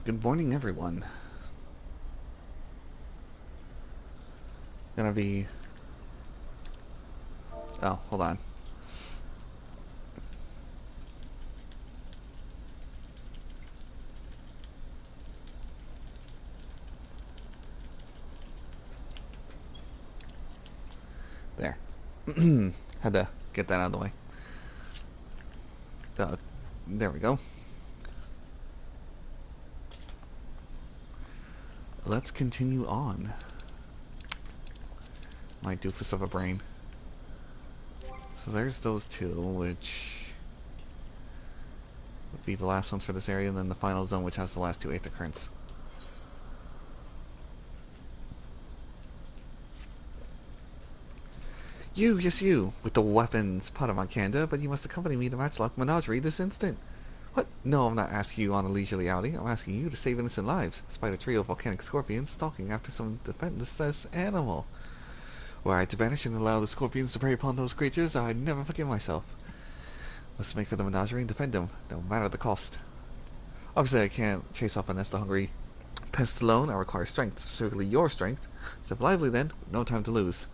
Good morning, everyone. Gonna be... Oh, hold on. There. Had to get that out of the way. There we go. Let's continue on. My doofus of a brain. So there's those two, which would be the last ones for this area, and then the final zone, which has the last two Aether Currents. You, yes you, with the weapons, Padamakanda, but you must accompany me to Matchlock Menagerie this instant. What? No, I'm not asking you on a leisurely outing. I'm asking you to save innocent lives, despite a trio of volcanic scorpions stalking after some defenseless animal. Were I to vanish and allow the scorpions to prey upon those creatures, I'd never forgive myself. Let's make for the menagerie and defend them, no matter the cost. Obviously, I can't chase off a nest of hungry pests alone. I require strength, specifically your strength. Step lively then, no time to lose.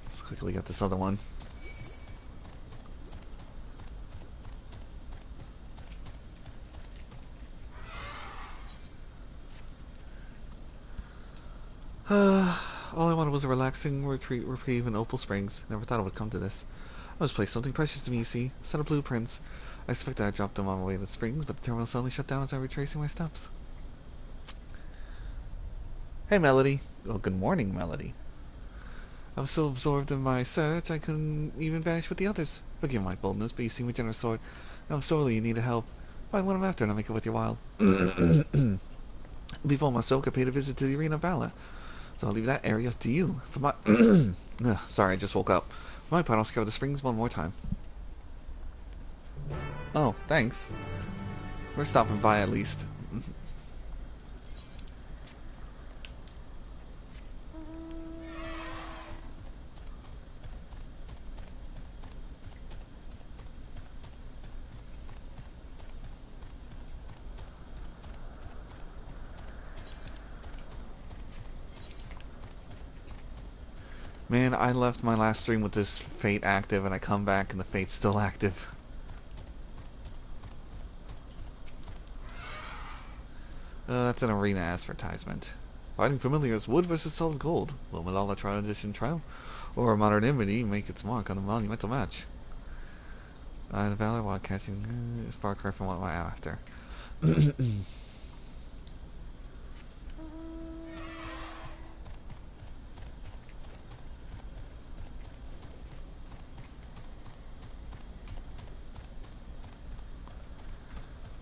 Let's quickly get this other one. All I wanted was a relaxing retreat, reprieve in Opal Springs. Never thought it would come to this. I was placed something precious to me, you see. A set of blueprints. I suspected I dropped them on my way to the springs, but the terminal suddenly shut down as I was retracing my steps. Hey, Melody. Well, good morning, Melody. I was so absorbed in my search, I couldn't even vanish with the others. Forgive my boldness, but you seem a generous sort. I know sorely you need help. Find what I'm after, and I'll make it worth your while. Before myself, I paid a visit to the Arena of Valor. So I'll leave that area to you. For my... sorry, I just woke up. For my part, I'll scour the springs one more time. Oh, thanks. We're stopping by at least. Man, I left my last stream with this Fate active, and I come back and the Fate's still active. That's an arena advertisement. Fighting familiars, wood versus solid gold. Will Malala tradition trial? Or modern enmity make its mark on a monumental match? The Valor while catching spark right from what am I after?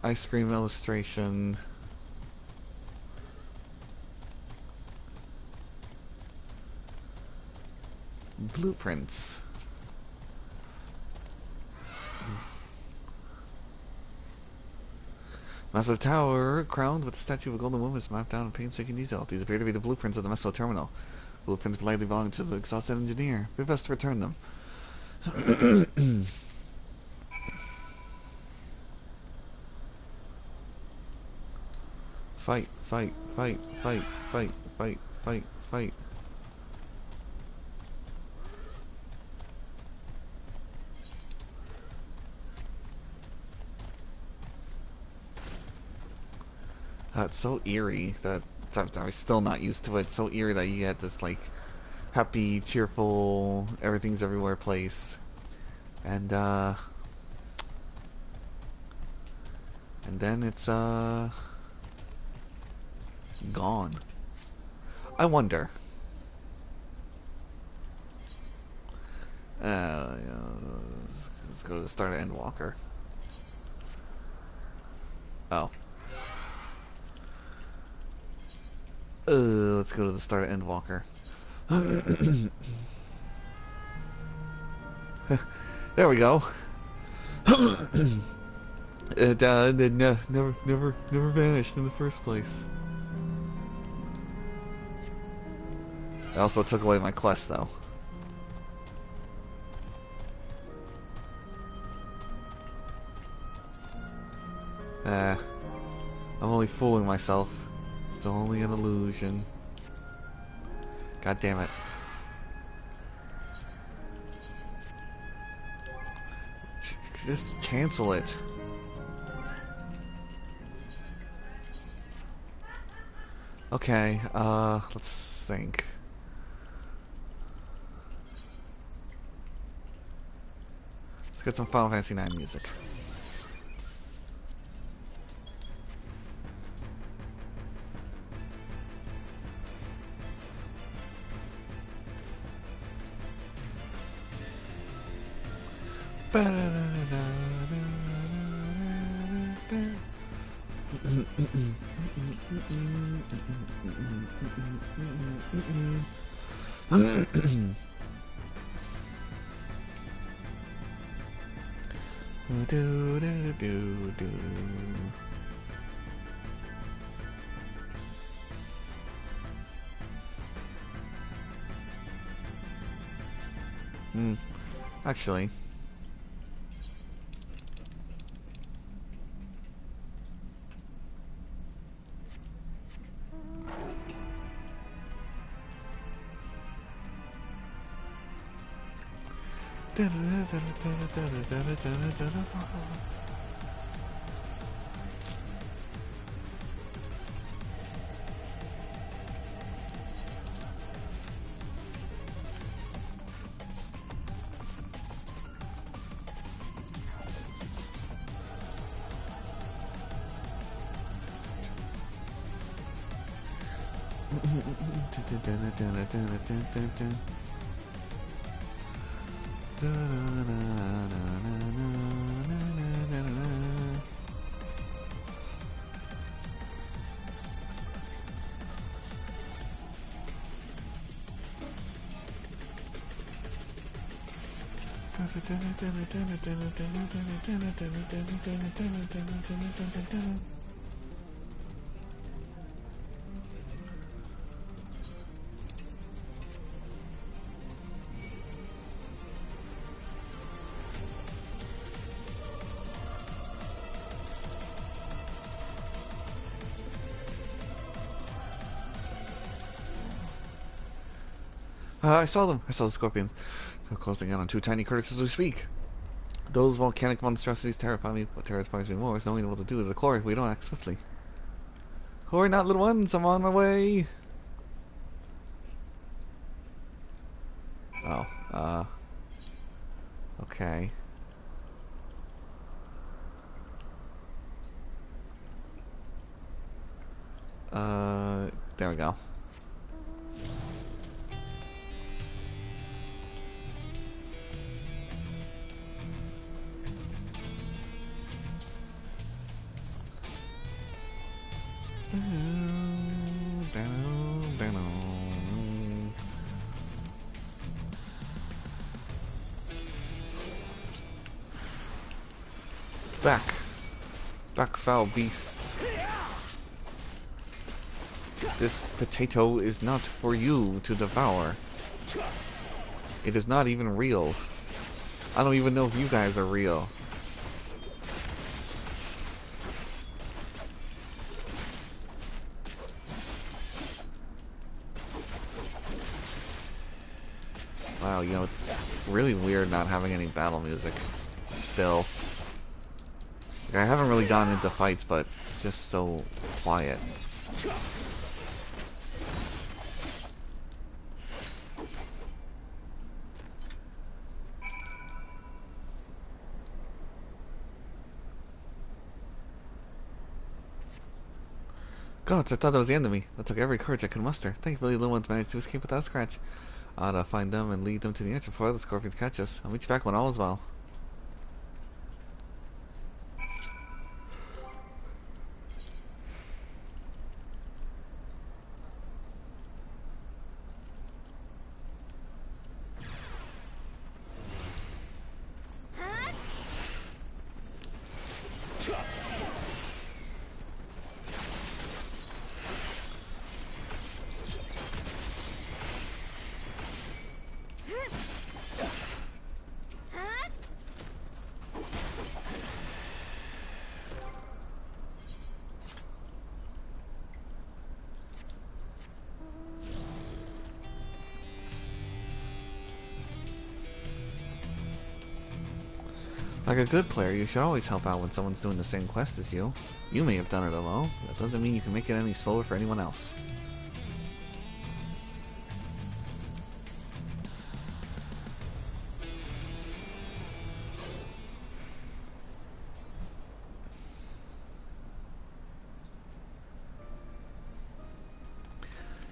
Ice cream illustration. Blueprints. Massive tower crowned with a statue of a golden woman is mapped out in painstaking detail. These appear to be the blueprints of the Meso terminal. Blueprints politely belong to the exhausted engineer. Be best to return them. Fight, fight, fight, fight, fight, fight, fight, fight. That's so eerie that I'm still not used to it. It's so eerie that you get this like happy, cheerful, everything's everywhere place, and then it's gone. I wonder. Yeah, let's go to the start of Endwalker. Oh. Let's go to the start of Endwalker. There we go. It never vanished in the first place. It also took away my quest, though. I'm only fooling myself. It's only an illusion. God damn it. Just cancel it. Okay, let's think. Let's get some Final Fantasy IX music. Actually. I saw them. I saw the scorpions. They're closing in on two tiny critters as we speak. Those volcanic monstrosities terrify me. What terrifies me more is knowing what to do with the core if we don't act swiftly. Hurry, not little ones! I'm on my way! Oh, okay. There we go. Back, foul beast. This potato is not for you to devour. It is not even real. I don't even know if you guys are real. Wow, you know, it's really weird not having any battle music. Still. Like, I haven't really gotten into fights, but it's just so quiet. Gods, I thought that was the end of me. That took every courage I could muster. Thankfully, the little ones managed to escape without a scratch. I ought to find them and lead them to the answer before the scorpions catch us. I'll meet you back when all is well. Like a good player, you should always help out when someone's doing the same quest as you. You may have done it alone. That doesn't mean you can make it any slower for anyone else.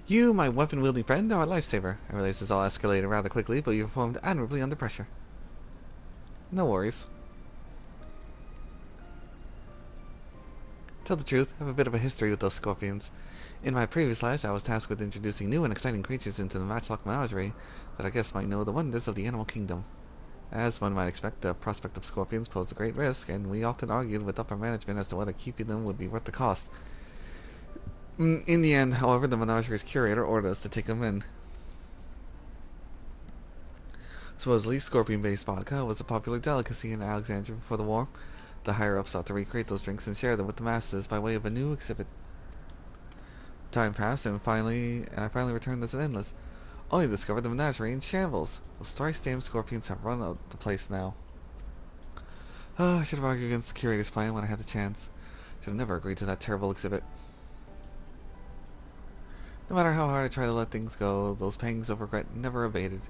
You, my weapon-wielding friend, are a lifesaver. I realize this all escalated rather quickly, but you performed admirably under pressure. No worries. Tell the truth, I have a bit of a history with those scorpions. In my previous lives, I was tasked with introducing new and exciting creatures into the Matchlock menagerie that I guess might know the wonders of the animal kingdom. As one might expect, the prospect of scorpions posed a great risk, and we often argued with upper management as to whether keeping them would be worth the cost. In the end, however, the menagerie's curator ordered us to take them in. Supposedly, scorpion-based vodka was a popular delicacy in Alexandria before the war. The higher-ups sought to recreate those drinks and share them with the masses by way of a new exhibit. Time passed, and I finally returned as an endless, only to discover the menagerie in shambles. Those thrice-damned scorpions have run out the place now. I should have argued against the curator's plan when I had the chance. Should have never agreed to that terrible exhibit. No matter how hard I tried to let things go, those pangs of regret never abated.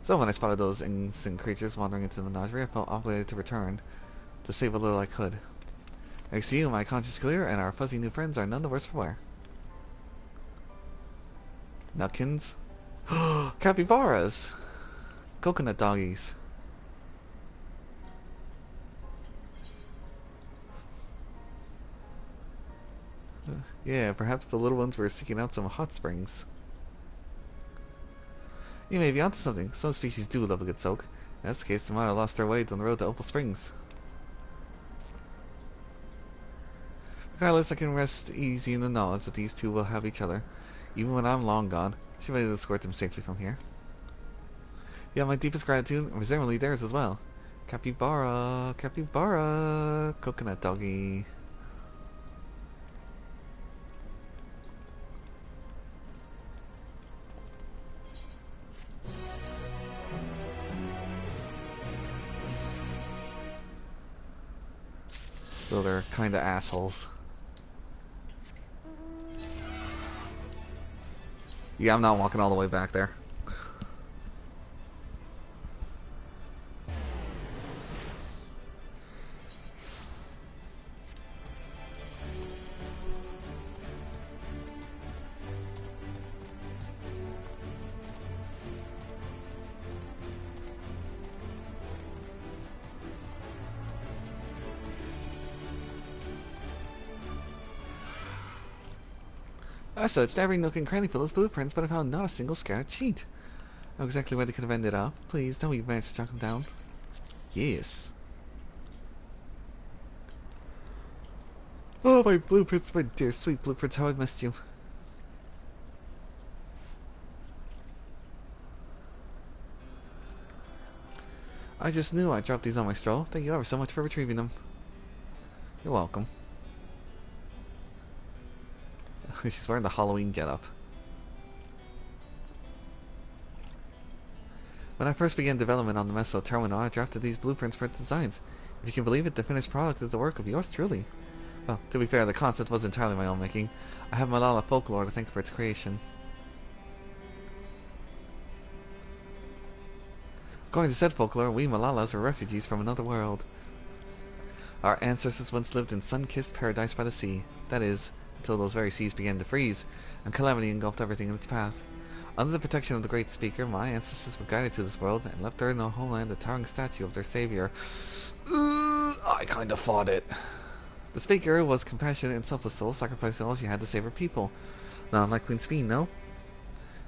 So when I spotted those innocent creatures wandering into the menagerie, I felt obligated to return, to save what little I could. Thanks to you, my conscience clear, and our fuzzy new friends are none the worse for wear. Nutkins. Capybaras! Coconut doggies. Yeah, perhaps the little ones were seeking out some hot springs. You may be onto something. Some species do love a good soak. In this case, they might have lost their way on the road to Opal Springs. Regardless, I can rest easy in the knowledge that these two will have each other. Even when I'm long gone, I should be able to escort them safely from here. You have my deepest gratitude, and presumably theirs as well. Capybara, capybara, coconut doggy. So they're kinda assholes. Yeah, I'm not walking all the way back there. I searched every nook and cranny for those blueprints, but I found not a single scattered sheet. I know exactly where they could have ended up. Please, tell me you've managed to track them down. Yes. Oh, my blueprints, my dear sweet blueprints, how I missed you. I just knew I dropped these on my stroll. Thank you ever so much for retrieving them. You're welcome. She's wearing the Halloween getup. When I first began development on the Meso terminal, I drafted these blueprints for designs. If you can believe it, the finished product is the work of yours truly. Well, to be fair, the concept was entirely my own making. I have Malala folklore to thank for its creation. According to said folklore, we Malalas were refugees from another world. Our ancestors once lived in sun-kissed paradise by the sea. That is, until those very seas began to freeze, and calamity engulfed everything in its path. Under the protection of the Great Speaker, my ancestors were guided to this world, and left there in their homeland a towering statue of their savior. I kinda fought it. The Speaker was compassionate and selfless soul, sacrificing all she had to save her people. Not unlike Queen Speen, no?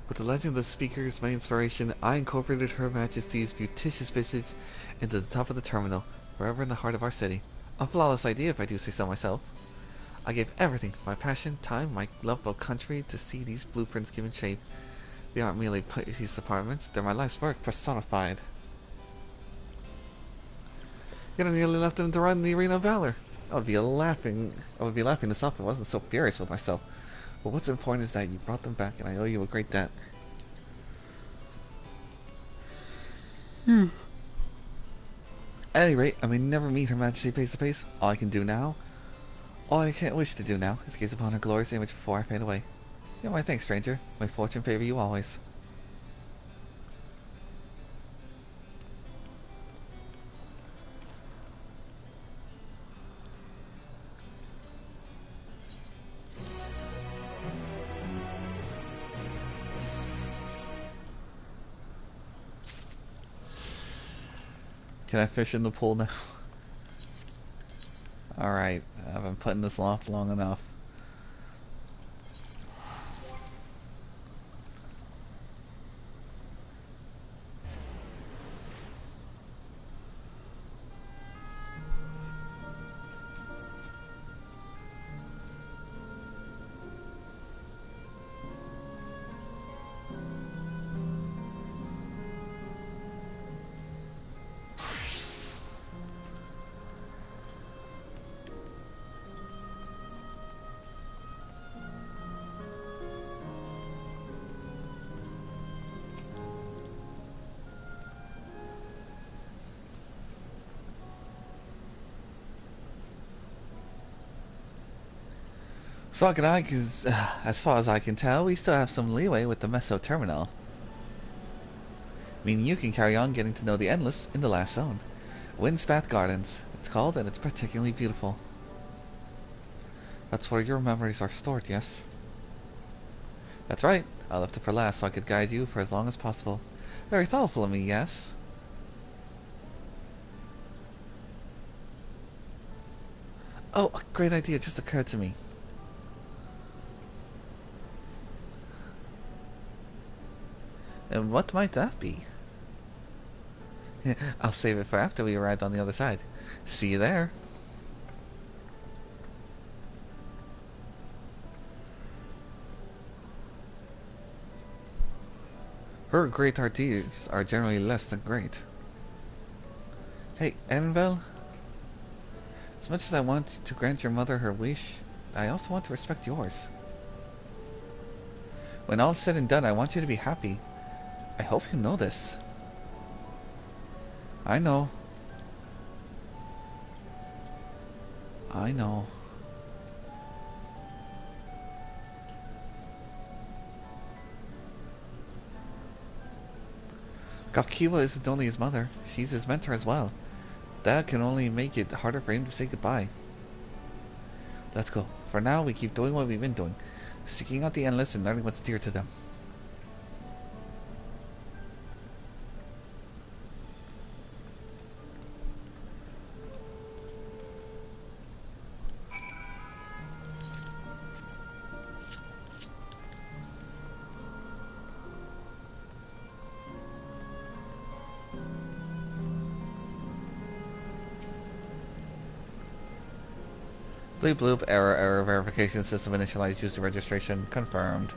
With the legend of the Speaker as my inspiration, I incorporated Her Majesty's beauticious visage into the top of the terminal, forever in the heart of our city. A flawless idea, if I do say so myself. I gave everything, my passion, time, my love of country, to see these blueprints given shape. They aren't merely pieces of apartments, they're my life's work personified. Yet I nearly left them to run in the arena of valor. I would be laughing this off if I wasn't so furious with myself. But what's important is that you brought them back, and I owe you a great debt. At any rate, I may never meet Her Majesty face to face. All I can't wish to do now is gaze upon her glorious image before I fade away. You know my thanks, stranger. May fortune favor you always. Can I fish in the pool now? Alright, I've been putting this off long enough. So as far as I can tell, we still have some leeway with the Meso Terminal. Meaning you can carry on getting to know the Endless in the last zone. Windspath Gardens, it's called, and it's particularly beautiful. That's where your memories are stored, yes? That's right. I left it for last so I could guide you for as long as possible. Very thoughtful of me, yes? Oh, a great idea just occurred to me. And what might that be? I'll save it for after we arrived on the other side. See you there. Her great ideas are generally less than great. Hey, Annabelle? As much as I want to grant your mother her wish, I also want to respect yours. When all is said and done, I want you to be happy. I hope you know this. I know. I know. Galkiwa isn't only his mother, she's his mentor as well. That can only make it harder for him to say goodbye. Let's go. For now, we keep doing what we've been doing. Seeking out the Endless and learning what's dear to them. Bleep bloop, error, verification system initialized user registration confirmed.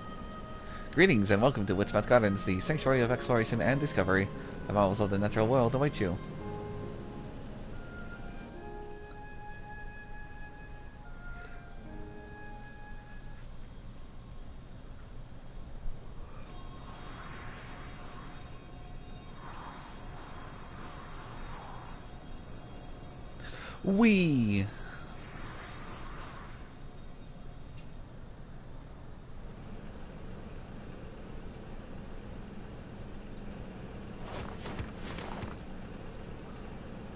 Greetings and welcome to Windspath Gardens, the sanctuary of exploration and discovery. The marvels of the natural world await you. Wee!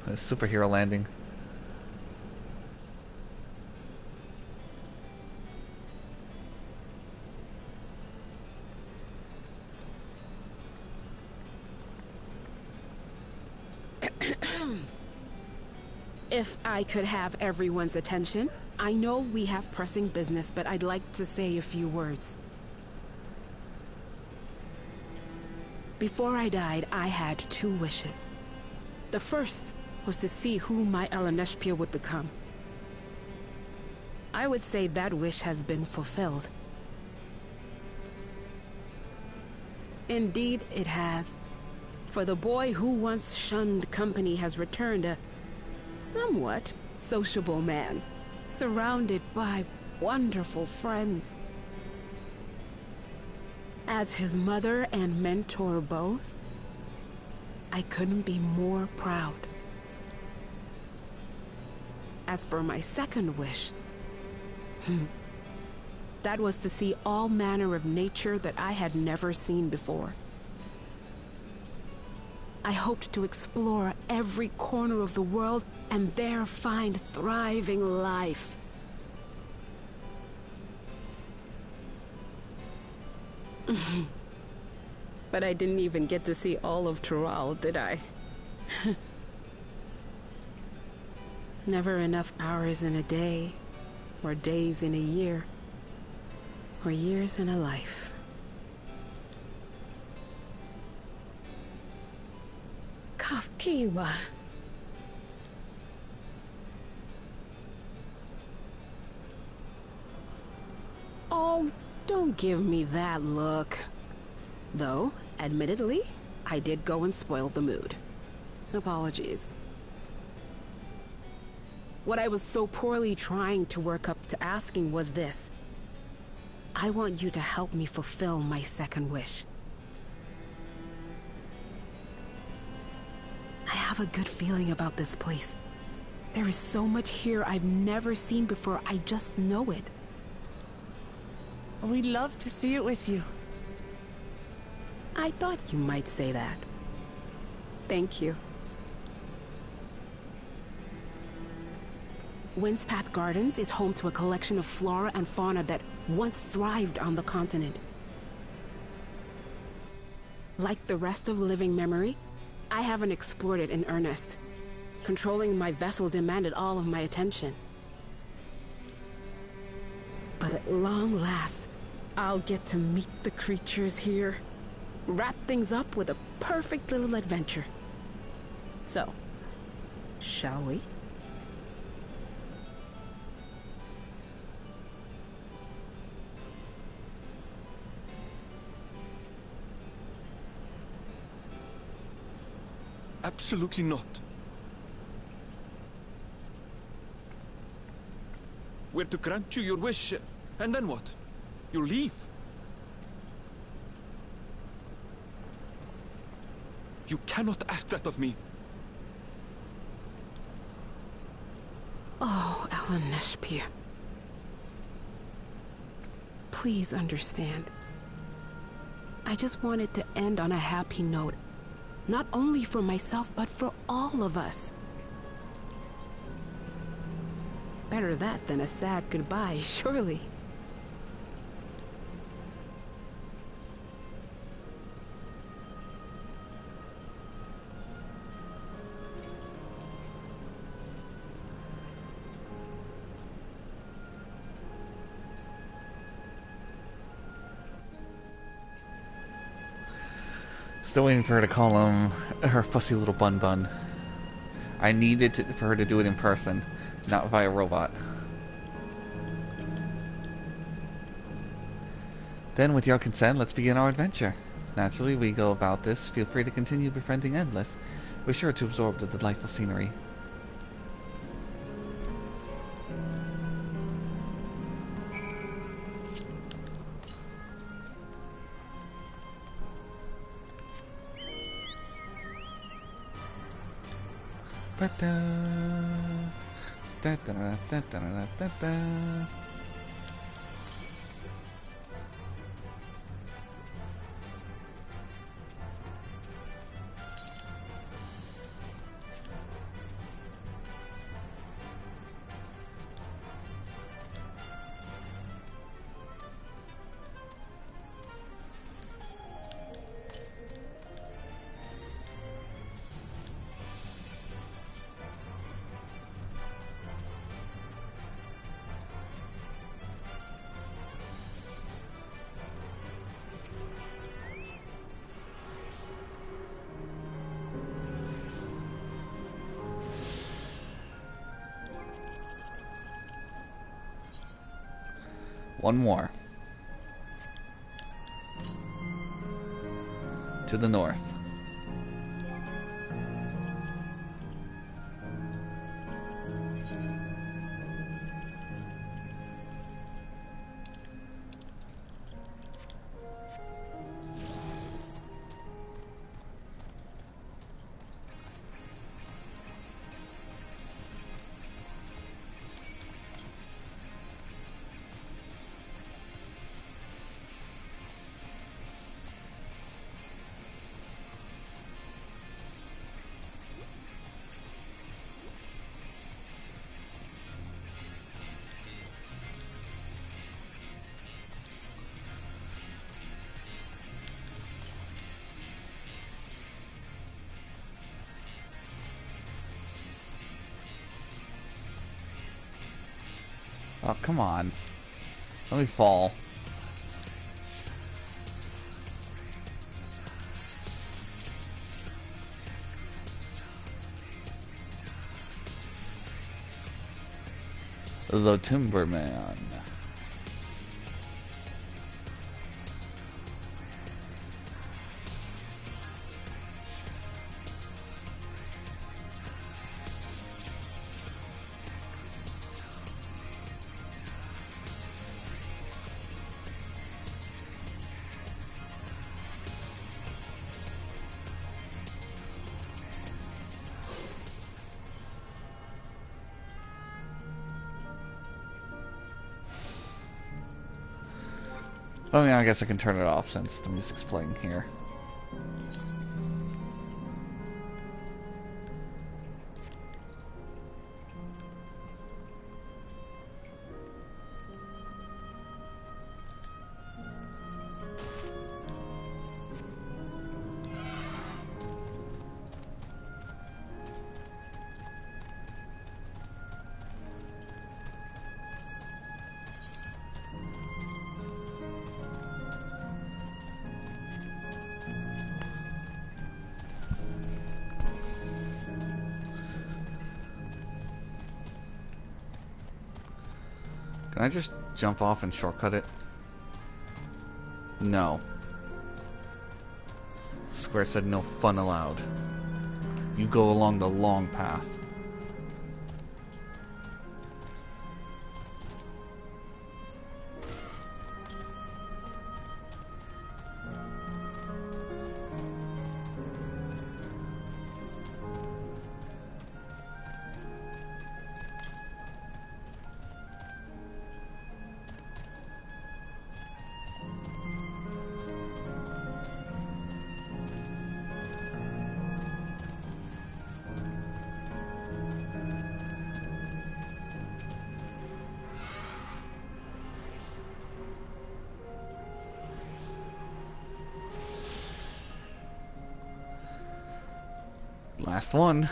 A superhero landing. If I could have everyone's attention, I know we have pressing business, but I'd like to say a few words. Before I died, I had 2 wishes. The first was to see who my Eleneshpia would become. I would say that wish has been fulfilled. Indeed, it has. For the boy who once shunned company has returned a somewhat sociable man, surrounded by wonderful friends. As his mother and mentor both, I couldn't be more proud. As for my second wish, that was to see all manner of nature that I had never seen before. I hoped to explore every corner of the world and there find thriving life. But I didn't even get to see all of Tural, did I? Never enough hours in a day, or days in a year, or years in a life. Kafkiwa. Oh, don't give me that look. Though, admittedly, I did go and spoil the mood. Apologies. What I was so poorly trying to work up to asking was this. I want you to help me fulfill my second wish. I have a good feeling about this place. There is so much here I've never seen before, I just know it. We'd love to see it with you. I thought you might say that. Thank you. Windspath Gardens is home to a collection of flora and fauna that once thrived on the continent. Like the rest of living memory, I haven't explored it in earnest. Controlling my vessel demanded all of my attention. But at long last, I'll get to meet the creatures here. Wrap things up with a perfect little adventure. So, shall we? Absolutely not. We're to grant you your wish, and then what? You leave? You cannot ask that of me. Oh, Ellen Neshpir. Please understand. I just wanted to end on a happy note. Not only for myself, but for all of us. Better that than a sad goodbye, surely. Still waiting for her to call him her fussy little bun bun. I needed for her to do it in person, not via robot. Then, with your consent, let's begin our adventure. Naturally, we go about this. Feel free to continue befriending Endless. We're sure to absorb the delightful scenery. One more. To the north. Oh, come on. Let me fall. The Timberman. Oh yeah, I guess I can turn it off since the music's playing here. Can I just jump off and shortcut it? No. Square said no fun allowed. You go along the long path. Last one.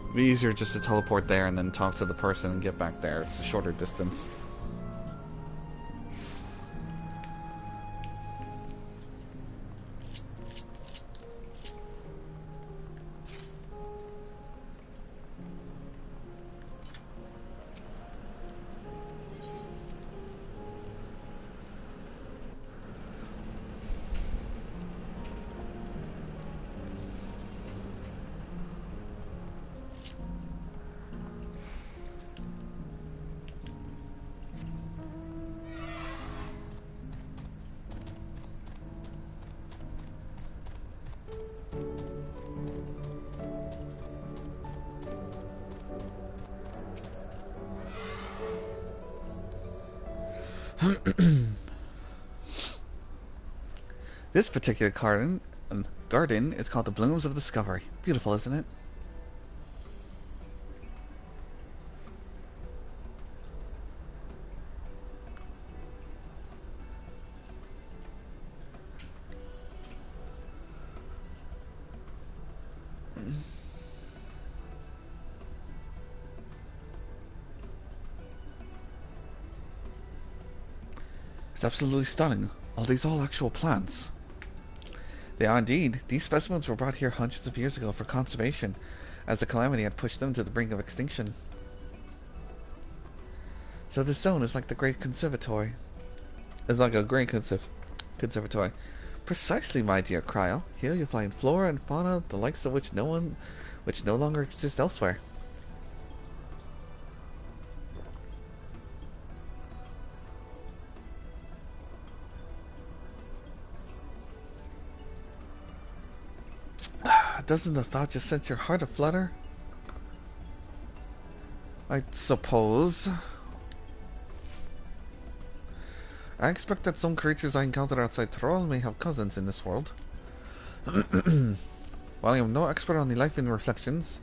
It'd be easier just to teleport there and then talk to the person and get back there. It's a shorter distance. This particular garden is called the Blooms of Discovery. Beautiful, isn't it? It's absolutely stunning. Are these all actual plants? They are indeed. These specimens were brought here hundreds of years ago for conservation, as the calamity had pushed them to the brink of extinction. So this zone is like the Great Conservatory. It's like a great conservatory. Precisely, my dear Cryo. Here you'll find flora and fauna, the likes of which no longer exist elsewhere. Doesn't the thought just set your heart aflutter? I suppose. I expect that some creatures I encountered outside Troll may have cousins in this world. While I am no expert on the life in reflections,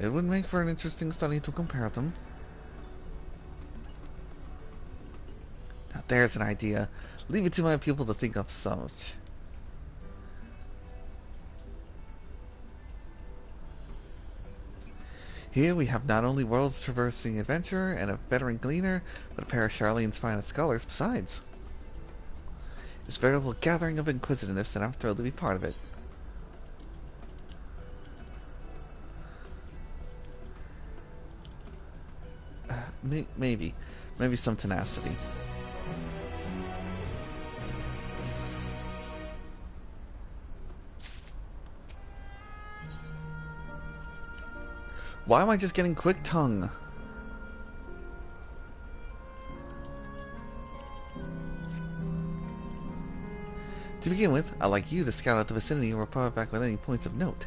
it would make for an interesting study to compare them. Now there's an idea. Leave it to my pupil to think of such. Here we have not only worlds-traversing adventurer and a veteran gleaner, but a pair of Charlene's finest scholars besides. It's a veritable gathering of inquisitiveness, and I'm thrilled to be part of it. Maybe some tenacity. Why am I just getting quick tongue? To begin with, I'd like you to scout out the vicinity and report back with any points of note.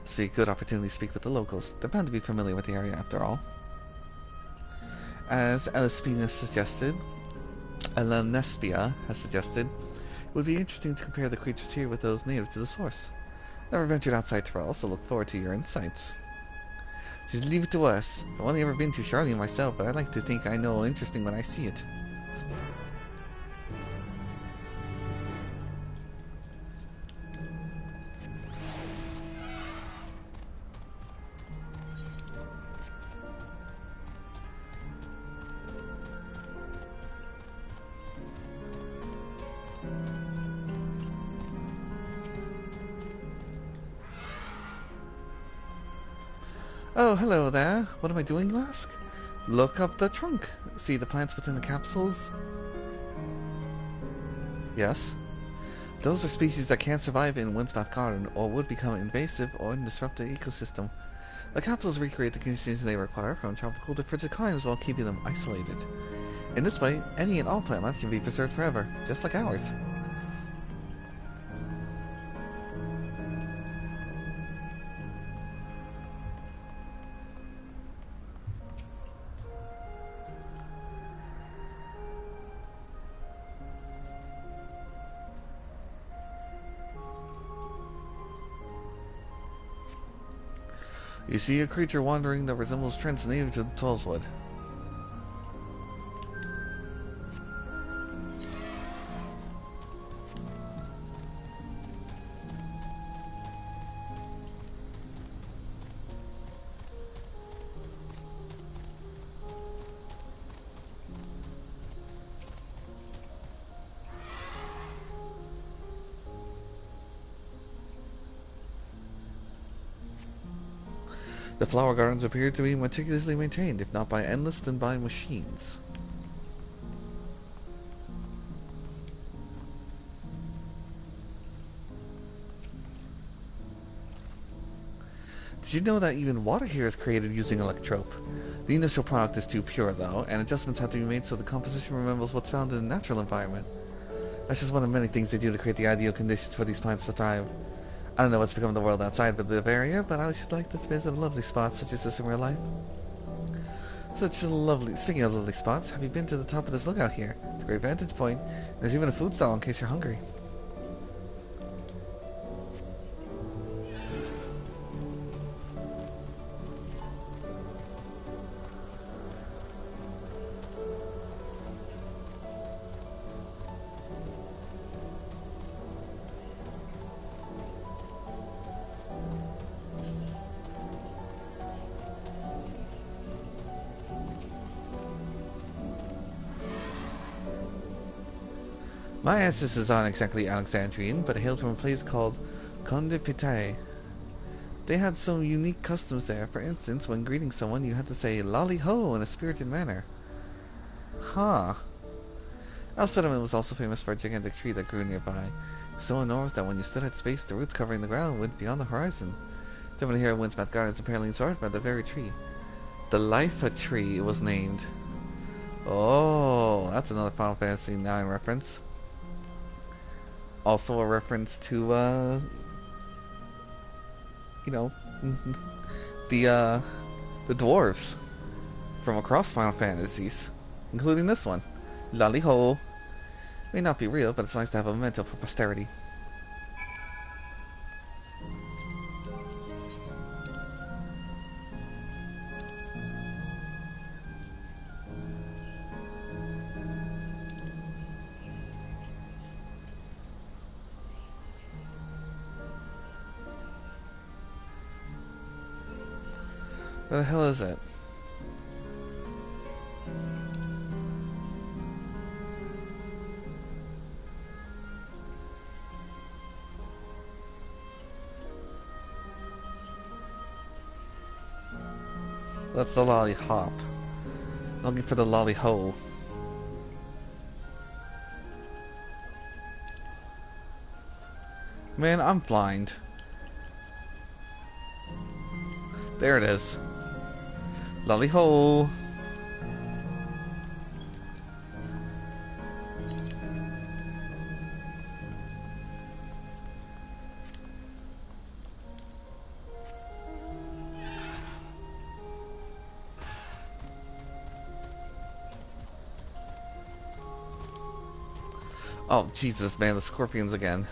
This would be a good opportunity to speak with the locals. They're bound to be familiar with the area after all. As Elespina has suggested, it would be interesting to compare the creatures here with those native to the source. Never ventured outside Terrell, so look forward to your insights. Just leave it to us. I've only ever been to Charlean myself, but I like to think I know interesting when I see it. Oh, hello there. What am I doing, you ask? Look up the trunk. See the plants within the capsules? Yes. Those are species that can't survive in Winspath Garden or would become invasive or disrupt the ecosystem. The capsules recreate the conditions they require from tropical to frigid climes while keeping them isolated. In this way, any and all plant life can be preserved forever, just like ours. You see a creature wandering that resembles trends native to Tollswood. The flower gardens appear to be meticulously maintained, if not by endless, then by machines. Did you know that even water here is created using electrope? The initial product is too pure, though, and adjustments have to be made so the composition resembles what's found in the natural environment. That's just one of many things they do to create the ideal conditions for these plants to thrive. I don't know what's become of the world outside of the area, but I should like to visit a lovely spot such as this in real life. Speaking of lovely spots, have you been to the top of this lookout here? It's a great vantage point. There's even a food stall in case you're hungry. My ancestors aren't exactly Alexandrian, but hailed from a place called Conde Pitae. They had some unique customs there. For instance, when greeting someone, you had to say "Lolly ho" in a spirited manner. Huh. Our settlement was also famous for a gigantic tree that grew nearby. So enormous that when you stood at space, the roots covering the ground went beyond the horizon. The one here at Winspath Gardens apparently inspired by the very tree. The Lifa tree it was named. Oh, that's another Final Fantasy IX reference. Also a reference to, you know, the dwarves from across Final Fantasies, including this one. Lolly ho. May not be real, but it's nice to have a memento for posterity. Where the hell is it? That's the lolly hop. Looking for the lolly hole. Man, I'm blind. There it is. Lolly hole. Oh, Jesus, man, the scorpions again.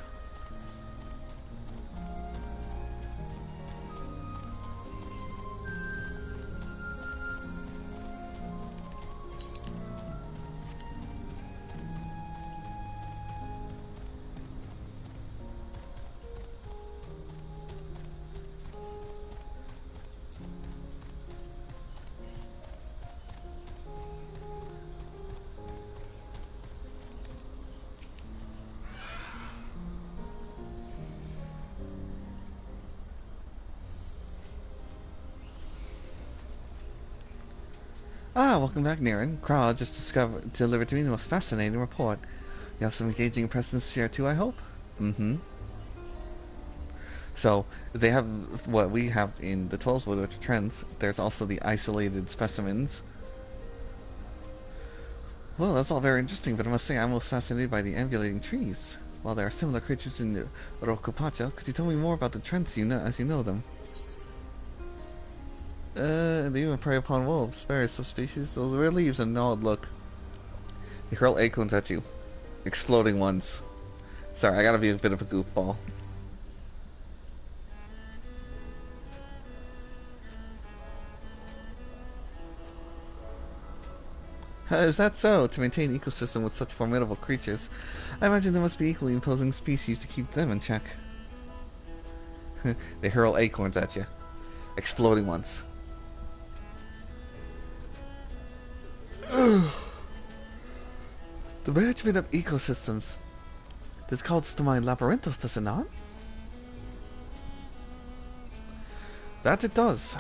Ah, welcome back, Niren. Kral just delivered to me the most fascinating report. You have some engaging presence to share too, I hope? Mm-hmm. So, they have what we have in the 12 Wood, which are trends. There's also the isolated specimens. Well, that's all very interesting, but I must say I'm most fascinated by the ambulating trees. While there are similar creatures in Rocopacho, could you tell me more about the trends you know, as you know them? They even prey upon wolves. Various subspecies, those rare leaves and gnawed look. They hurl acorns at you. Exploding ones. Sorry, I gotta be a bit of a goofball. Is that so? To maintain an ecosystem with such formidable creatures, I imagine there must be equally imposing species to keep them in check. They hurl acorns at you. Exploding ones. The management of ecosystems. This calls to mind Labyrinthos, does it not? That it does.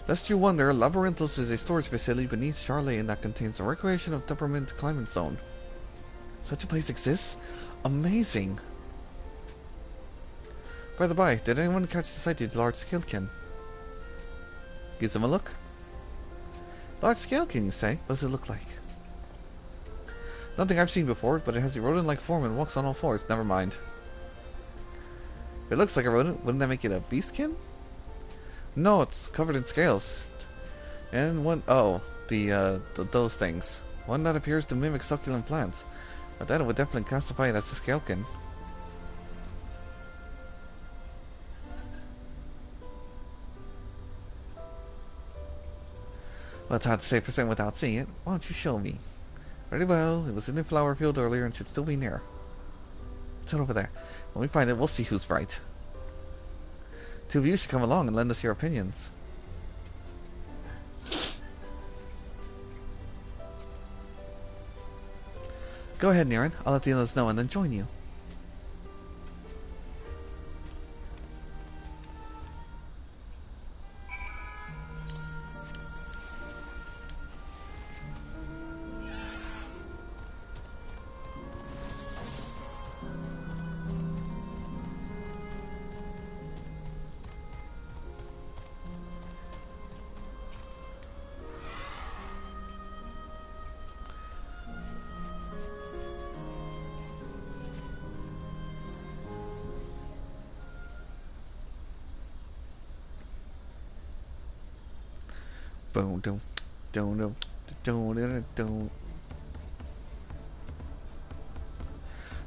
Lest you wonder, Labyrinthos is a storage facility beneath Garlean that contains a recreation of temperament climate zone. Such a place exists? Amazing! By the by, did anyone catch the sight of the large scalekin? Gives him a look. Large scalekin, you say? What does it look like? Nothing I've seen before, but it has a rodent-like form and walks on all fours. Never mind. If it looks like a rodent, wouldn't that make it a beastkin? No, it's covered in scales. And one, those things. One that appears to mimic succulent plants. But then it would definitely classify it as a scalekin. Well, it's hard to say % without seeing it. Why don't you show me? Very well. It was in the flower field earlier and should still be near. It's over there. When we find it, we'll see who's right. Two of you should come along and lend us your opinions. Go ahead, Niren. I'll let the others know and then join you.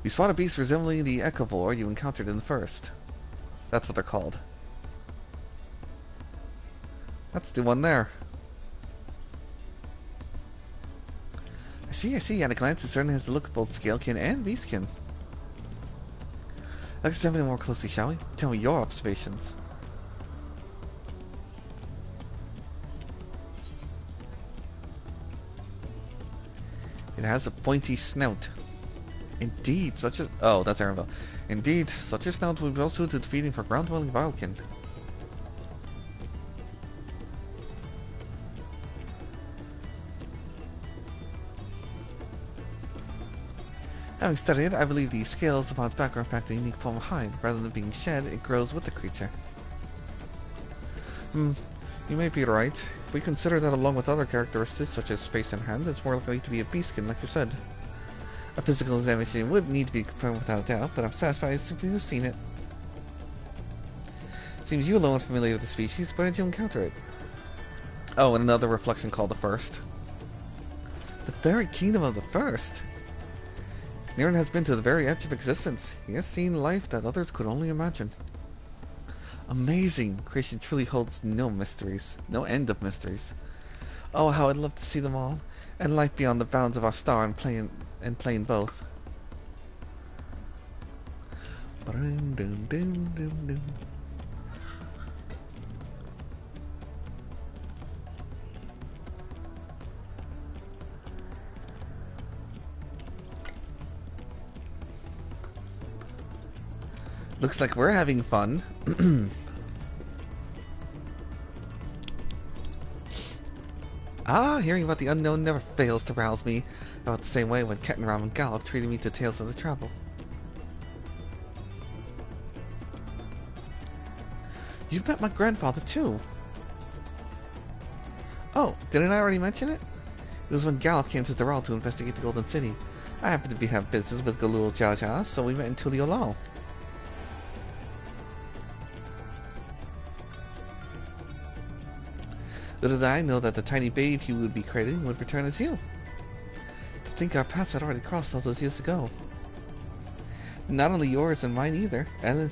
You spot a beast resembling the echivore you encountered in the first. That's what they're called. That's the one there. I see. At a glance, it certainly has the look of both scalekin and beastkin. Let's examine it more closely, shall we? Tell me your observations. It has a pointy snout. Indeed, such a... Oh, that's Arenville. Indeed, such a snout would be well suited to feeding for ground-dwelling Vilkin. Having studied it, I believe the scales upon its back are in fact a unique form of hide. Rather than being shed, it grows with the creature. You may be right. If we consider that along with other characteristics such as face and hands, it's more likely to be a beastkin, like you said. A physical examination would need to be confirmed without a doubt, but I'm satisfied simply to have seen it. Seems you alone are familiar with the species. Where did you encounter it? Oh, and another reflection called the First. The very kingdom of the First! Niren has been to the very edge of existence. He has seen life that others could only imagine. Amazing! Creation truly holds no mysteries. No end of mysteries. Oh, how I'd love to see them all. And life beyond the bounds of our star and play in both. Looks like we're having fun. Hearing about the unknown never fails to rouse me. About the same way when Kettenram and Gallup treated me to tales of the travel. You've met my grandfather too. Oh, didn't I already mention it? It was when Gallup came to Doral to investigate the Golden City. I happened to have business with Galul Jaja, so we met in Tuliolal. Little did I know that the tiny babe he would be creating would return as you. To think our paths had already crossed all those years ago. Not only yours and mine either. God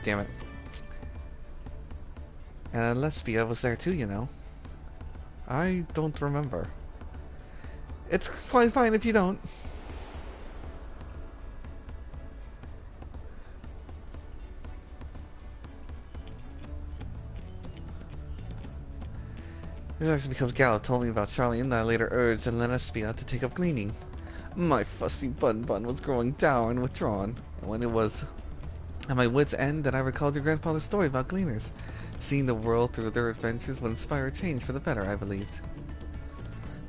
damn it. And Lesbia was there too, you know. I don't remember. It's quite fine if you don't. This actually because Gallo told me about Charlene that I later urged Lenespia to take up gleaning. My fussy bun was growing dour and withdrawn, and when it was at my wit's end that I recalled your grandfather's story about gleaners. Seeing the world through their adventures would inspire a change for the better, I believed.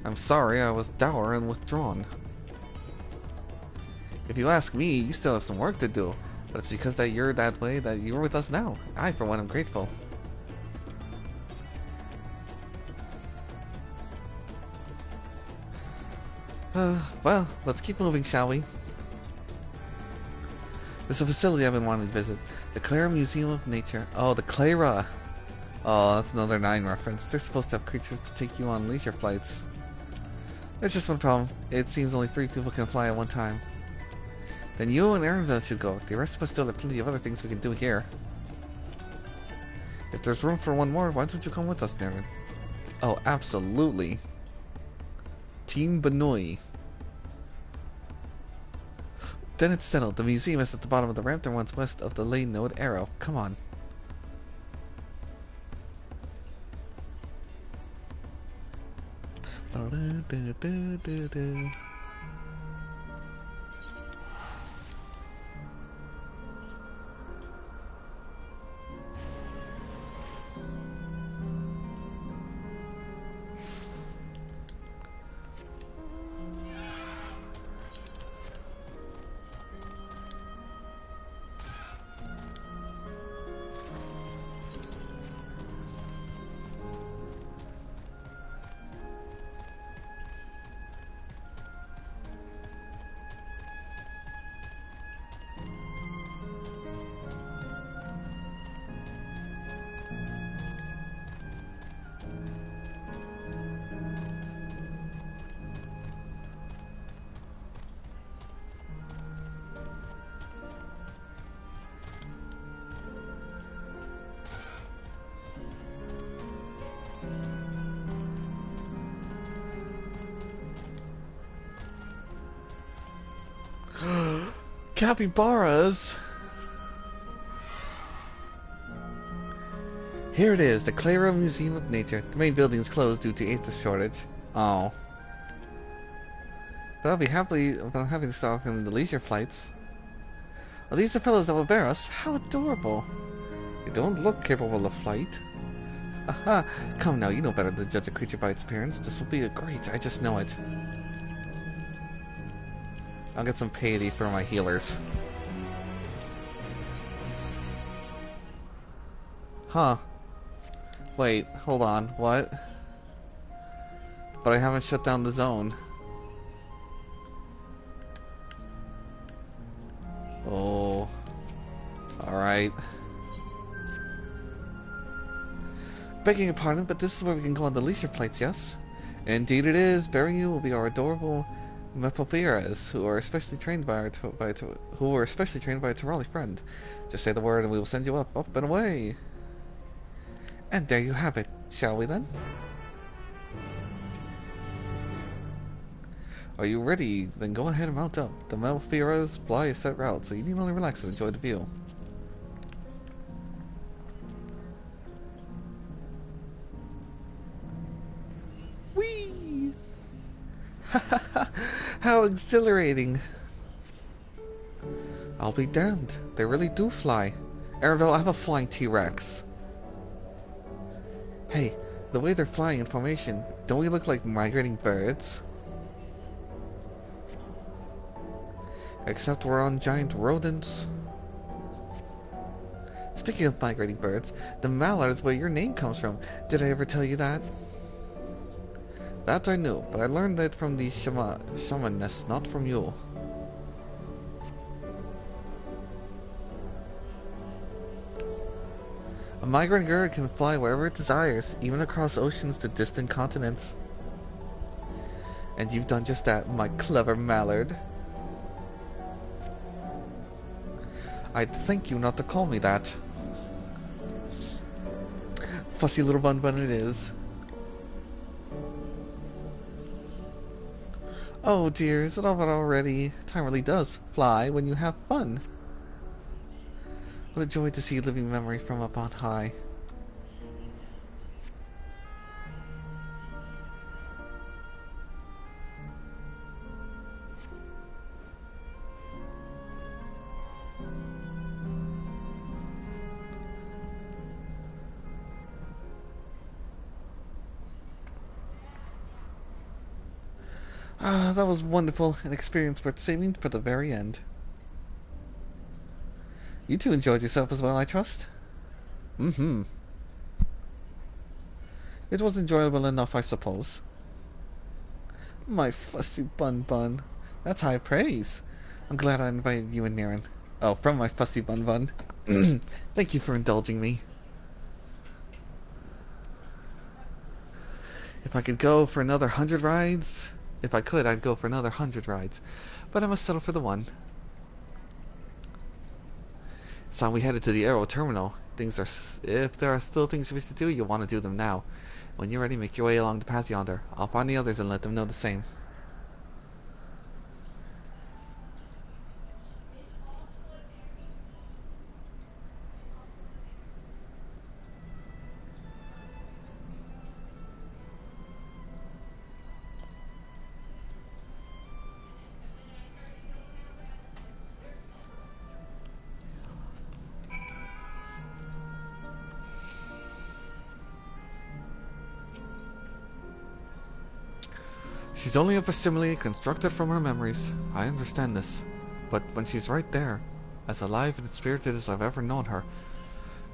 I'm sorry I was dour and withdrawn. If you ask me, you still have some work to do, but it's because that you're that way that you're with us now. I, for one, am grateful. Well, let's keep moving, shall we? There's a facility I've been wanting to visit. The Clara Museum of Nature. Oh, the Clara! Oh, that's another 9 reference. They're supposed to have creatures to take you on leisure flights. There's just one problem. It seems only 3 people can fly at one time. Then you and Aaronville should go. The rest of us still have plenty of other things we can do here. If there's room for one more, why don't you come with us, Niren? Oh, absolutely. Team Benoy. Then it's settled. The museum is at the bottom of the ramp. There runs west of the lane node arrow. Come on. Capybaras! Here it is, the Claro Museum of Nature. The main building is closed due to aether shortage. Oh. But I'm happy to start in the leisure flights. Are these the fellows that will bear us? How adorable! They don't look capable of flight. Aha! Come now, you know better than to judge a creature by its appearance. This will be a great, I just know it. I'll get some payday for my healers. Huh. Wait, hold on, what? But I haven't shut down the zone. Oh. Alright. Begging your pardon, but this is where we can go on the leisure flights, yes? Indeed it is. Bearing you will be our adorable Mephoberas, who are especially trained by a Terali friend. Just say the word and we will send you up and away. And there you have it. Shall we then? Are you ready? Then go ahead and mount up. The Mephoberas fly a set route, so you need only relax and enjoy the view. Whee! How exhilarating! I'll be damned. They really do fly. Arabelle, I have a flying T-Rex. Hey, the way they're flying in formation, don't we look like migrating birds? Except we're on giant rodents. Speaking of migrating birds, the mallard is where your name comes from. Did I ever tell you that? That I knew, but I learned that from the shamaness, not from you. A migrating bird can fly wherever it desires, even across oceans to distant continents. And you've done just that, my clever mallard. I'd thank you not to call me that. Fussy little bun it is. Oh dear, is it over already? Time really does fly when you have fun. What a joy to see living memory from up on high. Ah, that was wonderful, an experience worth saving for the very end. You two enjoyed yourself as well, I trust? Mm-hmm. It was enjoyable enough, I suppose. My fussy bun. That's high praise. I'm glad I invited you and Naren. Oh, from my fussy bun. Thank you for indulging me. If I could go for another 100 rides... If I could, I'd go for another 100 rides. But I must settle for the one. It's time we headed to the Aero Terminal. If there are still things you wish to do, you'll want to do them now. When you're ready, make your way along the path yonder. I'll find the others and let them know the same. She's only a facsimile constructed from her memories. I understand this. But when she's right there, as alive and spirited as I've ever known her,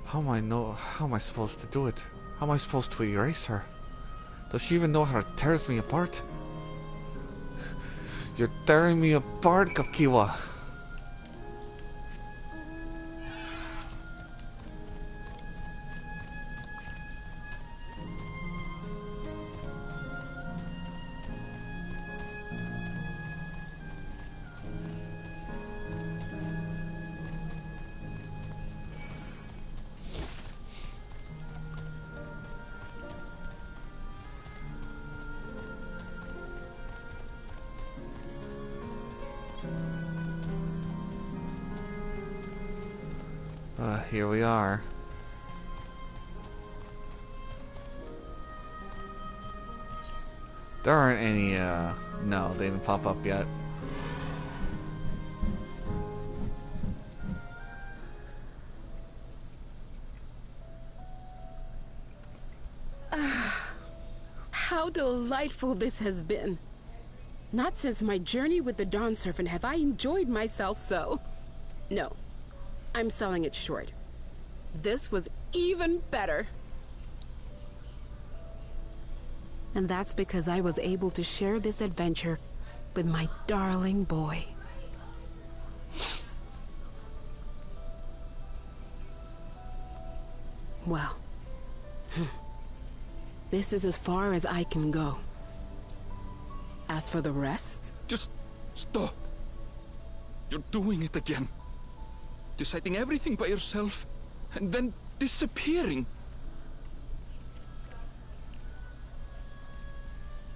how am I supposed to do it? How am I supposed to erase her? Does she even know how to tear me apart? You're tearing me apart, Kakiwa. Here we are. There aren't any, no, they didn't pop up yet. How delightful this has been. Not since my journey with the Dawn Servant have I enjoyed myself so. No, I'm selling it short. This was even better. And that's because I was able to share this adventure with my darling boy. Well, this is as far as I can go. As for the rest... Just stop. You're doing it again. Deciding everything by yourself, and then disappearing.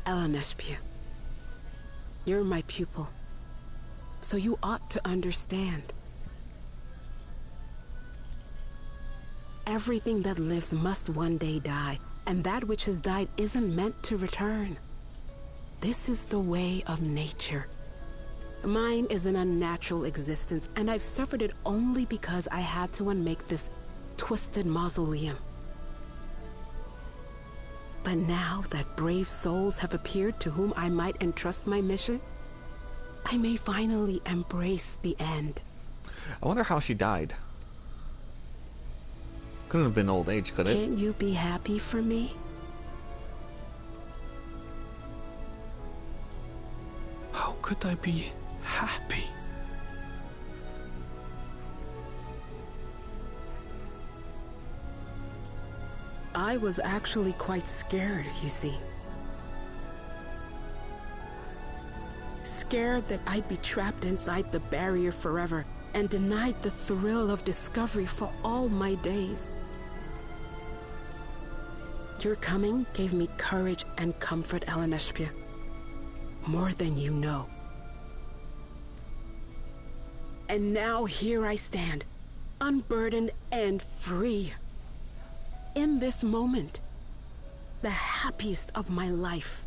Eleneshpia, you're my pupil, so you ought to understand. Everything that lives must one day die, and that which has died isn't meant to return. This is the way of nature. Mine is an unnatural existence, and I've suffered it only because I had to unmake this twisted mausoleum. But now that brave souls have appeared to whom I might entrust my mission, I may finally embrace the end. I wonder how she died. Couldn't have been old age, could it? Can't you be happy for me? How could I be happy? I was actually quite scared, you see. Scared that I'd be trapped inside the barrier forever and denied the thrill of discovery for all my days. Your coming gave me courage and comfort, Eleneshpia. More than you know. And now here I stand, unburdened and free. In this moment, the happiest of my life.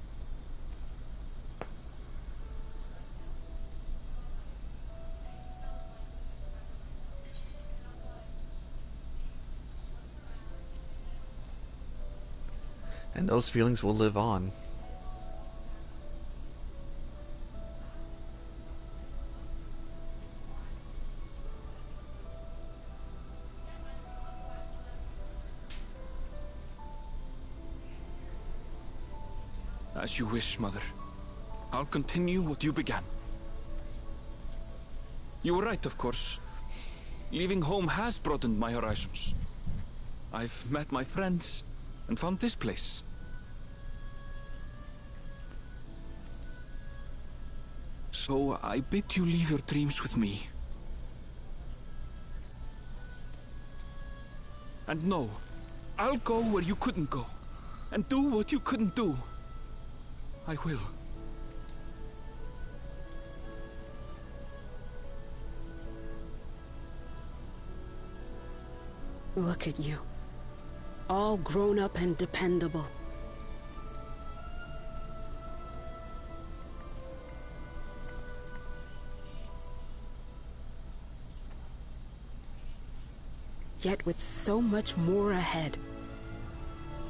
And those feelings will live on. As you wish, Mother. I'll continue what you began. You were right, of course. Leaving home has broadened my horizons. I've met my friends and found this place. So I bid you leave your dreams with me. And no, I'll go where you couldn't go, and do what you couldn't do. I will. Look at you. All grown up and dependable. Yet with so much more ahead.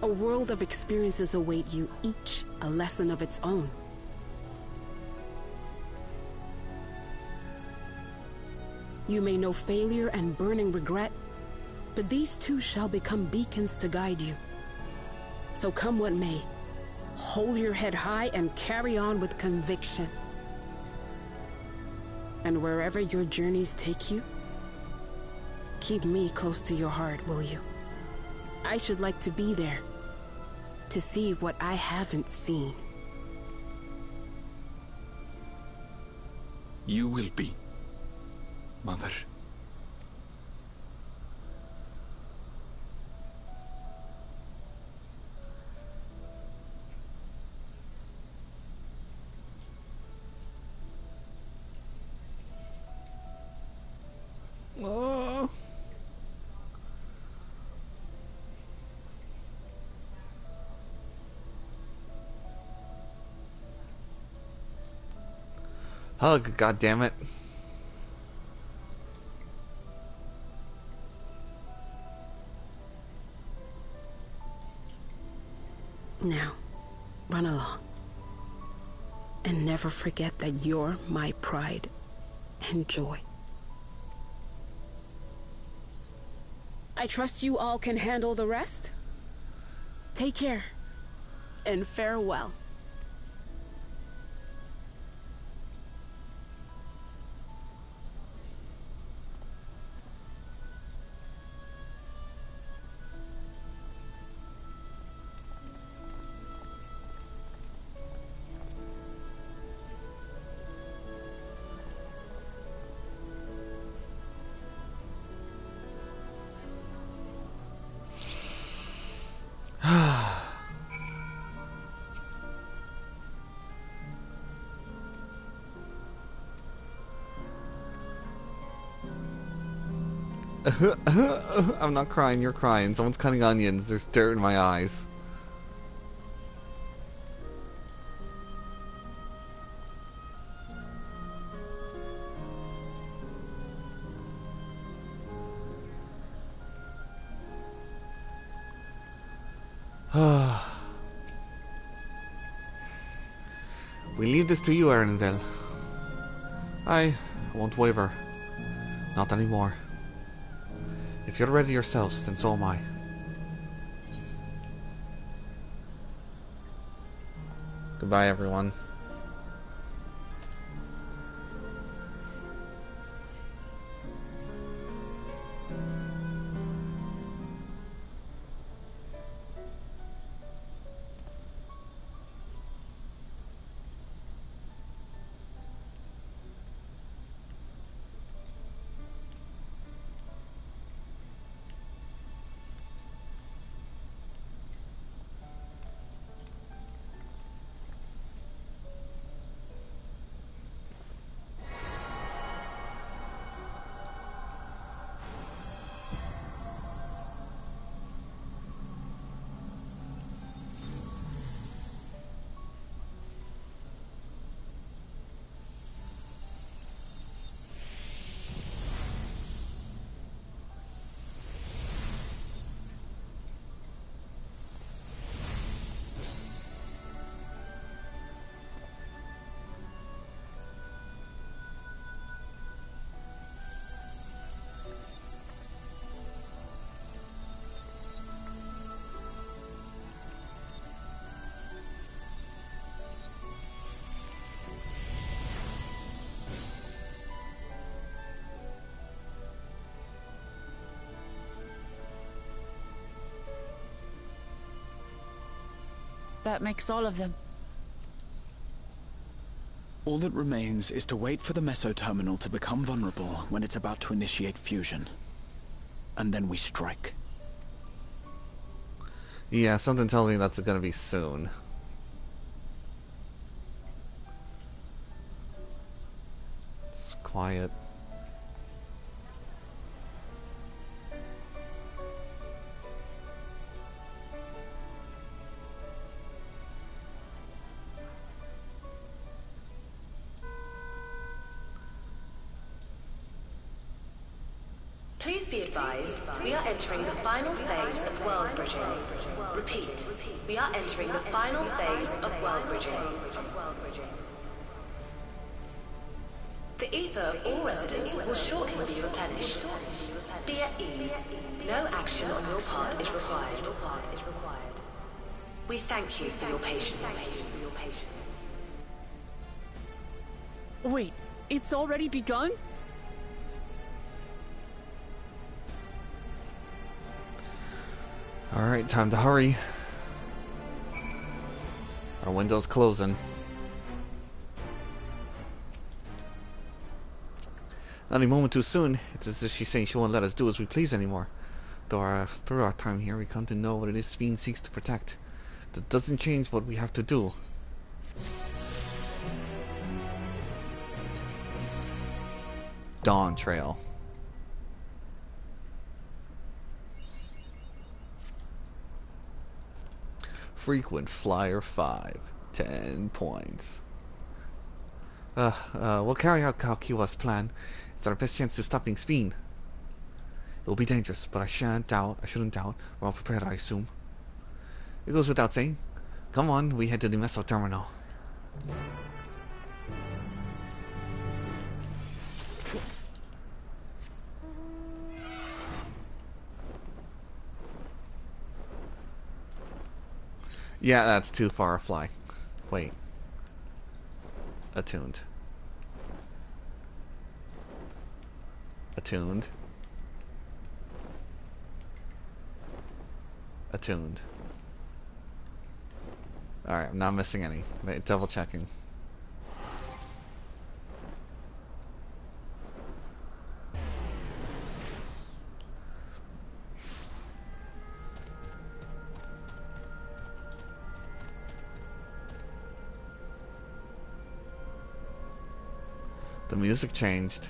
A world of experiences await you, each a lesson of its own. You may know failure and burning regret, but these too shall become beacons to guide you. So come what may, hold your head high and carry on with conviction. And wherever your journeys take you, keep me close to your heart, will you? I should like to be there, to see what I haven't seen. You will be, Mother. Oh. Hug, god damn it. Now, run along. And never forget that you're my pride and joy. I trust you all can handle the rest. Take care, and farewell. I'm not crying, you're crying. Someone's cutting onions. There's dirt in my eyes. We leave this to you, Arendelle. I won't waver. Not anymore. If you're ready yourselves, then so am I. Goodbye, everyone. That makes all of them. All that remains is to wait for the meso-terminal to become vulnerable when it's about to initiate fusion. And then we strike. Yeah, something tells me that's gonna be soon. It's quiet. Please be advised, we are entering the final phase of world bridging. Repeat, we are entering the final phase of world bridging. The ether of all residents will shortly be replenished. Be at ease. No action on your part is required. We thank you for your patience. Wait, it's already begun? Alright, time to hurry. Our window's closing. Not a moment too soon. It's as if she's saying she won't let us do as we please anymore. Through our time here, we come to know what it is Fiend seeks to protect. That doesn't change what we have to do. Dawntrail. Frequent Flyer 5. 10 points. We'll carry out Kiwa's plan. It's our best chance to stop being Speen. It will be dangerous, but I shouldn't doubt. We're all prepared, I assume. It goes without saying. Come on, we head to the Meso Terminal. Yeah, that's too far a fly. Wait. Attuned. Attuned. Attuned. Alright, I'm not missing any. Double checking. The music changed.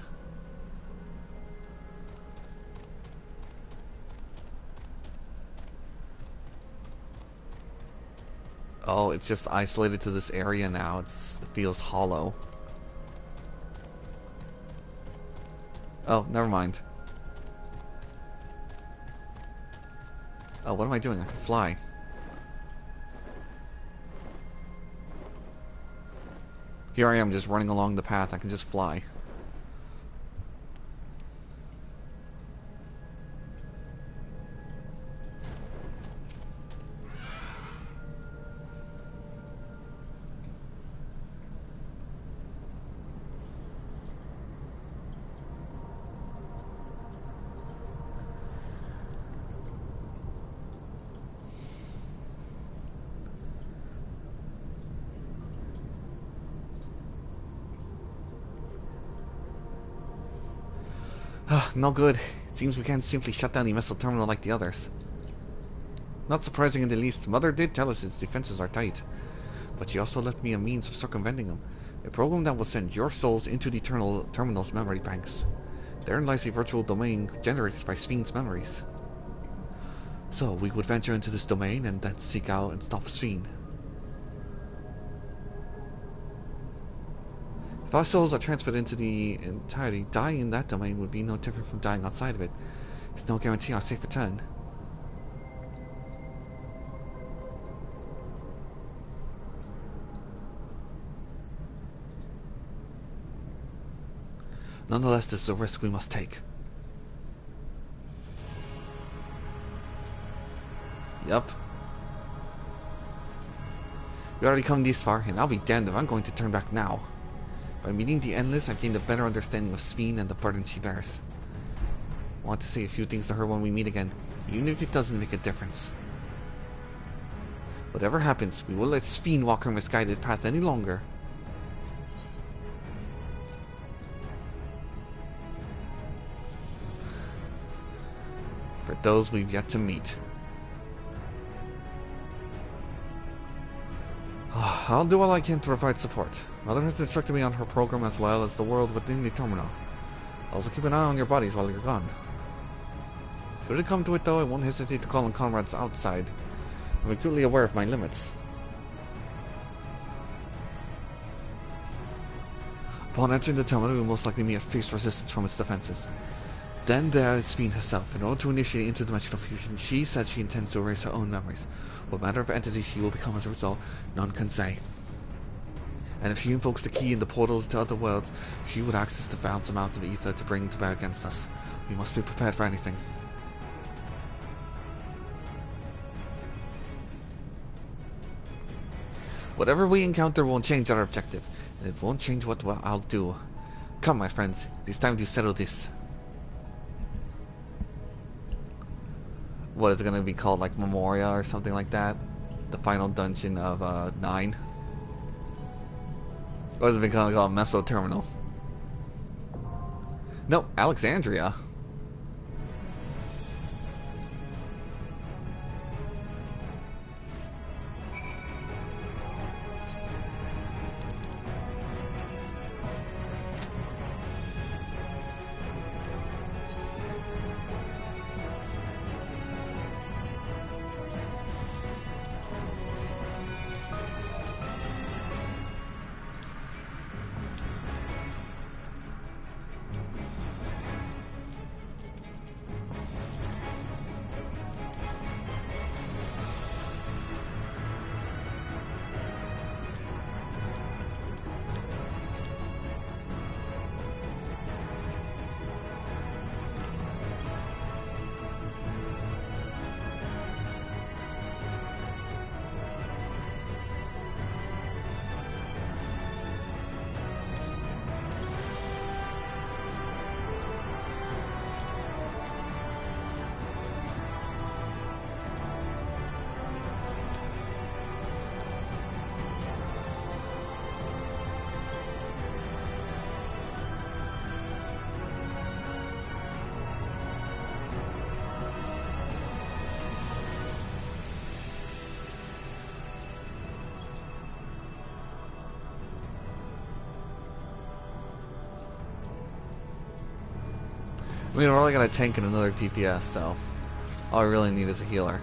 Oh, it's just isolated to this area now. It feels hollow. Oh, never mind. Oh, what am I doing? I can fly. Here I am just running along the path. I can just fly. No good. It seems we can't simply shut down the missile terminal like the others. Not surprising in the least. Mother did tell us its defenses are tight. But she also left me a means of circumventing them. A program that will send your souls into the terminal's memory banks. Therein lies a virtual domain generated by Sphyn's memories. So, we would venture into this domain and then seek out and stop Sphyn. If our souls are transferred into the entirety, dying in that domain would be no different from dying outside of it. There's no guarantee our safe return. Nonetheless, this is a risk we must take. Yup. We already come this far, and I'll be damned if I'm going to turn back now. By meeting the Endless, I've gained a better understanding of Sphyn and the burden she bears. I want to say a few things to her when we meet again, even if it doesn't make a difference. Whatever happens, we won't let Sphyn walk her misguided path any longer. For those we've yet to meet. I'll do all I can to provide support. Mother has instructed me on her program as well as the world within the terminal. Also keep an eye on your bodies while you're gone. Should it come to it though, I won't hesitate to call on comrades outside. I'm acutely aware of my limits. Upon entering the terminal, we will most likely meet a fierce resistance from its defenses. Then there is Sphyn herself. In order to initiate interdimensional fusion, she said she intends to erase her own memories. What manner of entity she will become as a result, none can say. And if she invokes the key in the portals to other worlds, she would access the vast amounts of ether to bring to bear against us. We must be prepared for anything. Whatever we encounter won't change our objective, and it won't change what I'll do. Come, my friends, it is time to settle this. What is it going to be called, like Memoria or something like that? The final dungeon of 9? Or is it going to be called Meso Terminal? No, Alexandria. I mean, we're only gonna tank and another DPS, so all we really need is a healer.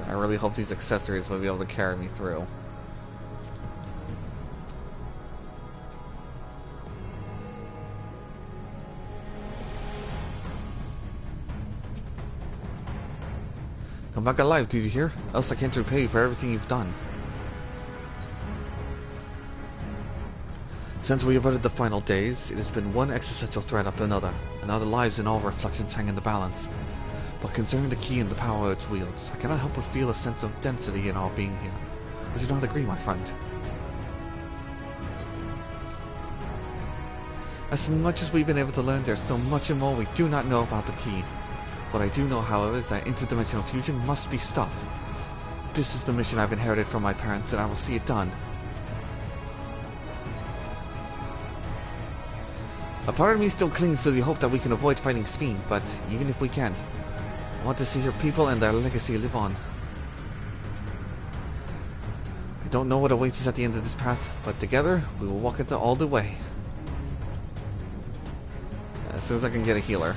I really hope these accessories will be able to carry me through. Come back alive, did you hear? Else I can't repay you for everything you've done. Since we averted the final days, it has been one existential threat after another, and now the lives in all reflections hang in the balance. But concerning the key and the power it wields, I cannot help but feel a sense of density in our being here. Would you not agree, my friend? As much as we've been able to learn, there's still much and more we do not know about the key. What I do know, however, is that interdimensional fusion must be stopped. This is the mission I've inherited from my parents, and I will see it done. A part of me still clings to the hope that we can avoid fighting Speen, but even if we can't, I want to see your people and their legacy live on. I don't know what awaits us at the end of this path, but together, we will walk it all the way. As soon as I can get a healer.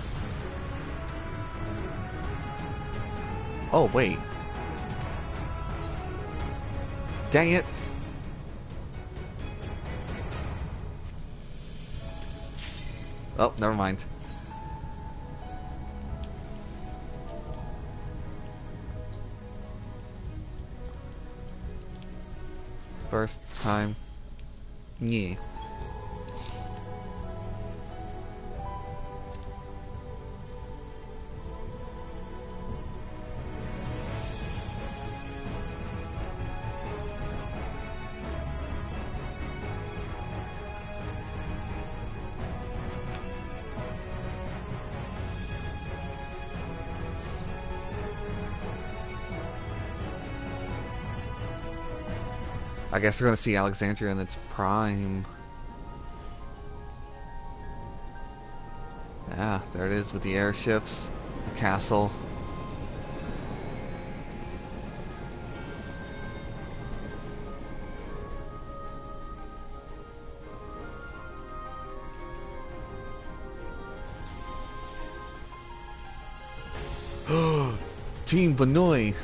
Oh, wait. Dang it. Oh, never mind. First time. Yeah. I guess we're gonna see Alexandria in its prime. Yeah, there it is with the airships, the castle. Team Benoy!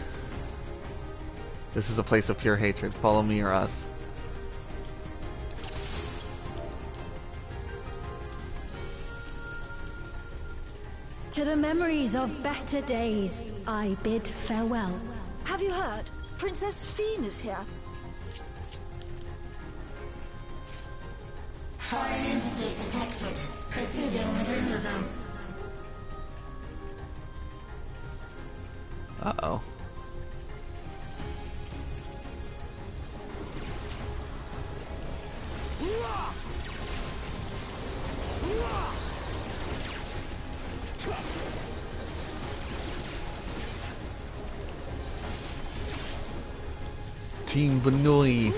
This is a place of pure hatred. Follow me or us. To the memories of better days, I bid farewell. Have you heard? Princess Fiend is here. Foreign entities detected. Proceeding with removal. Uh-oh. Team Benoy.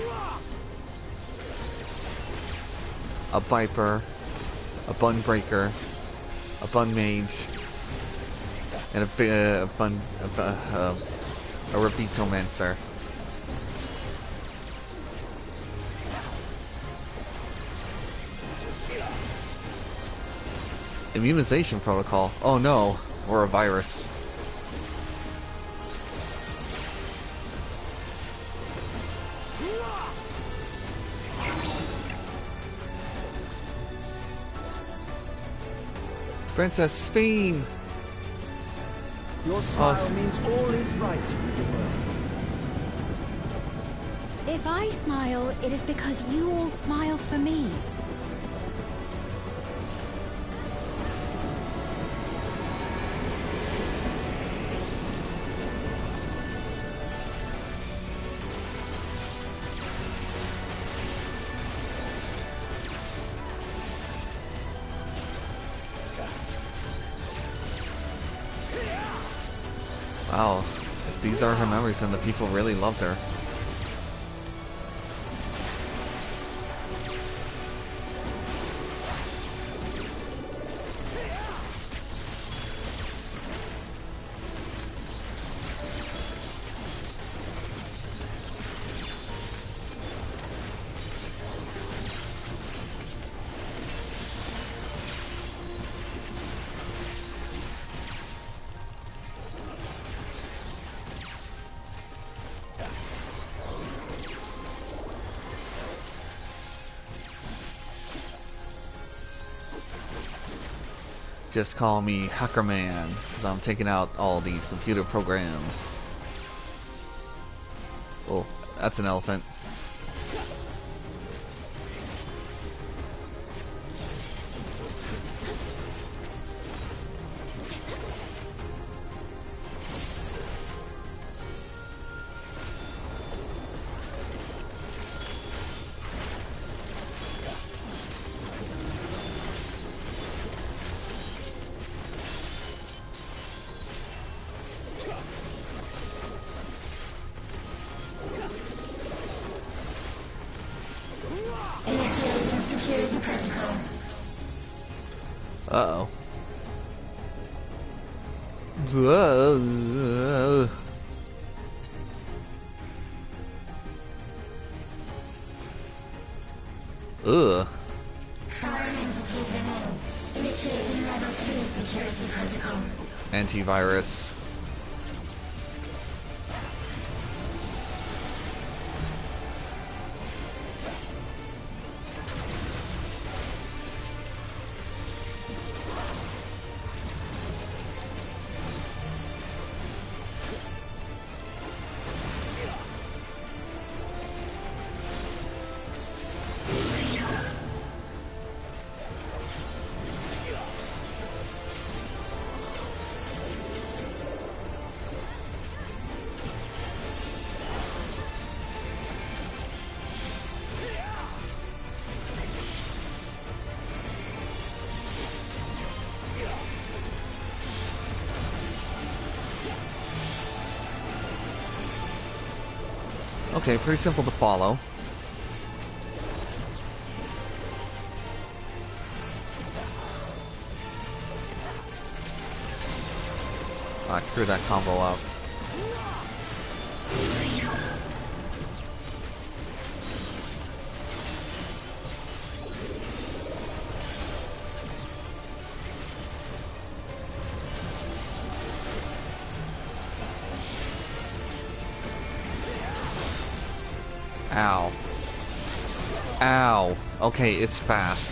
A Viper, a Bun Breaker, a Bun Mage, and a Rabitomancer. Immunization protocol. Oh no, or a virus. Princess Speen! Your smile means all is right with the world. If I smile, it is because you all smile for me. Wow, if these are her memories, then the people really loved her. Just call me Hacker Man, because I'm taking out all these computer programs. Oh, that's an elephant. Uh-oh. Ugh. Foreign entities remain. Initiating level 3 security protocol. Antivirus. Okay, pretty simple to follow. I screwed that combo up. Ow. Ow. Okay, it's fast.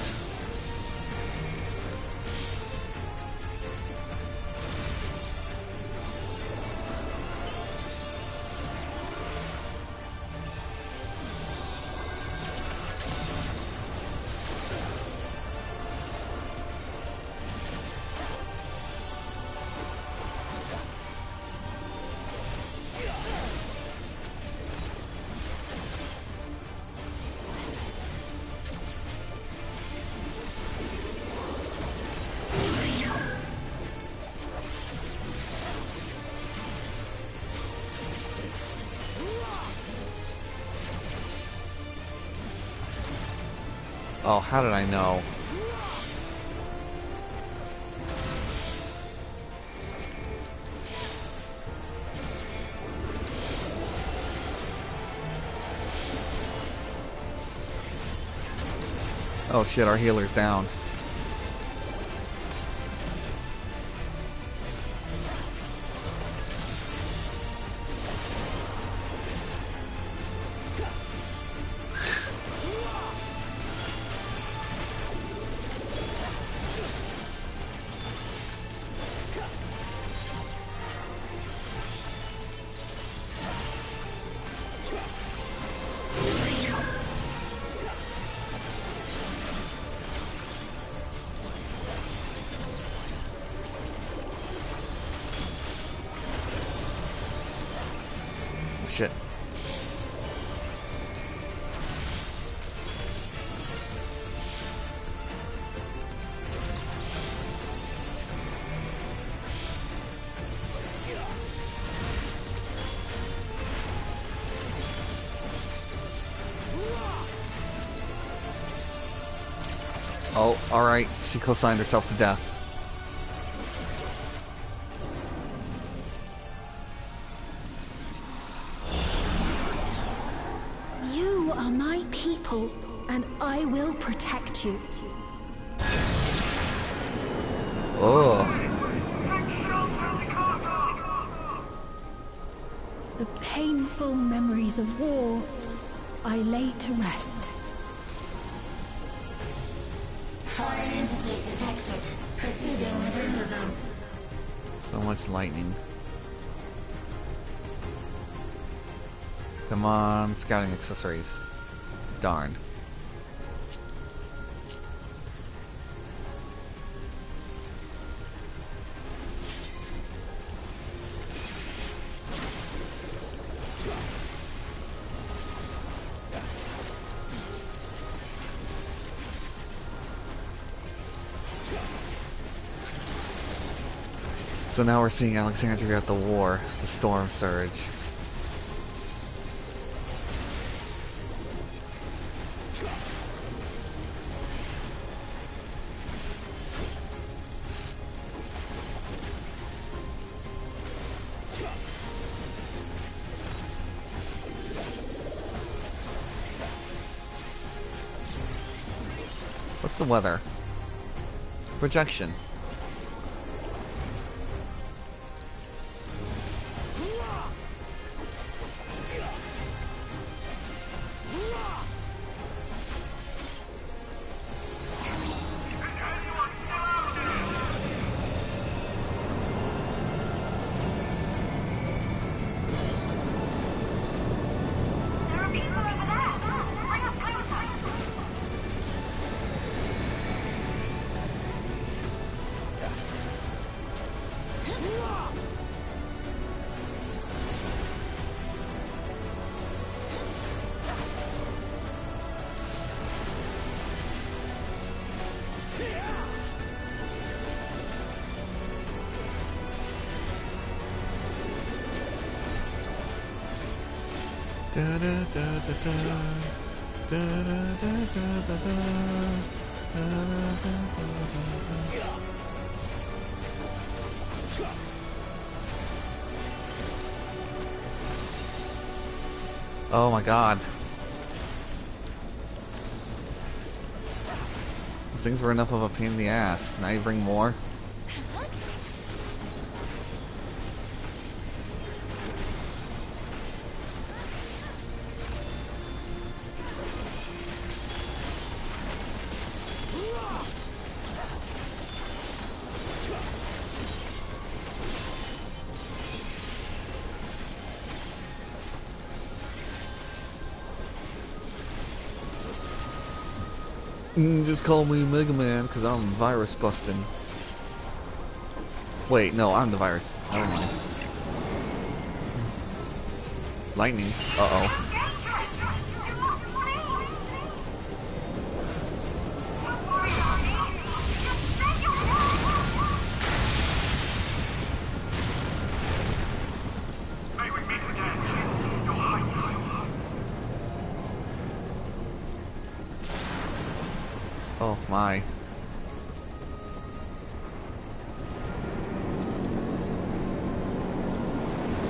Oh, how did I know? Oh shit, our healer's down. Shit. Oh, alright. She co-signed herself to death. You are my people, and I will protect you. Oh. The painful memories of war I lay to rest. Foreign entities detected. Proceeding with removal. So much lightning. Come on, scouting accessories. Darn. So now we're seeing Alexandria at the war, the storm surge. What's the weather? Projection. Da da da da da. Da da da da da da. Da da da da da. Oh my god. Those things were enough of a pain in the ass. Now you bring more? Just call me Mega Man, because I'm virus busting. Wait, no, I'm the virus. Never mind. Lightning. Uh-oh. Oh my.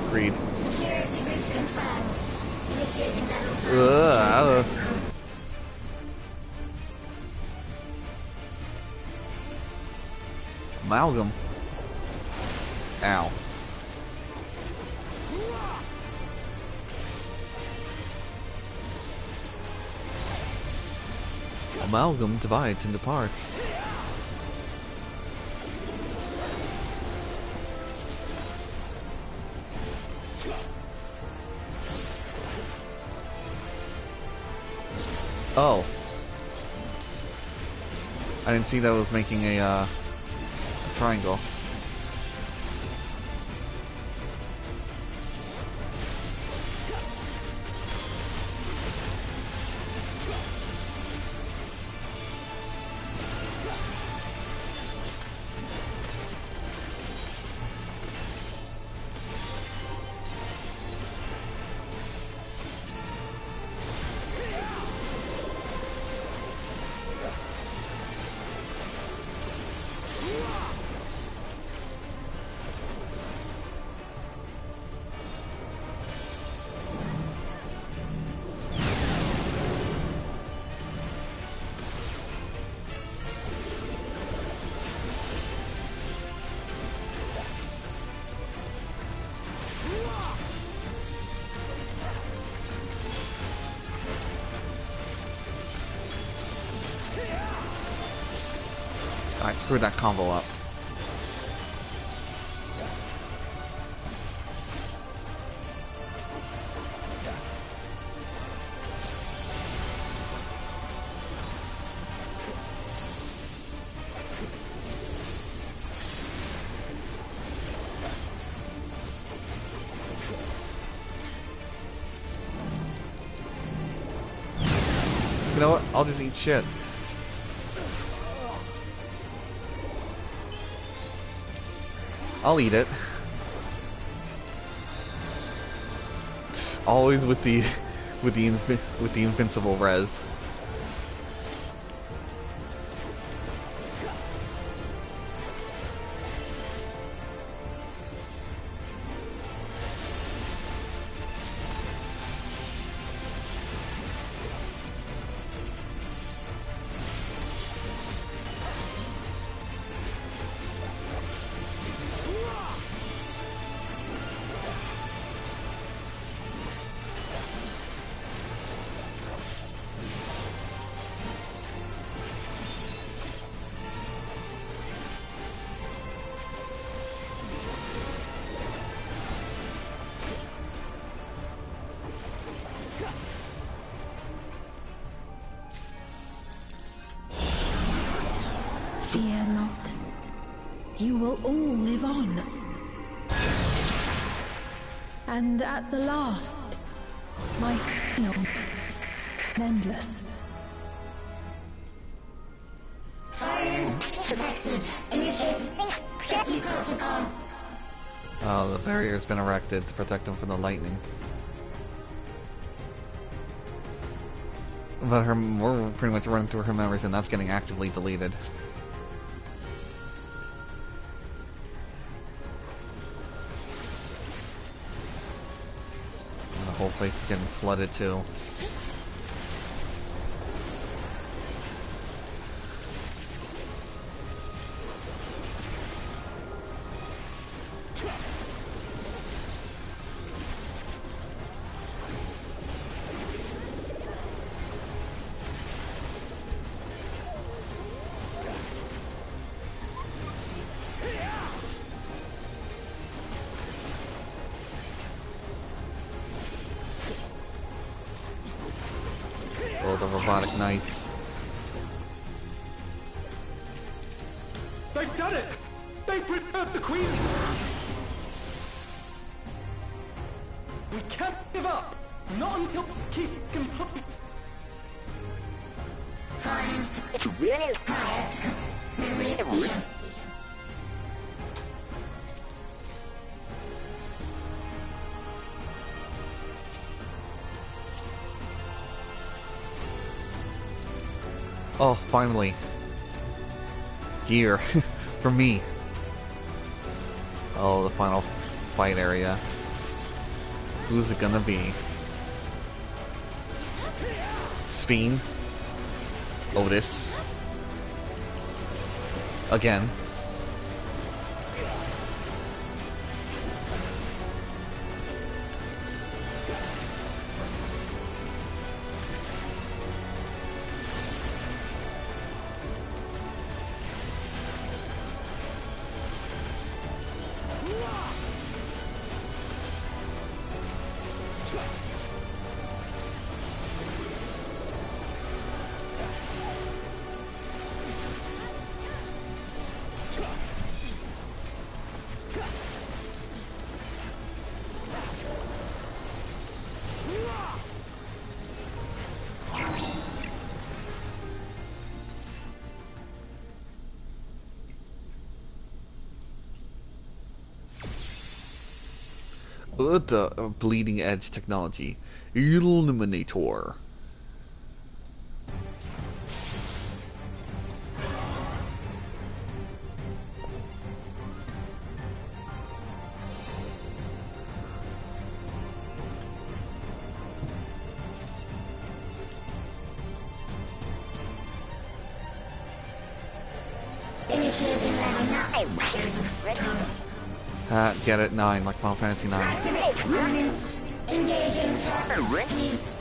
Agreed. Security breach confirmed. Initiating level 5. Amalgam. Ow. Amalgam divides into parts. Oh. I didn't see that it was making a triangle. Alright, screw that combo up. You know what? I'll just eat shit. I'll eat it. Always with the invincible res. Fear not. You will all live on. And at the last, my final is endless. Fire detected. Initiate safety protocol. Oh, the barrier's been erected to protect them from the lightning. But we're pretty much running through her memories, and that's getting actively deleted. And the whole place is getting flooded too. Oh, the robotic knights. They've done it! They've preserved the Queen! We can't give up! Not until we keep complete! Oh, finally. Gear. For me. Oh, the final fight area. Who's it gonna be? Speen? Otis? Again? The bleeding edge technology. Illuminator. Initiating level 9. Get it? 9, like Final Fantasy 9. Activate remnants. Engaging priorities.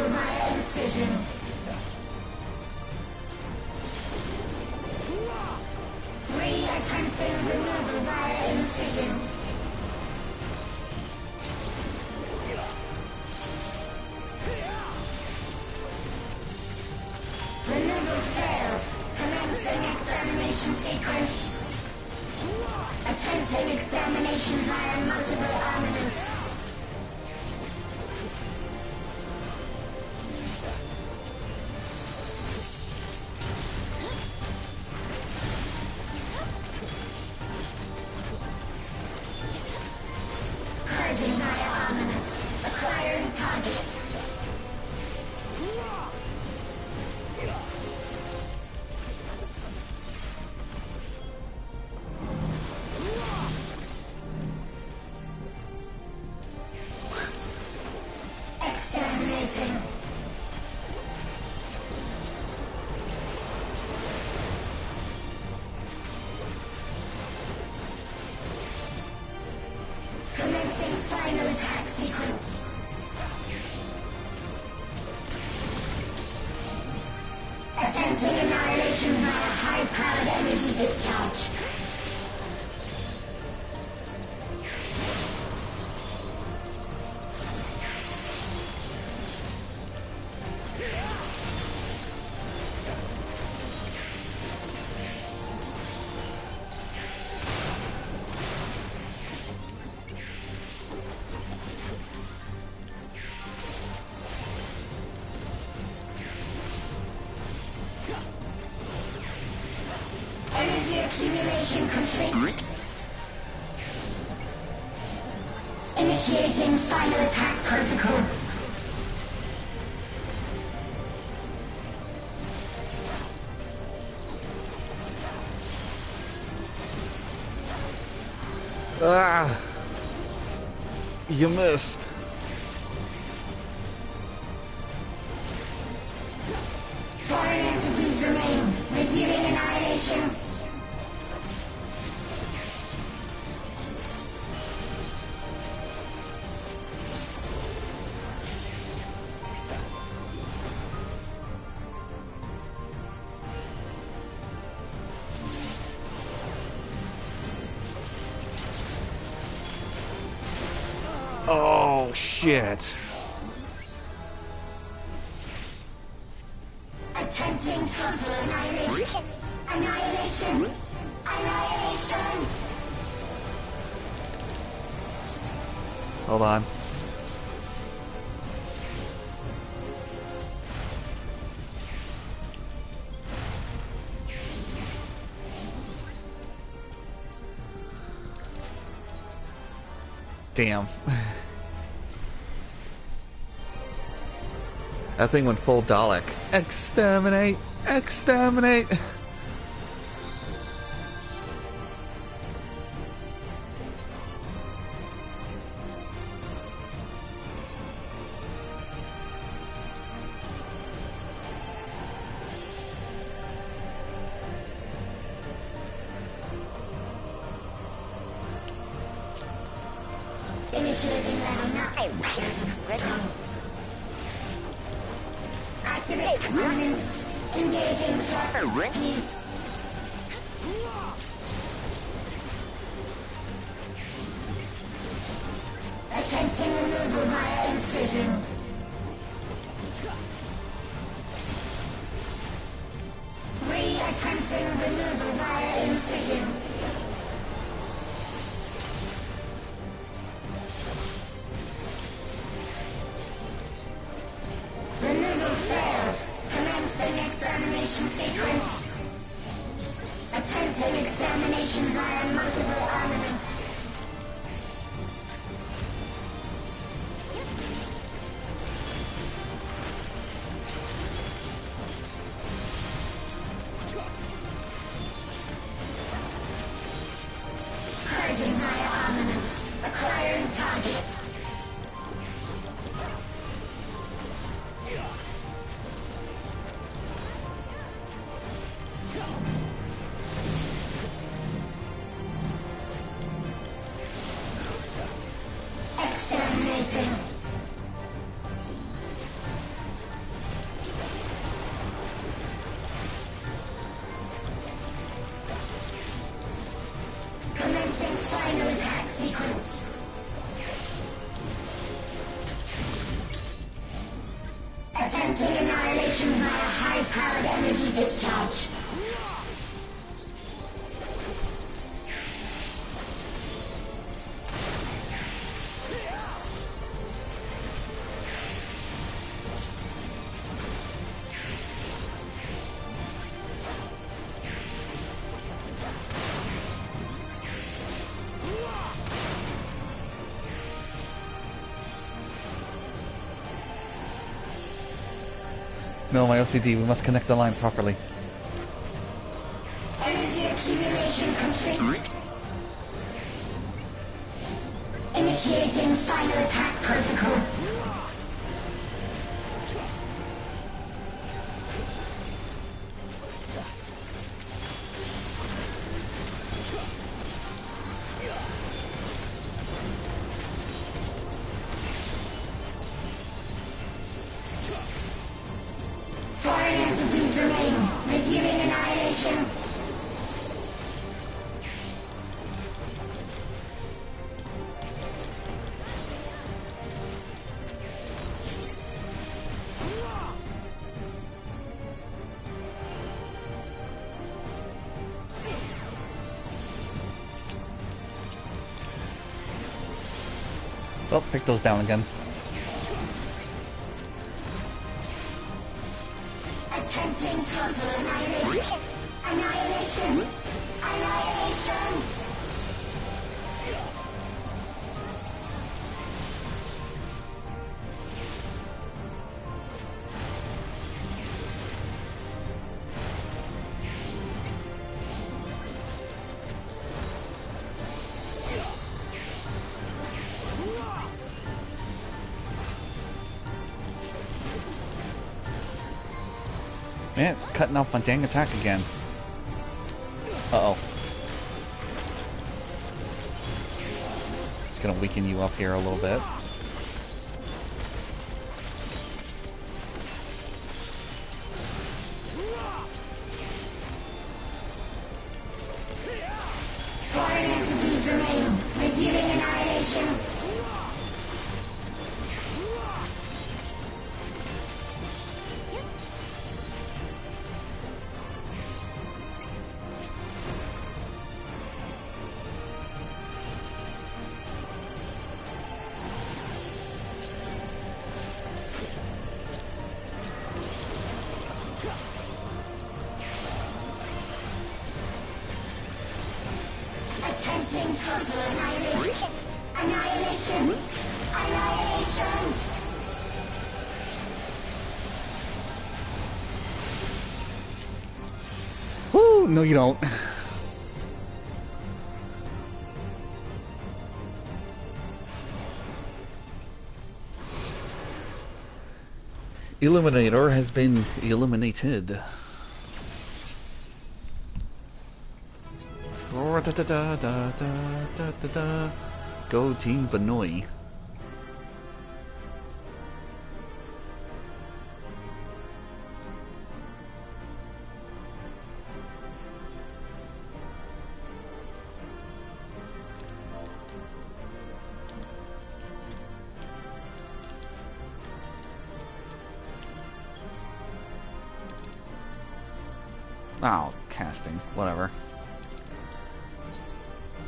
removal via incision. Re-attempting removal via incision. Removal failed. Commencing extermination sequence. Attempting extermination via multiple armaments. Purging via armaments. Acquiring target. Exterminating. Commencing final attack sequence. Attempting annihilation via high-powered energy discharge. Energy accumulation complete. Initiating final attack protocol. Ah! You missed. Foreign entities remain. Resuming annihilation. Oh, shit. Attempting total annihilation. Annihilation. Annihilation. Hold on. Damn. That thing went full Dalek. Exterminate! Exterminate! Initiating level 9. Activate components. Engaging priorities. Attempting removal via incision. Re-attempting removal via incision. Removal failed. Commencing extermination sequence. Attempting extermination via multiple armaments. Purging via armaments. Acquiring target. Exterminating. energy discharge. No, my OCD, we must connect the lines properly. Energy accumulation complete. Initiating final attack protocol. Foreign entities remain. Resuming annihilation. Oh, pick those down again. Attempting total annihilation. Annihilation. Annihilation. Man, it's cutting off my dang attack again. Uh-oh. Just gonna weaken you up here a little bit. Foreign entities remain. Resuming annihilation. Attempting total annihilation. Annihilation. Annihilation. Woo! No, you don't. Illuminator has been eliminated. Go Team Benoy. Oh, casting. Whatever.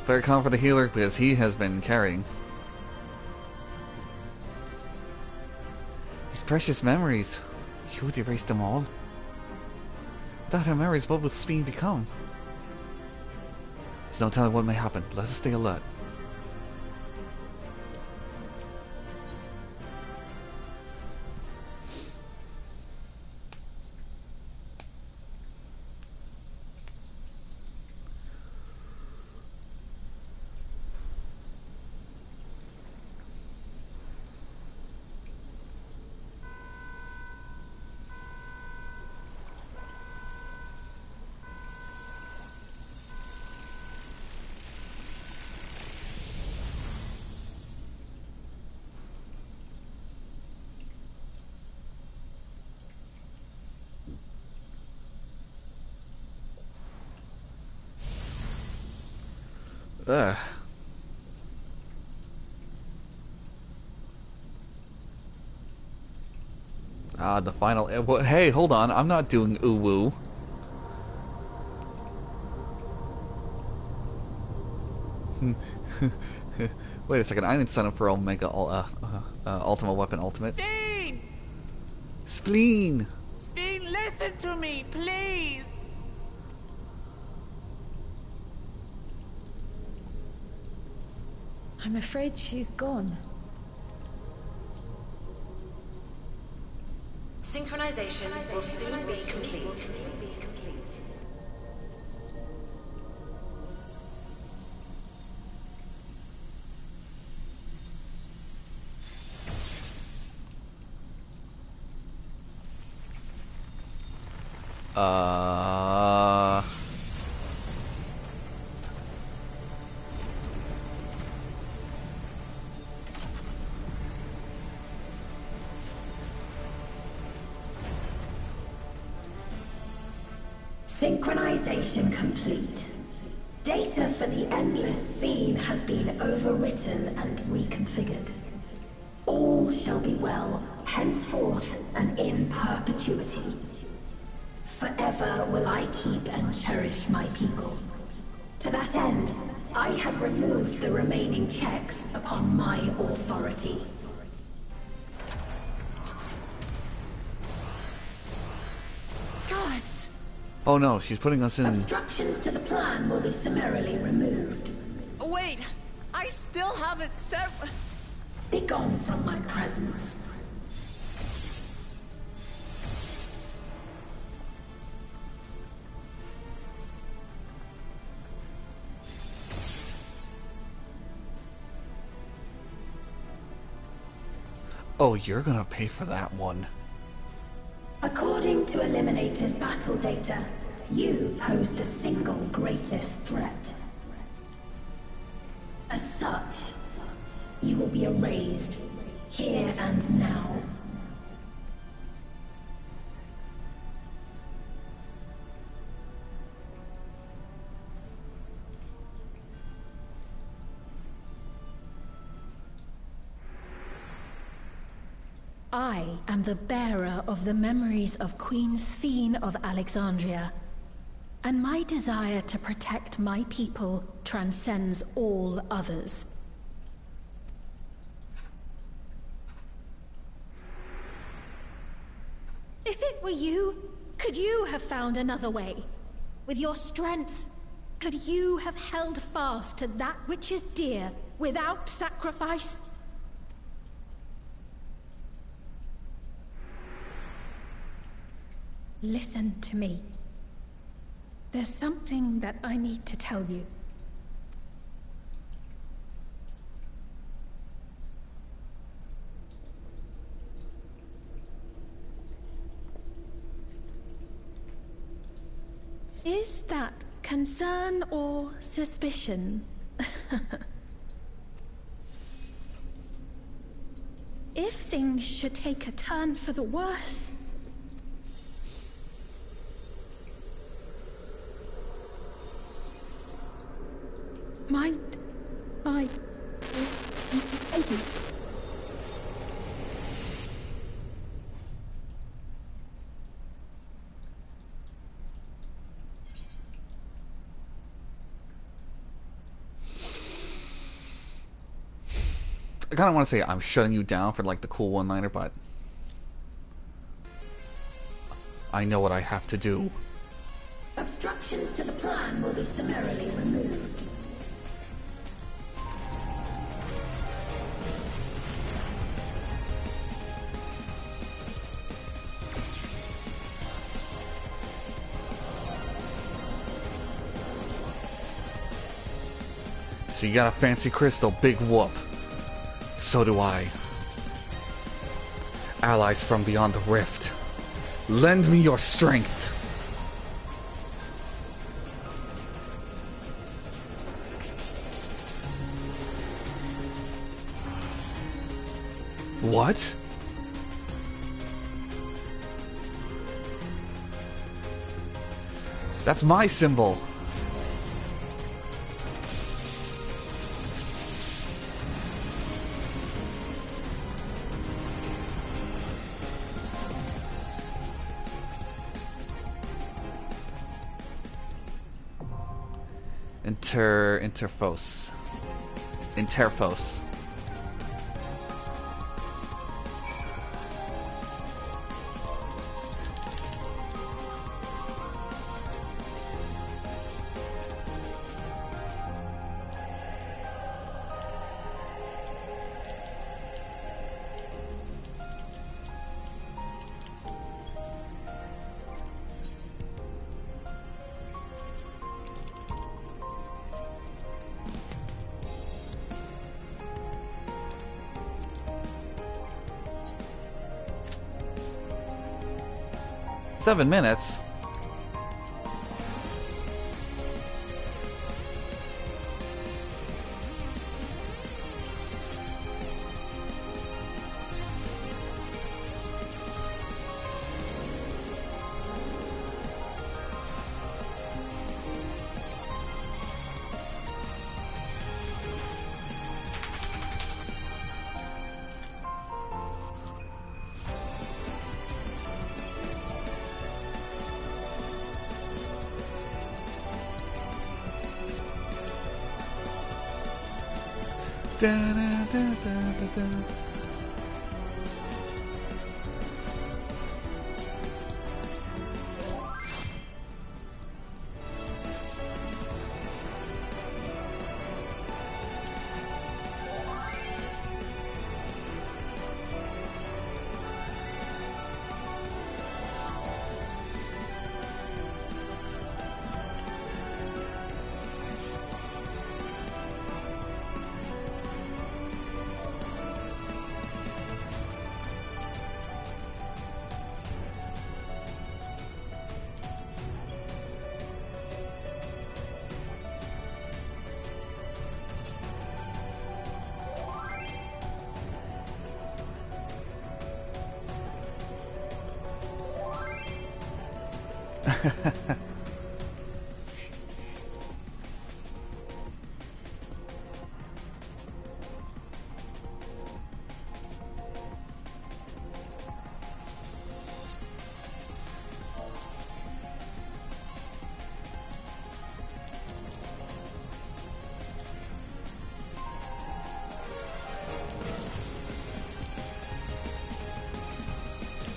Better call for the healer because he has been carrying. His precious memories. You would erase them all. Without her memories, what would Speen become? There's no telling what may happen. Let us stay alert. Ugh. Ah, the final... Hey, hold on. I'm not doing ooh-woo. Wait a second. I didn't sign up for Omega Ultima Weapon Ultimate. Steen! Spleen! Steen, listen to me, please! I'm afraid she's gone. Synchronization will soon be complete. Synchronization complete. Data for the Endless Fiend has been overwritten and reconfigured. All shall be well, henceforth and in perpetuity. Forever will I keep and cherish my people. To that end, I have removed the remaining checks upon my authority. Gods! Oh no, she's putting us in... Obstructions to the plan will be summarily removed. Wait, I still haven't set... Be gone from my presence. Oh, you're gonna pay for that one. According to Eliminator's battle data, you pose the single greatest threat. As such, you will be erased, here and now. I am the bearer of the memories of Queen Sphene of Alexandria, and my desire to protect my people transcends all others. If it were you, could you have found another way? With your strength, could you have held fast to that which is dear without sacrifice? Listen to me. There's something that I need to tell you. Is that concern or suspicion? If things should take a turn for the worse... Might I... Thank you. I kind of want to say I'm shutting you down for like the cool one-liner, but I know what I have to do. Obstructions to the plan will be summarily removed. So you got a fancy crystal, big whoop. So do I. Allies from beyond the rift, lend me your strength. What? That's my symbol. Interphos. Interphos. Seven minutes? Da, da, da, da, da, da.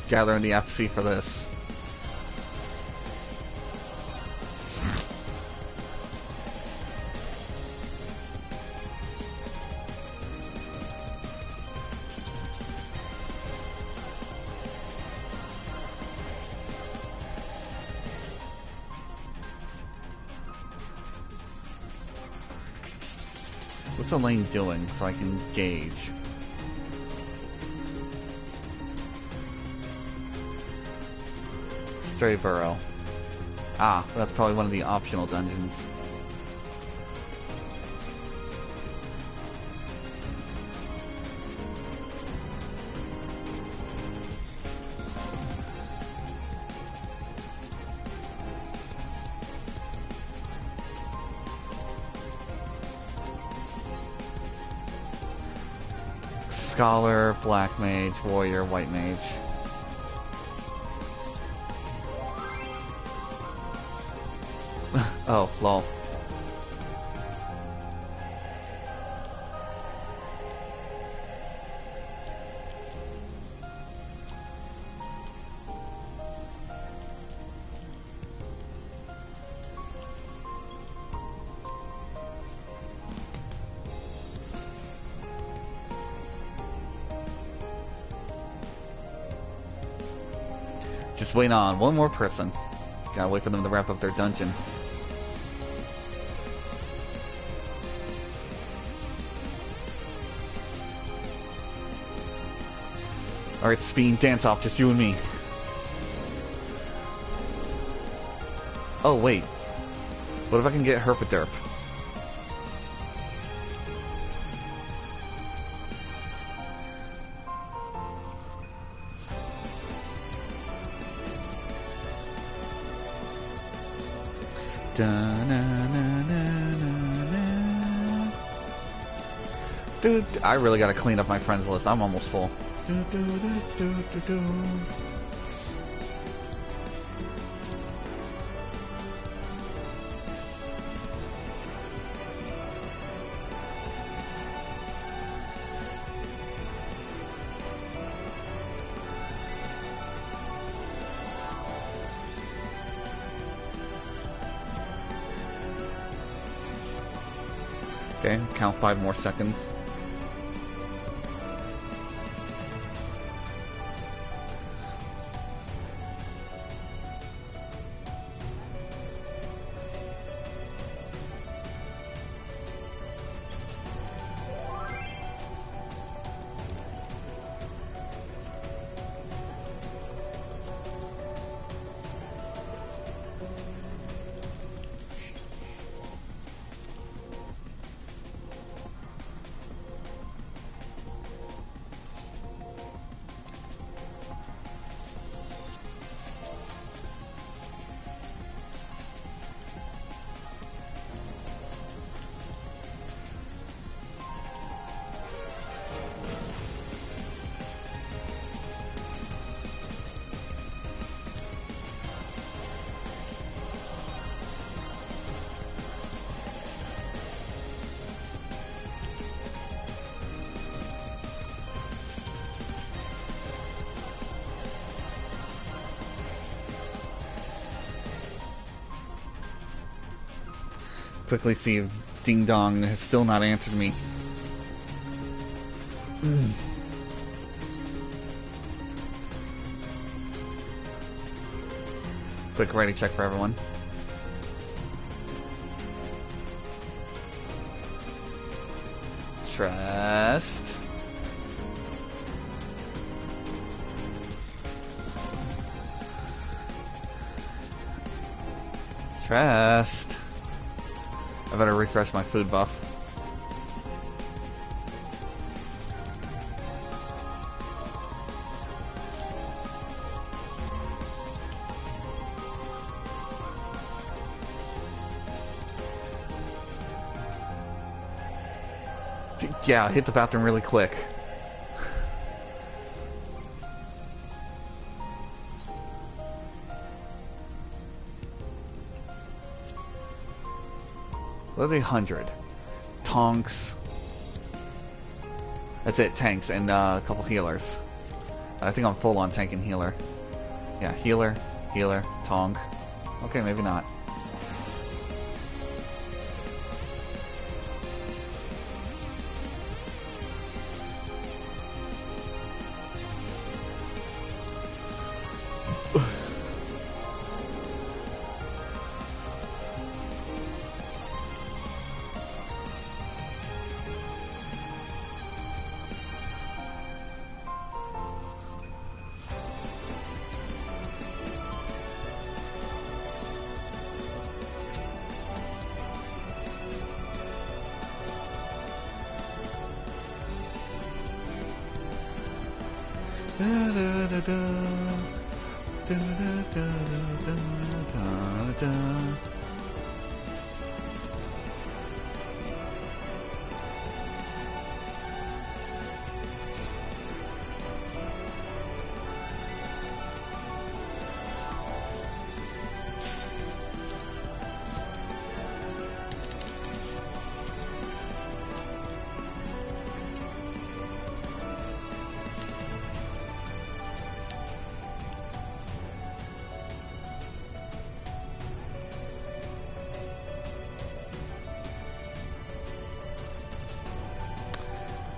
Gathering the FC for this. What's Elaine doing so I can gauge? Stray Burrow. Ah, that's probably one of the optional dungeons. Scholar, Black Mage, Warrior, White Mage. Oh, lol. Just wait on one more person. Gotta wait for them to wrap up their dungeon. Alright, Speen, dance off, just you and me. Oh, wait. What if I can get Herpaderp? Dude, I really gotta clean up my friends list. I'm almost full. Okay, count 5 more seconds. Quickly see if Ding Dong has still not answered me. Quick ready check for everyone. Trust. Trust. I better refresh my food buff. Yeah, hit the bathroom really quick. What are they? 100. Tonks. That's it, tanks, and a couple healers. I think I'm full on tank and healer. Yeah, healer, healer, tonk. Okay, maybe not.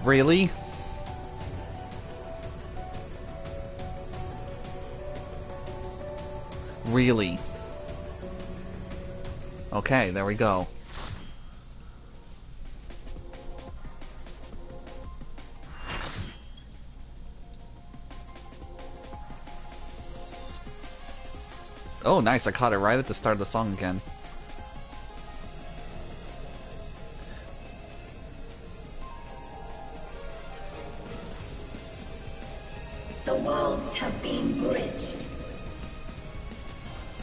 Really? Really? Okay, there we go. Oh, nice. I caught it right at the start of the song again. The worlds have been bridged.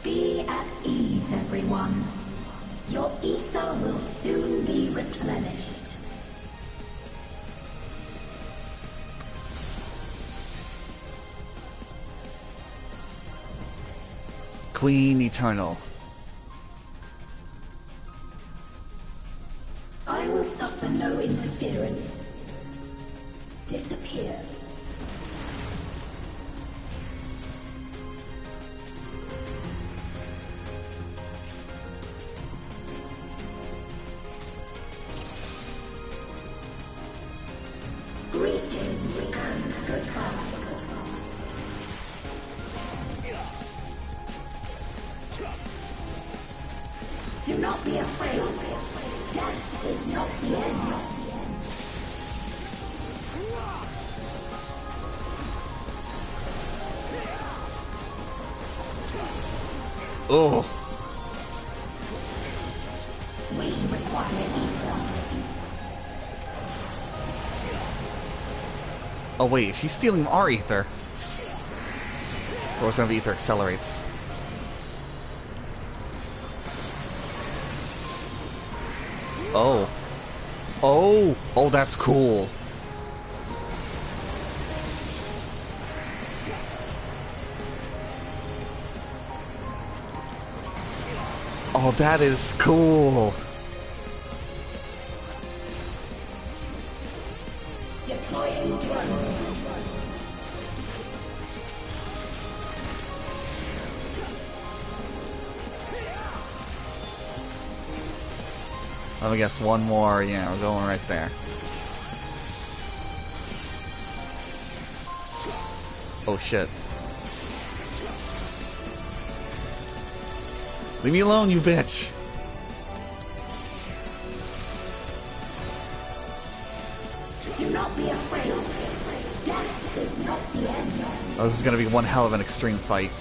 Be at ease, everyone. Your ether will soon be replenished. Queen Eternal. I will suffer no interference. Disappear. and goodbye. Do not be afraid. Death is not the end. Oh. We require ether. Oh wait, she's stealing our ether. Or some of the ether accelerates. Oh. Oh! Oh, that's cool. Oh, that is cool. Deploying drone. Let me guess, one more. Yeah, we're going right there. Oh shit. Leave me alone, you bitch! Do not be afraid. Death is not the end. Oh, this is gonna be one hell of an extreme fight.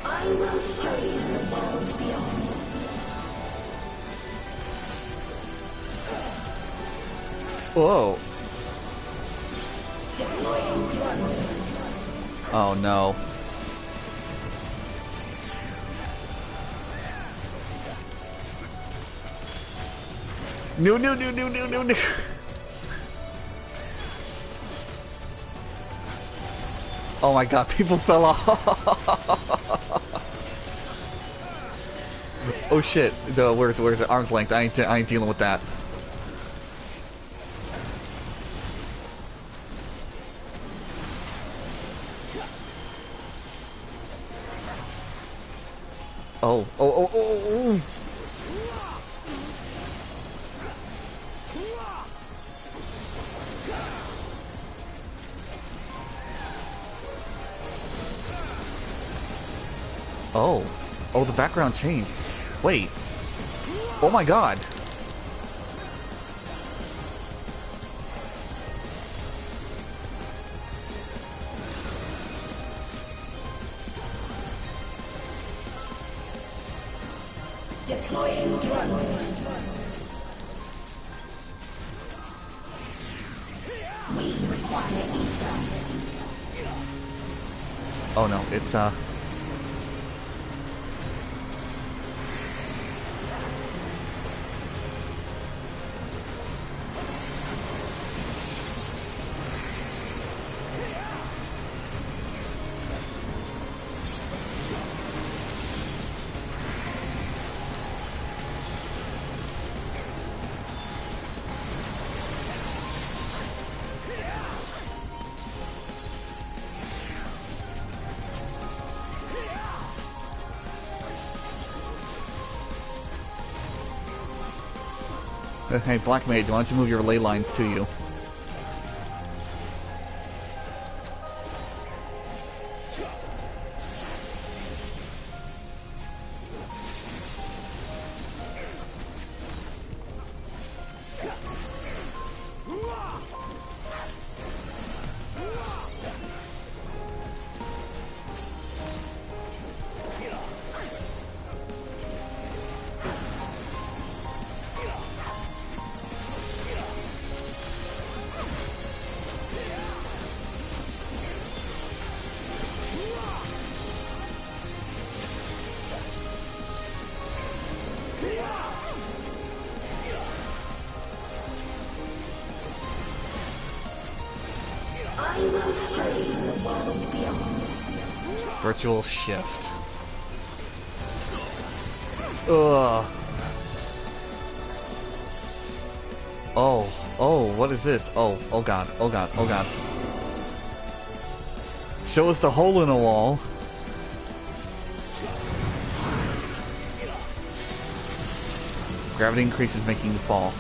I will show you the world beyond. Whoa. Deploying drone. Oh no. No, no, no, no, no, no, no. Oh my god, people fell off. Oh shit. Where's it? Arm's length. I ain't dealing with that. Oh, oh, oh, oh, oh. Oh. Oh, the background changed. Wait. Oh my god. Deploying drone. We require ether. Oh no, it's Hey, Black Mage, why don't you move your ley lines to you? I will show you the world beyond. Virtual shift. Ugh. Oh, oh, what is this? Oh, oh god, oh god, oh god. Show us the hole in the wall. Gravity increases, making you fall.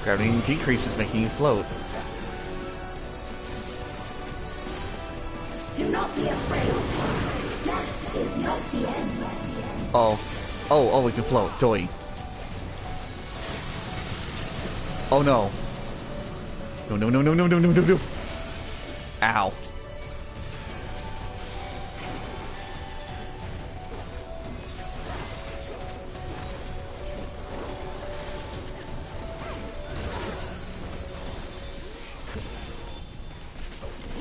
Gravity decreases, making you float. Do not be afraid. Death is not the end. Oh. Oh, we can float. Toy. Oh no. No. Ow.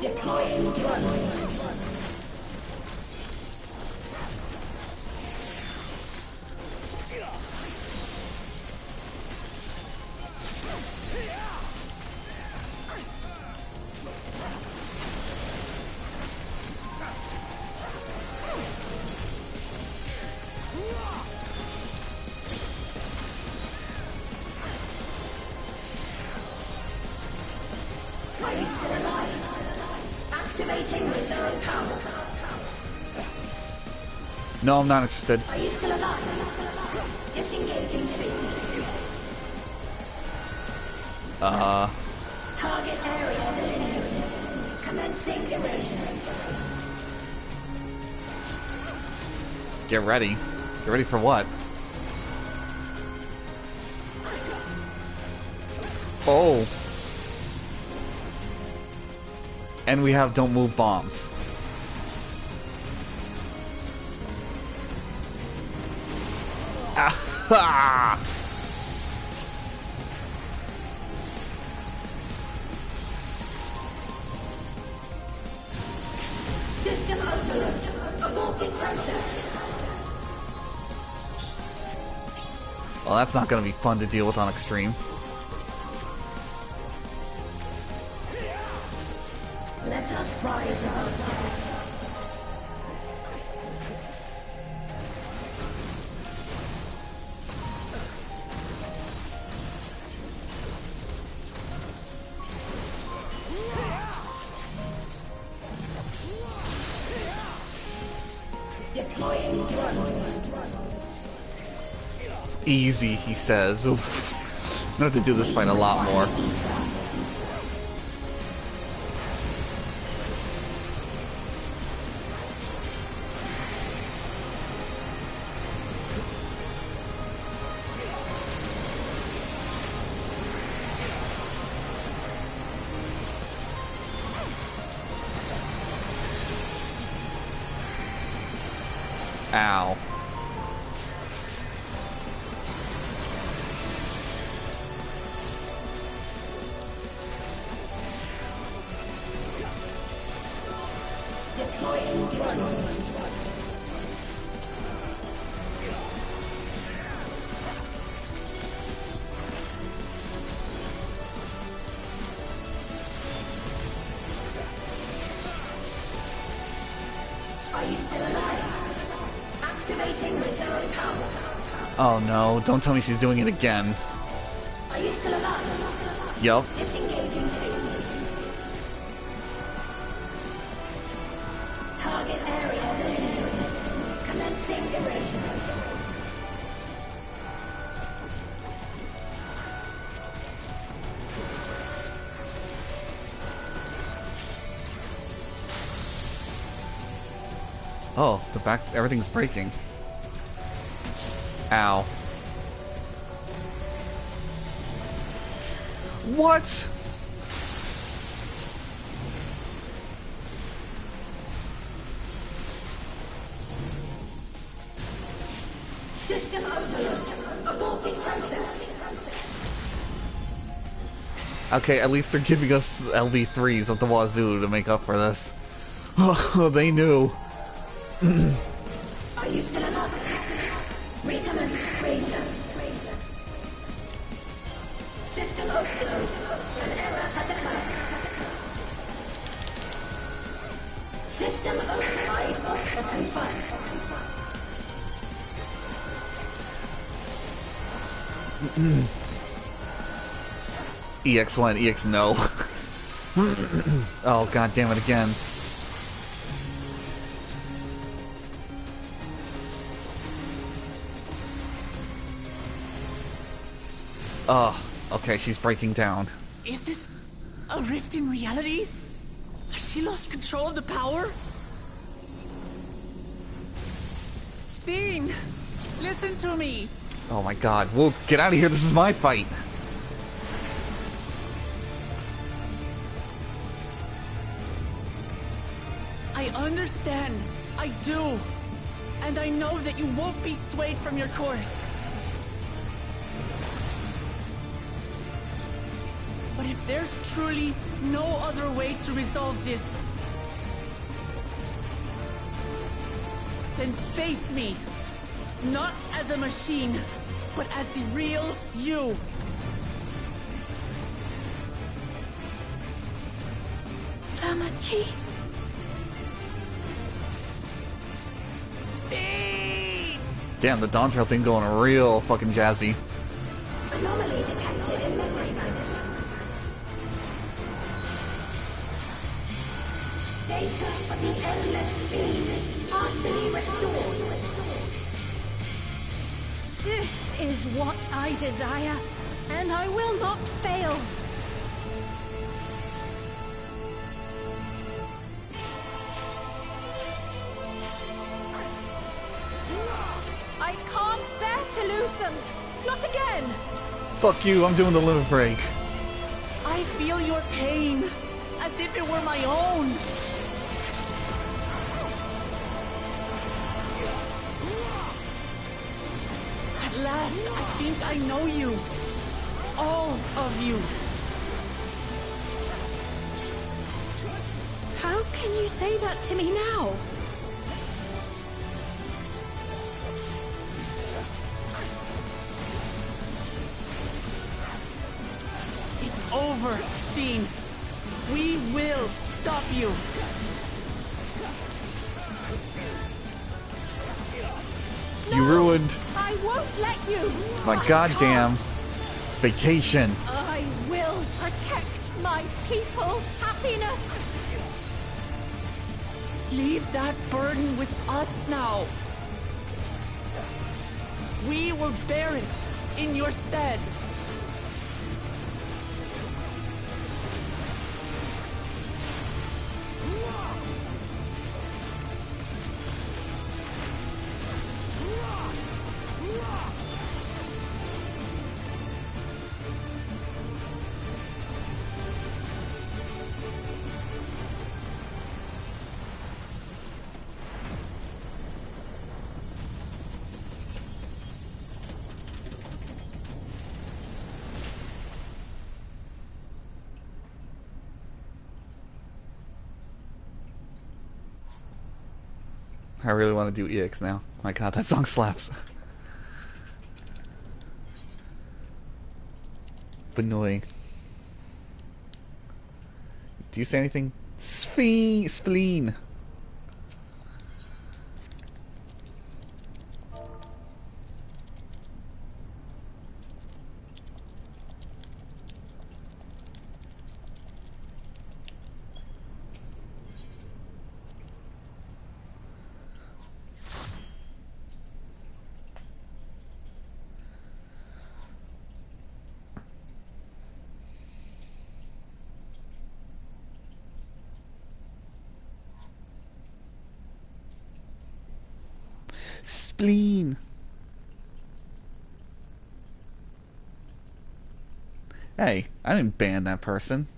Deploying drone. Are you still alive? Activating reserve power. No, I'm not interested. Are you still alive? Disengaging speed. Target area delineated. Commencing erasure. Get ready. Get ready for what? Oh. And we have don't move bombs. Ah! System overload. Aborting process. Well, that's not going to be fun to deal with on Extreme. Let us rise above death. Deploying drone. Easy, he says. Oof. I'm gonna have to do this fight a lot more. Ow. Deploying drone. Are you still alive? Activating reserve power. Oh no, don't tell me she's doing it again. Are you still alive? Yup. Disengaging signals. Target area delineated. Commencing erasure. Oh, the back, everything's breaking. Ow. What? System overload. Aborting process. Okay, at least they're giving us LB3s of the wazoo to make up for this. Oh, they knew. Are you still alive? Recommend razor. System overload. An error has occurred. System override confirmed. EX1, EX no. Oh, god damn it again. Oh, okay, she's breaking down. Is this a rift in reality? Has she lost control of the power? Steen! Listen to me! Oh my god, we'll get out of here, this is my fight! I understand. I do. And I know that you won't be swayed from your course. But if there's truly no other way to resolve this, then face me. Not as a machine, but as the real you. Lamachi. Damn, the Dawntrail thing going real fucking jazzy. Anomaly detected in memory banks. Data for the endless fiend partially restored. This is what I desire, and I will not fail. I can't bear to lose them. Not again. Fuck you, I'm doing the limit break. I feel your pain, as if it were my own. At last, I think I know you. All of you. How can you say that to me now? It's over, Steen. We will stop you. You ruined I won't let you. my I goddamn can't. vacation. I will protect my people's happiness. Leave that burden with us now. We will bear it in your stead. I really want to do EX now. My god, that song slaps. Annoying. Do you say anything? Spleen. Spleen. Hey, I didn't ban that person.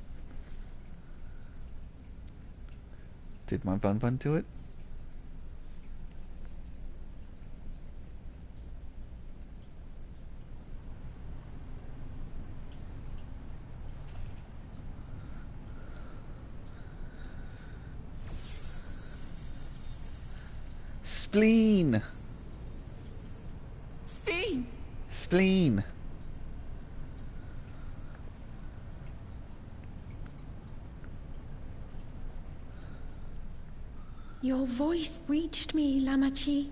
Did my bun do it? Spleen. Steen! Spleen. Your voice reached me, Lamachi.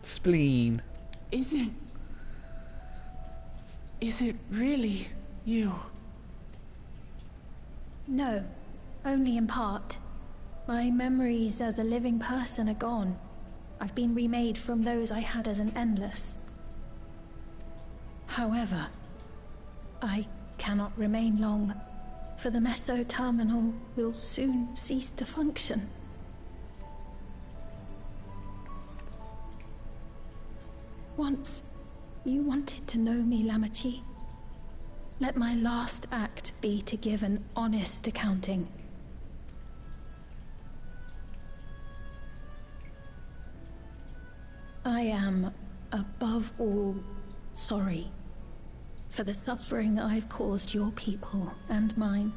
Spleen. Is it really you? No, only in part. My memories as a living person are gone. I've been remade from those I had as an endless. However, I cannot remain long, for the meso-terminal will soon cease to function. Once, you wanted to know me, Lamachi. Let my last act be to give an honest accounting. I am, above all, sorry for the suffering I've caused your people and mine.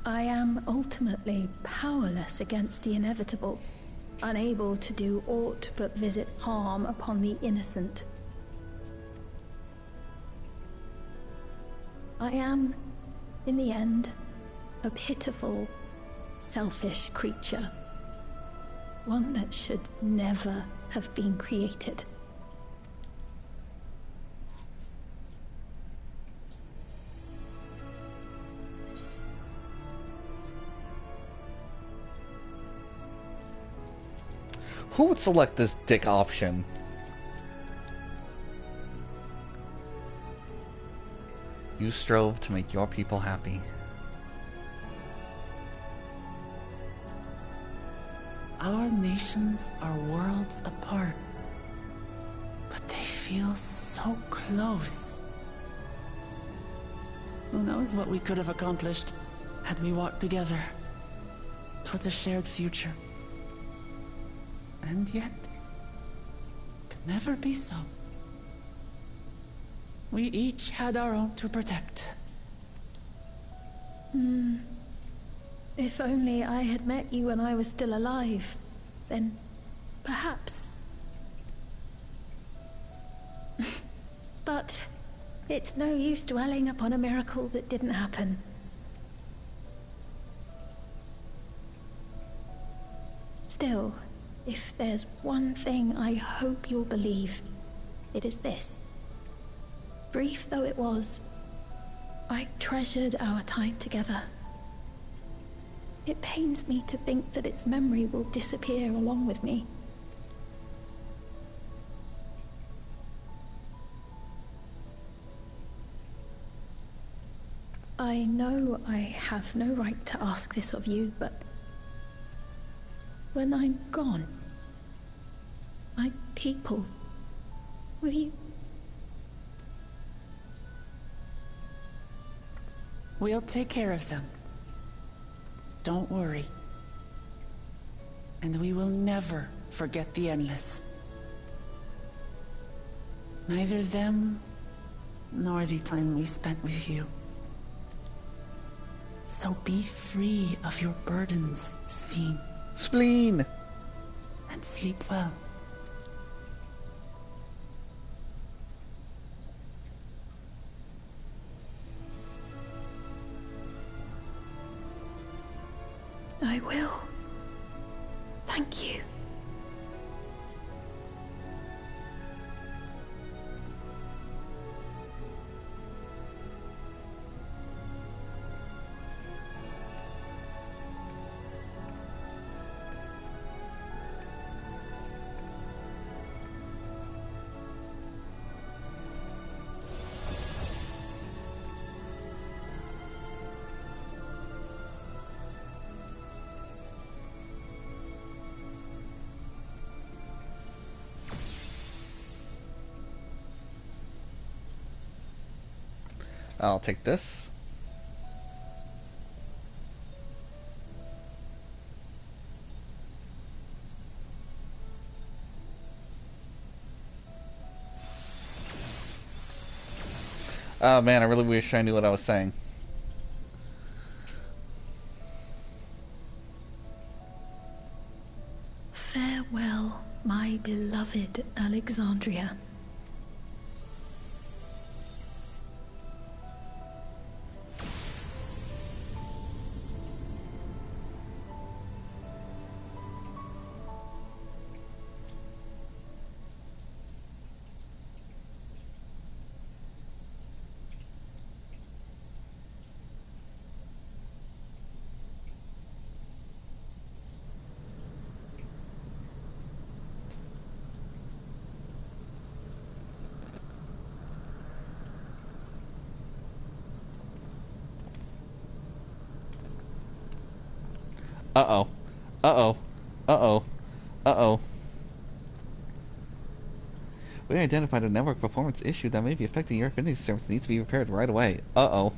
I am ultimately powerless against the inevitable, unable to do aught but visit harm upon the innocent. I am, in the end, a pitiful, selfish creature. One that should never have been created. Who would select this dick option? You strove to make your people happy. Our nations are worlds apart, but they feel so close. Who knows what we could have accomplished had we walked together towards a shared future. And yet, it could never be so. We each had our own to protect. If only I had met you when I was still alive, then perhaps. But it's no use dwelling upon a miracle that didn't happen. Still, if there's one thing I hope you'll believe, it is this. Brief though it was, I treasured our time together. It pains me to think that its memory will disappear along with me. I know I have no right to ask this of you, but when I'm gone, my people, will you? We'll take care of them. Don't worry. And we will never forget the Endless. Neither them, nor the time we spent with you. So be free of your burdens, Sphene. Spleen! And sleep well. I will. Thank you. I'll take this. Oh man, I really wish I knew what I was saying. Farewell, my beloved Alexandria. Uh-oh. Uh-oh. Uh-oh. Uh-oh. We identified a network performance issue that may be affecting your affinity systems. Needs to be repaired right away. Uh-oh.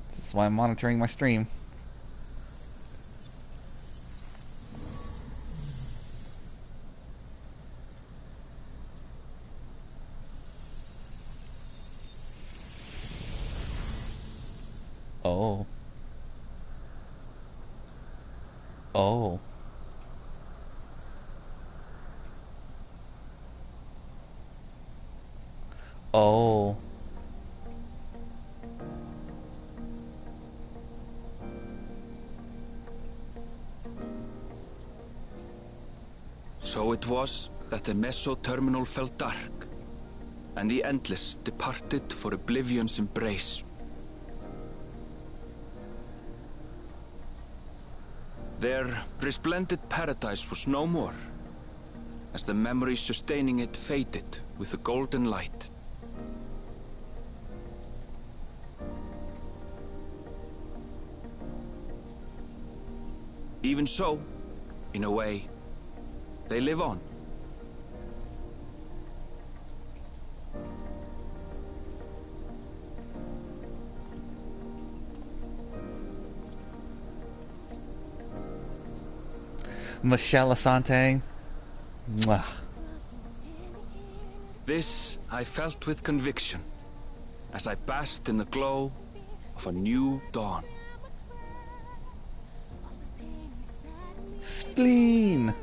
This is why I'm monitoring my stream. Oh. Oh. Oh. So it was that the meso-terminal fell dark, and the Endless departed for oblivion's embrace. Their resplendent paradise was no more, as the memory sustaining it faded with the golden light. Even so, in a way, they live on. Michelle Asante. Mwah. This I felt with conviction, as I basked in the glow of a new dawn. Spleen.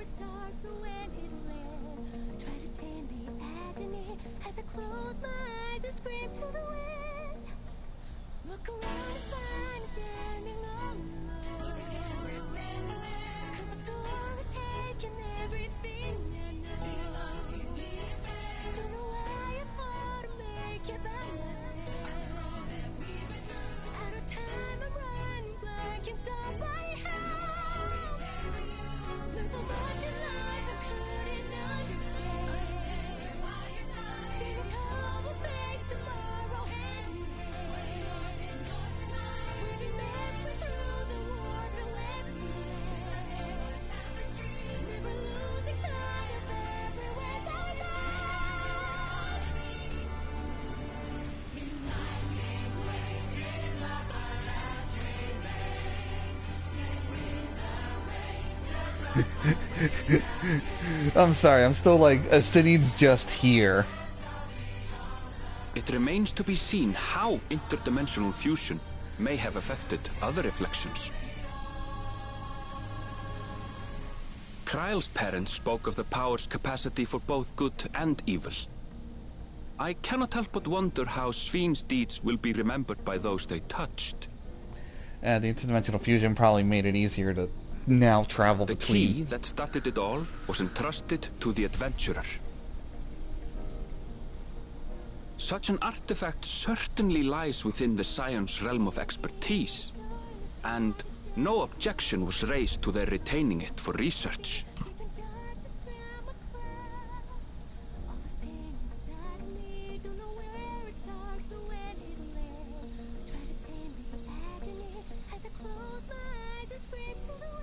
I'm sorry, I'm still like, Astinine's just here. It remains to be seen how interdimensional fusion may have affected other reflections. Kryle's parents spoke of the power's capacity for both good and evil. I cannot help but wonder how Sphyn's deeds will be remembered by those they touched. The interdimensional fusion probably made it easier to now travel between. The key that started it all was entrusted to the adventurer. Such an artifact certainly lies within the Scion's realm of expertise, and no objection was raised to their retaining it for research.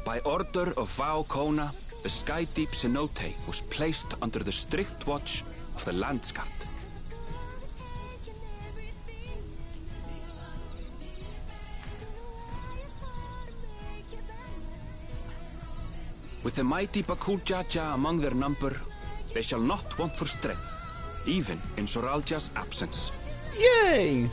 By order of Vao Kona, the Sky Deep cenote was placed under the strict watch of the Landscat. With the mighty Bakuljaja among their number, they shall not want for strength, even in Soralja's absence. Yay!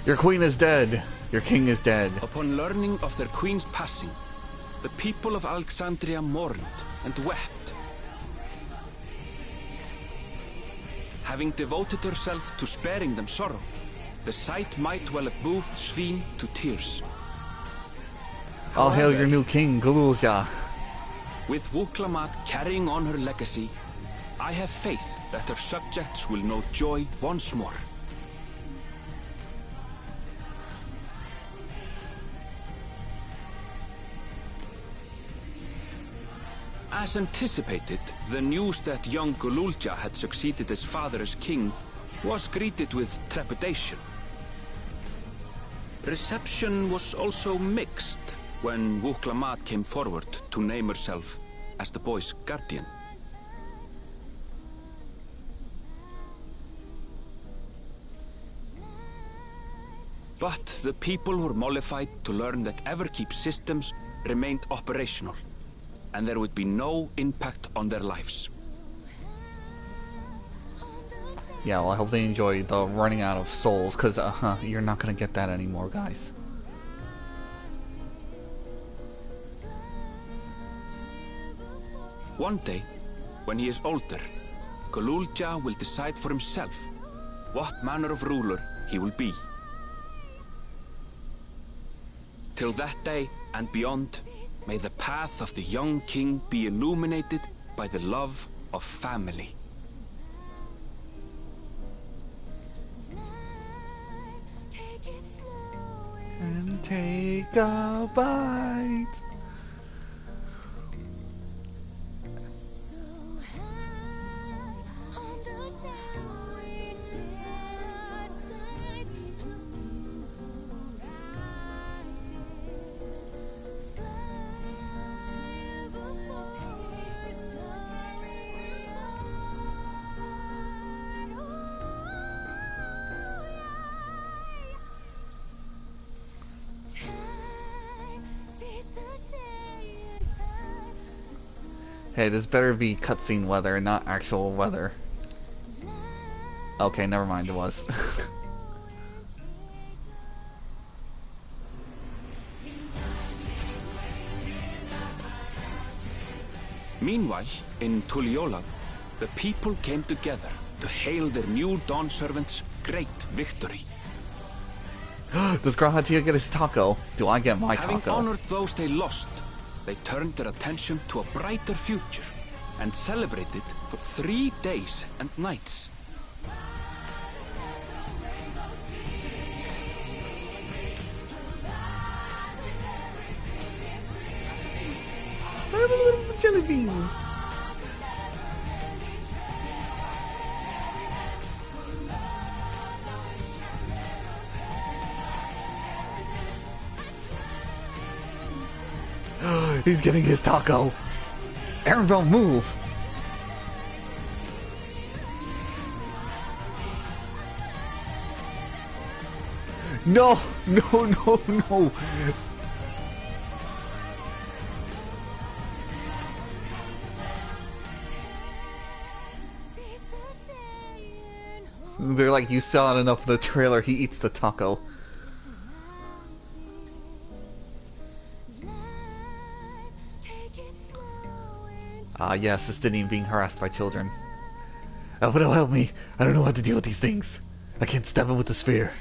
Your queen is dead. Your king is dead. Upon learning of their queen's passing, the people of Alexandria mourned and wept. having devoted herself to sparing them sorrow, the sight might well have moved Svín to tears. All hail your new king, Galulja. With Wuklamat carrying on her legacy, I have faith that her subjects will know joy once more. As anticipated, the news that young Galulja had succeeded his father as king was greeted with trepidation. Reception was also mixed when Wuklamat came forward to name herself as the boy's guardian. But the people were mollified to learn that Everkeep's systems remained operational, and there would be no impact on their lives. Yeah, well, I hope they enjoy the running out of souls, because, you're not gonna get that anymore, guys. One day, when he is older, Galulja will decide for himself what manner of ruler he will be. Till that day and beyond, may the path of the young king be illuminated by the love of family. And take a bite. Hey, this better be cutscene weather, not actual weather. Okay, never mind, it was. Meanwhile, in Tuliolav, the people came together to hail their new Dawn servant's great victory. Does Grahatia get his taco? Do I get my Having taco? honored those they lost, they turned their attention to a brighter future and celebrated for 3 days and nights. Look at the little jelly beans! He's getting his taco. Arabelle, move. No, no, no, no. They're like, you saw it enough in the trailer, he eats the taco. Ah, yes, assisting being harassed by children. But it'll help me. I don't know how to deal with these things. I can't stab him with the spear.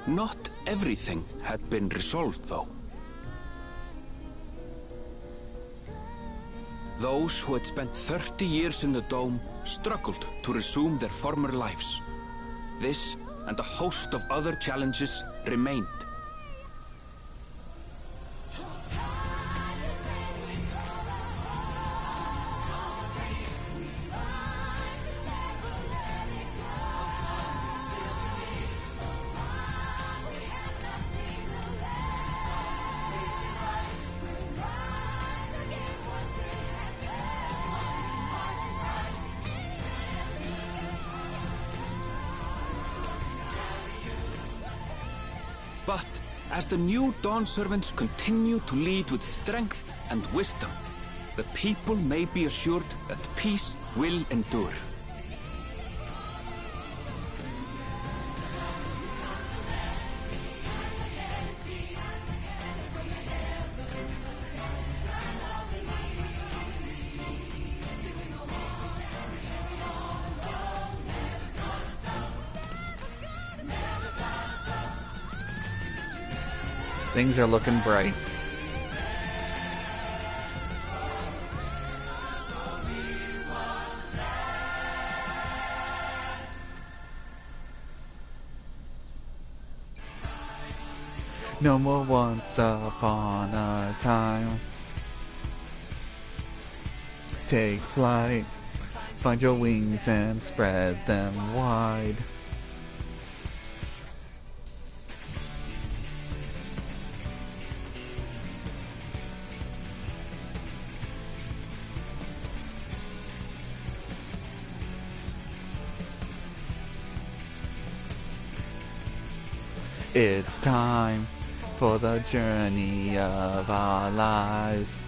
Not everything had been resolved, though. Those who had spent 30 years in the Dome struggled to resume their former lives. This and a host of other challenges remained. But as the new Dawn servants continue to lead with strength and wisdom, the people may be assured that peace will endure. Things are looking bright. No more once upon a time. Take flight. Find your wings and spread them wide. It's time for the journey of our lives.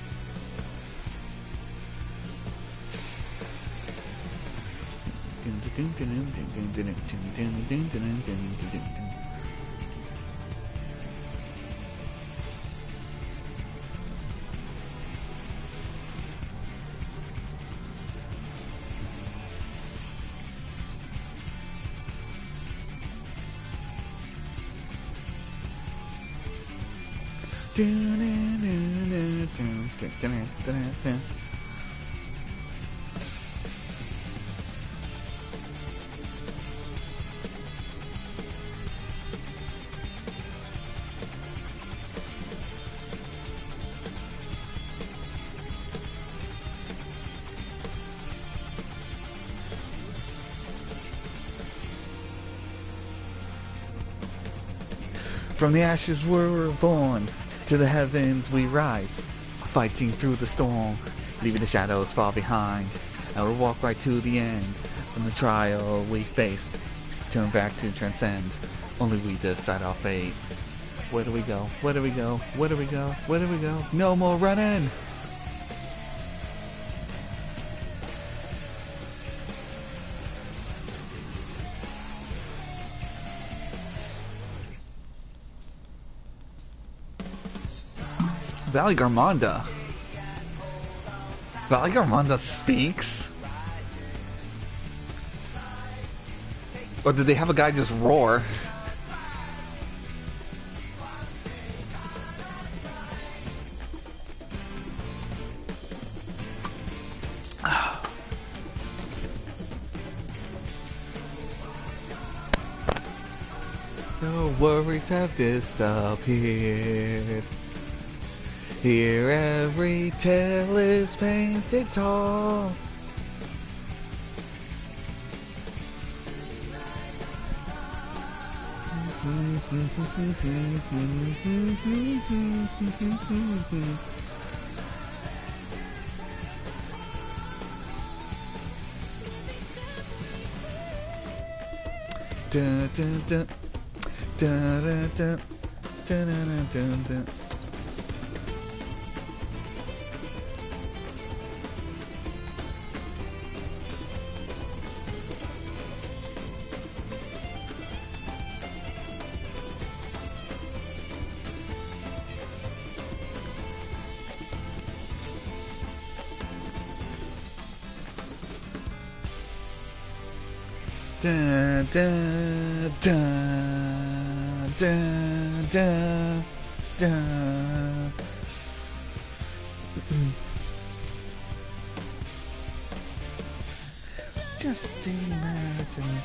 From the ashes we're born, to the heavens we rise, fighting through the storm, leaving the shadows far behind, and we'll walk right to the end. From the trial we faced, turn back to transcend, only we decide our fate. Where do we go? Where do we go? Where do we go? Where do we go? No more running! Valley Garmonda. Valley Garmonda speaks? Or did they have a guy just roar? No worries have disappeared. Here every tale is painted tall. Dun, dun, dun. Dun, dun, dun. Dun, dun, dun, dun. Dun, dun, dun, dun, dun, dun. Just imagine.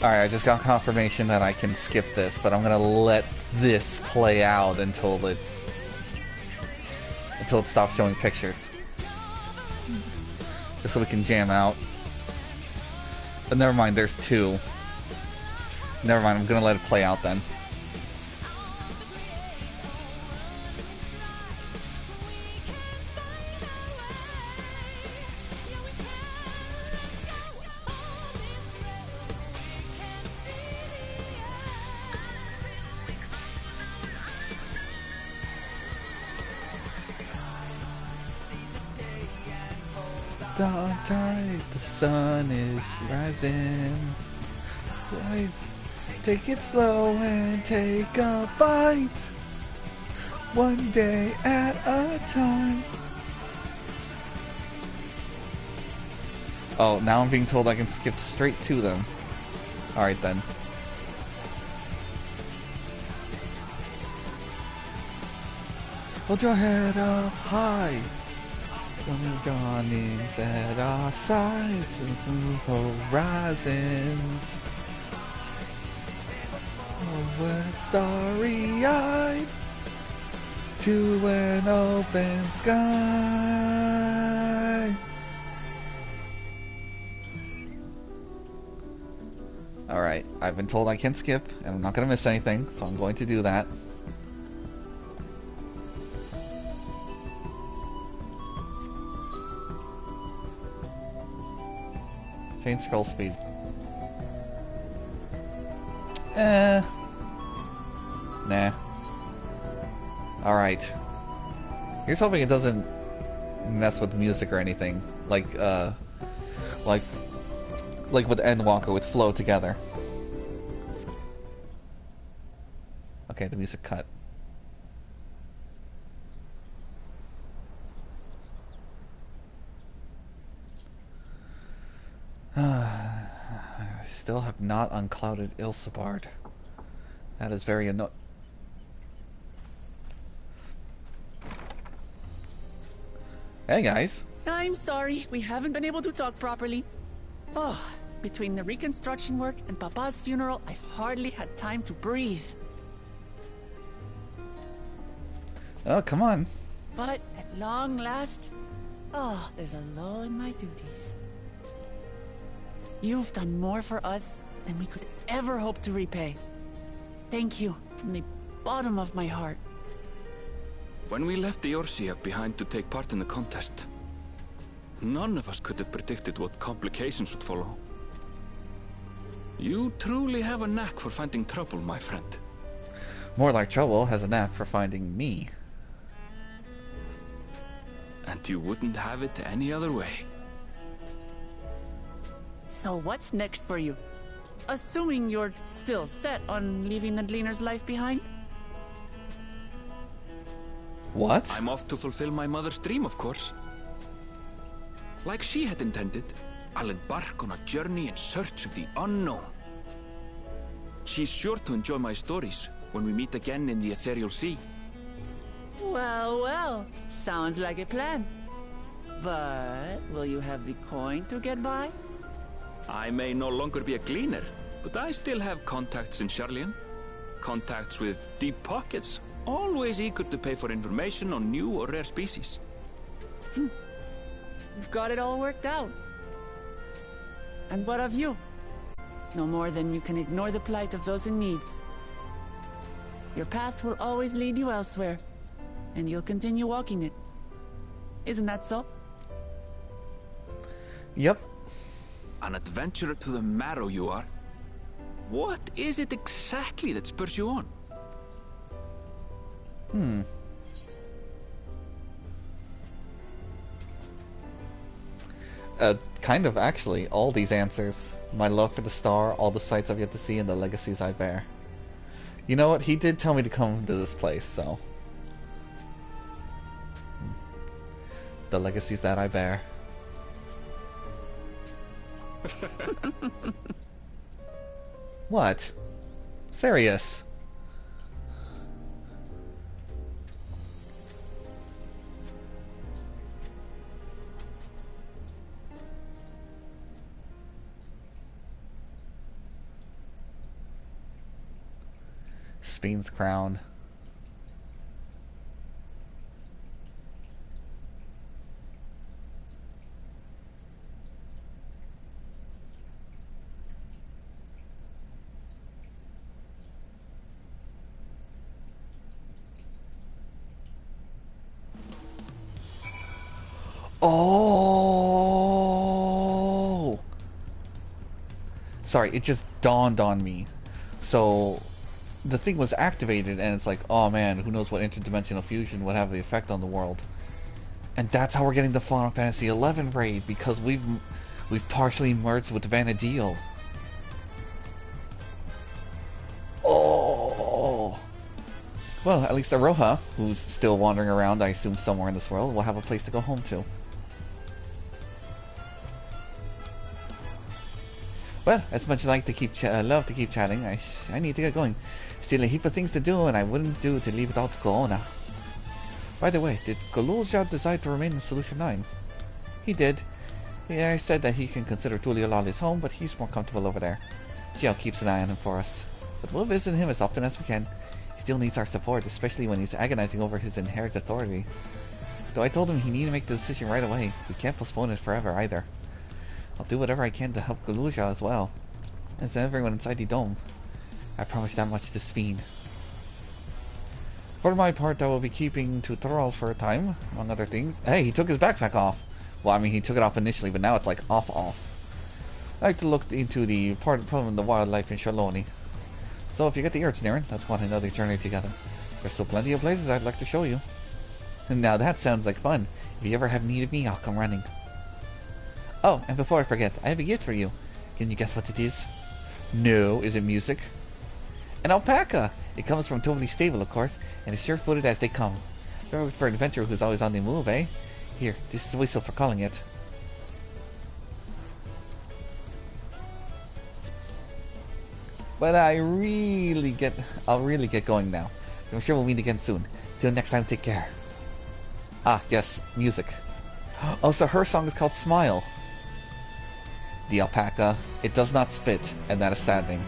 Alright, I just got confirmation that I can skip this, but I'm gonna let this play out until it stops showing pictures. Just so we can jam out. But never mind, there's two. Never mind, I'm gonna let it play out then. Dawn tight, the sun is rising. Why? Take it slow and take a bite. One day at a time. Oh, now I'm being told I can skip straight to them. Alright then. Hold your head up high. Some dawnings at our sides and some horizons. Somewhat starry-eyed to an open sky. Alright, I've been told I can skip, and I'm not going to miss anything, so I'm going to do that. Change scroll speed. Nah. Alright. Here's hoping it doesn't mess with music or anything. Like with Endwalker with Flow together. Okay, the music cut. I still have not unclouded Ilsabard. That is very annoying. Hey guys. I'm sorry, we haven't been able to talk properly. Oh, between the reconstruction work and Papa's funeral, I've hardly had time to breathe. Oh, come on. But at long last, there's a lull in my duties. You've done more for us than we could ever hope to repay. Thank you from the bottom of my heart. When we left the Eorzea behind to take part in the contest, none of us could have predicted what complications would follow. You truly have a knack for finding trouble, my friend. More like trouble has a knack for finding me. And you wouldn't have it any other way. So what's next for you? Assuming you're still set on leaving the Gleaner's life behind? What? I'm off to fulfill my mother's dream, of course. Like she had intended, I'll embark on a journey in search of the unknown. She's sure to enjoy my stories when we meet again in the Ethereal Sea. Well, well, sounds like a plan. But will you have the coin to get by? I may no longer be a gleaner, but I still have contacts in Garlean. Contacts with deep pockets, always eager to pay for information on new or rare species. You've got it all worked out. And what of you? No more than you can ignore the plight of those in need. Your path will always lead you elsewhere, and you'll continue walking it. Isn't that so? Yep. An adventurer to the marrow you are. What is it exactly that spurs you on? Kind of, actually, all these answers. My love for the star, all the sights I've yet to see, and the legacies I bear. You know what? He did tell me to come to this place, so... The legacies that I bear. What? Serious? Speen's crown. Oh! Sorry, it just dawned on me. So, the thing was activated, and it's like, oh man, who knows what interdimensional fusion would have the effect on the world. And that's how we're getting the Final Fantasy XI raid, because we've partially merged with Vana'diel. Well, at least Aroha, who's still wandering around, I assume somewhere in this world, will have a place to go home to. Well, as much as I like to keep love to keep chatting, I need to get going. Still a heap of things to do, and I wouldn't do to leave without Koona. By the way, did Golulja decide to remain in Solution 9? He did. Yeah, I said that he can consider Tuliolal his home, but he's more comfortable over there. Gio keeps an eye on him for us. But we'll visit him as often as we can. He still needs our support, especially when he's agonizing over his inherent authority. Though I told him he needed to make the decision right away. We can't postpone it forever either. I'll do whatever I can to help Golulja as well. As everyone inside the dome. I promise that much to Sphene. For my part, I will be keeping to thralls for a time, among other things. Hey, he took his backpack off. Well, I mean, he took it off initially, but now it's like off. I like to look into the problem of the wildlife in Shaloni. So if you get the urge, Naren, let's go on another journey together. There's still plenty of places I'd like to show you. And now that sounds like fun. If you ever have need of me, I'll come running. Oh, and before I forget, I have a gift for you. Can you guess what it is? No, is it music? An alpaca! It comes from Totally Stable, of course, and as sure-footed as they come. Perfect for an adventurer who's always on the move, eh? Here, this is a whistle for calling it. But I'll really get going now. I'm sure we'll meet again soon. Till next time, take care. Ah, yes, music. Oh, so her song is called Smile. The alpaca, it does not spit, and that is saddening.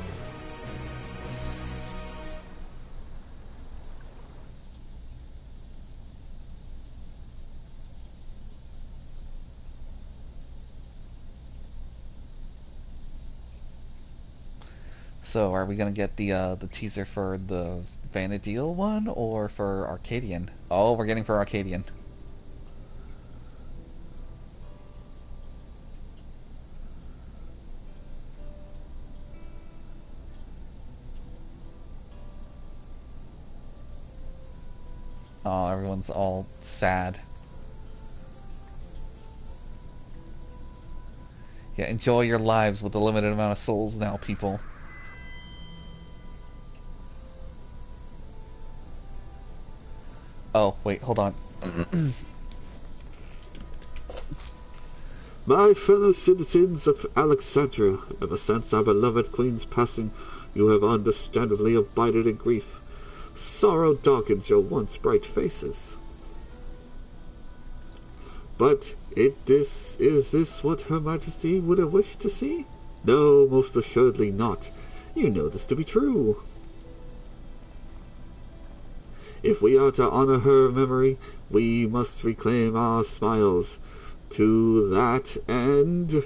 So, are we gonna get the teaser for the Vanadil one, or for Arcadian? Oh, we're getting for Arcadian. Oh, everyone's all sad. Yeah, enjoy your lives with a limited amount of souls now, people. Oh, wait, hold on. My fellow citizens of Alexandria, ever since our beloved queen's passing, you have understandably abided in grief. Sorrow darkens your once bright faces. But is this what Her Majesty would have wished to see? No, most assuredly not. You know this to be true. If we are to honor her memory, we must reclaim our smiles. To that end...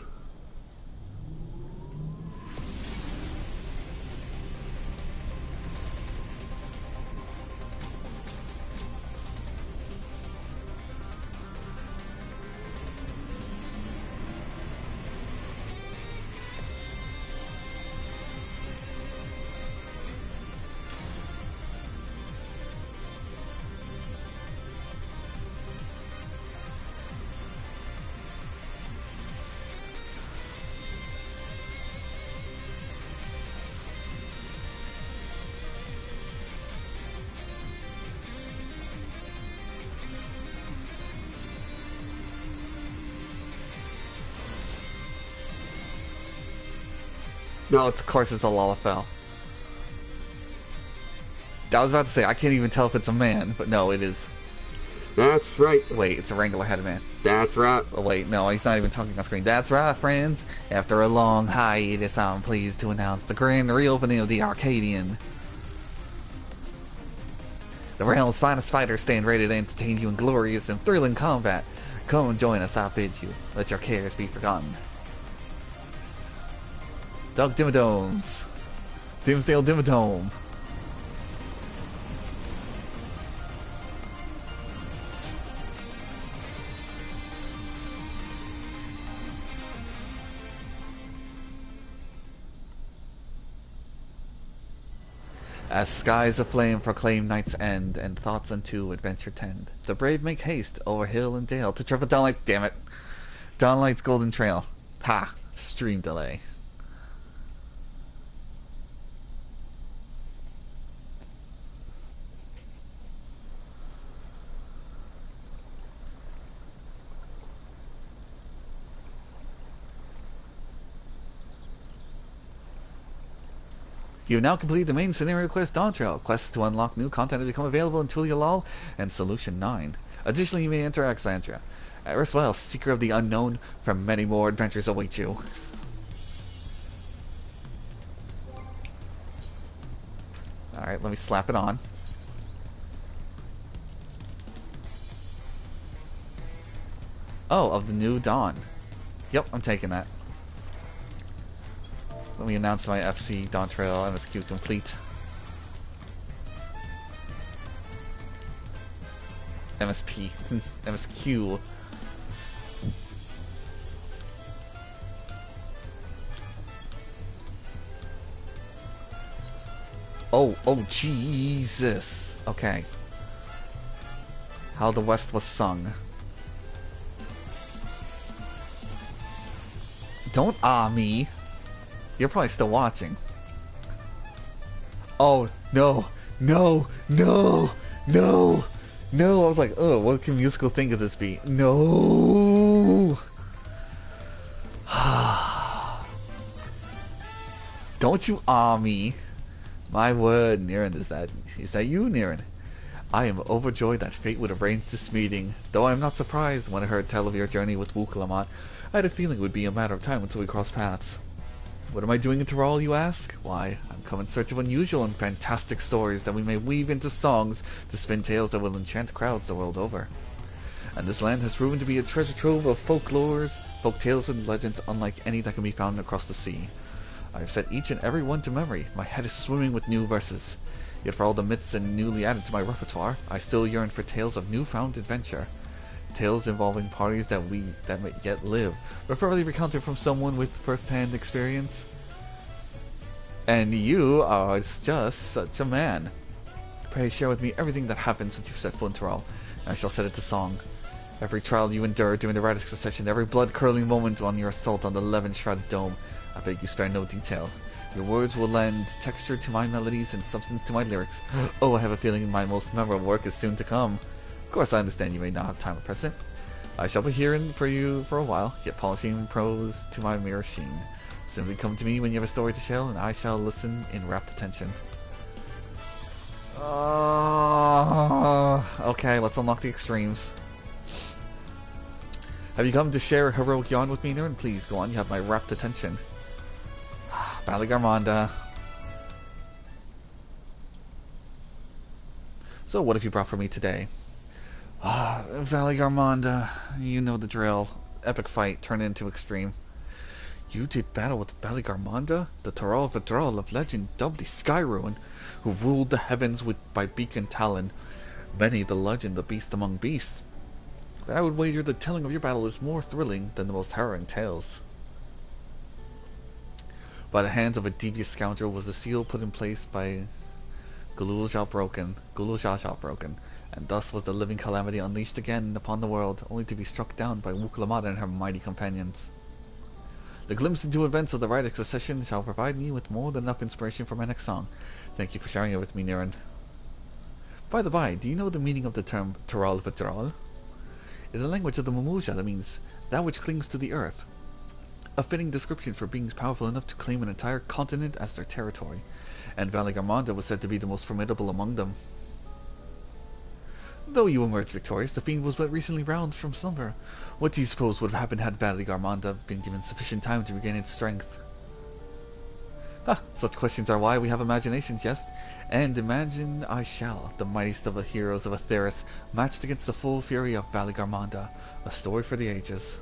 No, of course it's a Lalafell. I was about to say, I can't even tell if it's a man, but no, it is. That's right. Wait, it's a Wrangler head man. That's right. Oh, wait, no, he's not even talking on screen. That's right, friends. After a long hiatus, I'm pleased to announce the grand reopening of the Arcadian. The realm's finest fighters stand ready to entertain you in glorious and thrilling combat. Come and join us, I bid you. Let your cares be forgotten. Dog Dimidomes. Dimsdale Dimmadome. As skies aflame proclaim night's end, and thoughts unto adventure tend, the brave make haste over hill and dale to travel Dawnlight's, damn it, Dawnlight's golden trail. Ha! Stream delay. You have now completed the main scenario quest Dawntrail. Quests to unlock new content have become available in Tulia Lal and Solution 9. Additionally, you may enter Alexandria. Erstwhile Seeker of the Unknown, for many more adventures await you. Alright, let me slap it on. Oh, of the new dawn. Yep, I'm taking that. Let me announce my FC Dawntrail MSQ complete. MSP. MSQ. Oh, Jesus. Okay. How the West was sung. Don't me. You're probably still watching. Oh, no. No. No. No. No. I was like, oh, what can musical think of this be? No. Don't you me. My word, Niran, is that you, Niran? I am overjoyed that fate would arrange this meeting, though I am not surprised. When I heard tell of your journey with Wukalamat, I had a feeling it would be a matter of time until we cross paths. What am I doing in Tyrol, you ask? Why, I'm come in search of unusual and fantastic stories that we may weave into songs to spin tales that will enchant crowds the world over. And this land has proven to be a treasure trove of folk tales and legends unlike any that can be found across the sea. I have set each and every one to memory. My head is swimming with new verses. Yet for all the myths and newly added to my repertoire, I still yearn for tales of newfound adventure. Tales involving parties that may yet live, preferably recounted from someone with first-hand experience. And you are just such a man. Pray share with me everything that happened since you set foot in Tyrol, and I shall set it to song. Every trial you endured during the Radix succession, every blood-curdling moment on your assault on the 11-shrouded dome, I beg you spare no detail. Your words will lend texture to my melodies and substance to my lyrics. Oh, I have a feeling my most memorable work is soon to come. Of course, I understand you may not have time at present. I shall be here for you for a while, yet polishing prose to my mirror sheen. Simply come to me when you have a story to tell, and I shall listen in rapt attention. Okay, let's unlock the extremes. Have you come to share a heroic yarn with me, Niran? Please, go on, you have my rapt attention. Valley Garmonda. So what have you brought for me today? Valley Garmonda, you know the drill. Epic fight turned into extreme. You did battle with Valley Garmonda, the Tyrol Vidral of legend, dubbed the Sky Ruin, who ruled the heavens by beak and talon. Many the legend, the beast among beasts. But I would wager the telling of your battle is more thrilling than the most harrowing tales. By the hands of a devious scoundrel was the seal put in place by Gulul broken, and thus was the living calamity unleashed again upon the world, only to be struck down by Wukalamat and her mighty companions. The glimpse into events of the Radix succession shall provide me with more than enough inspiration for my next song. Thank you for sharing it with me, Niran. By the by, do you know the meaning of the term Tyrol Vidral? It is a language of the Mamuja that means that which clings to the earth. A fitting description for beings powerful enough to claim an entire continent as their territory, and Valley Garmonda was said to be the most formidable among them. Though you emerged victorious, the fiend was but recently roused from slumber. What do you suppose would have happened had Valley Garmonda been given sufficient time to regain its strength? Such questions are why we have imaginations, yes? And imagine I shall, the mightiest of the heroes of Atheris, matched against the full fury of Valley Garmonda, a story for the ages.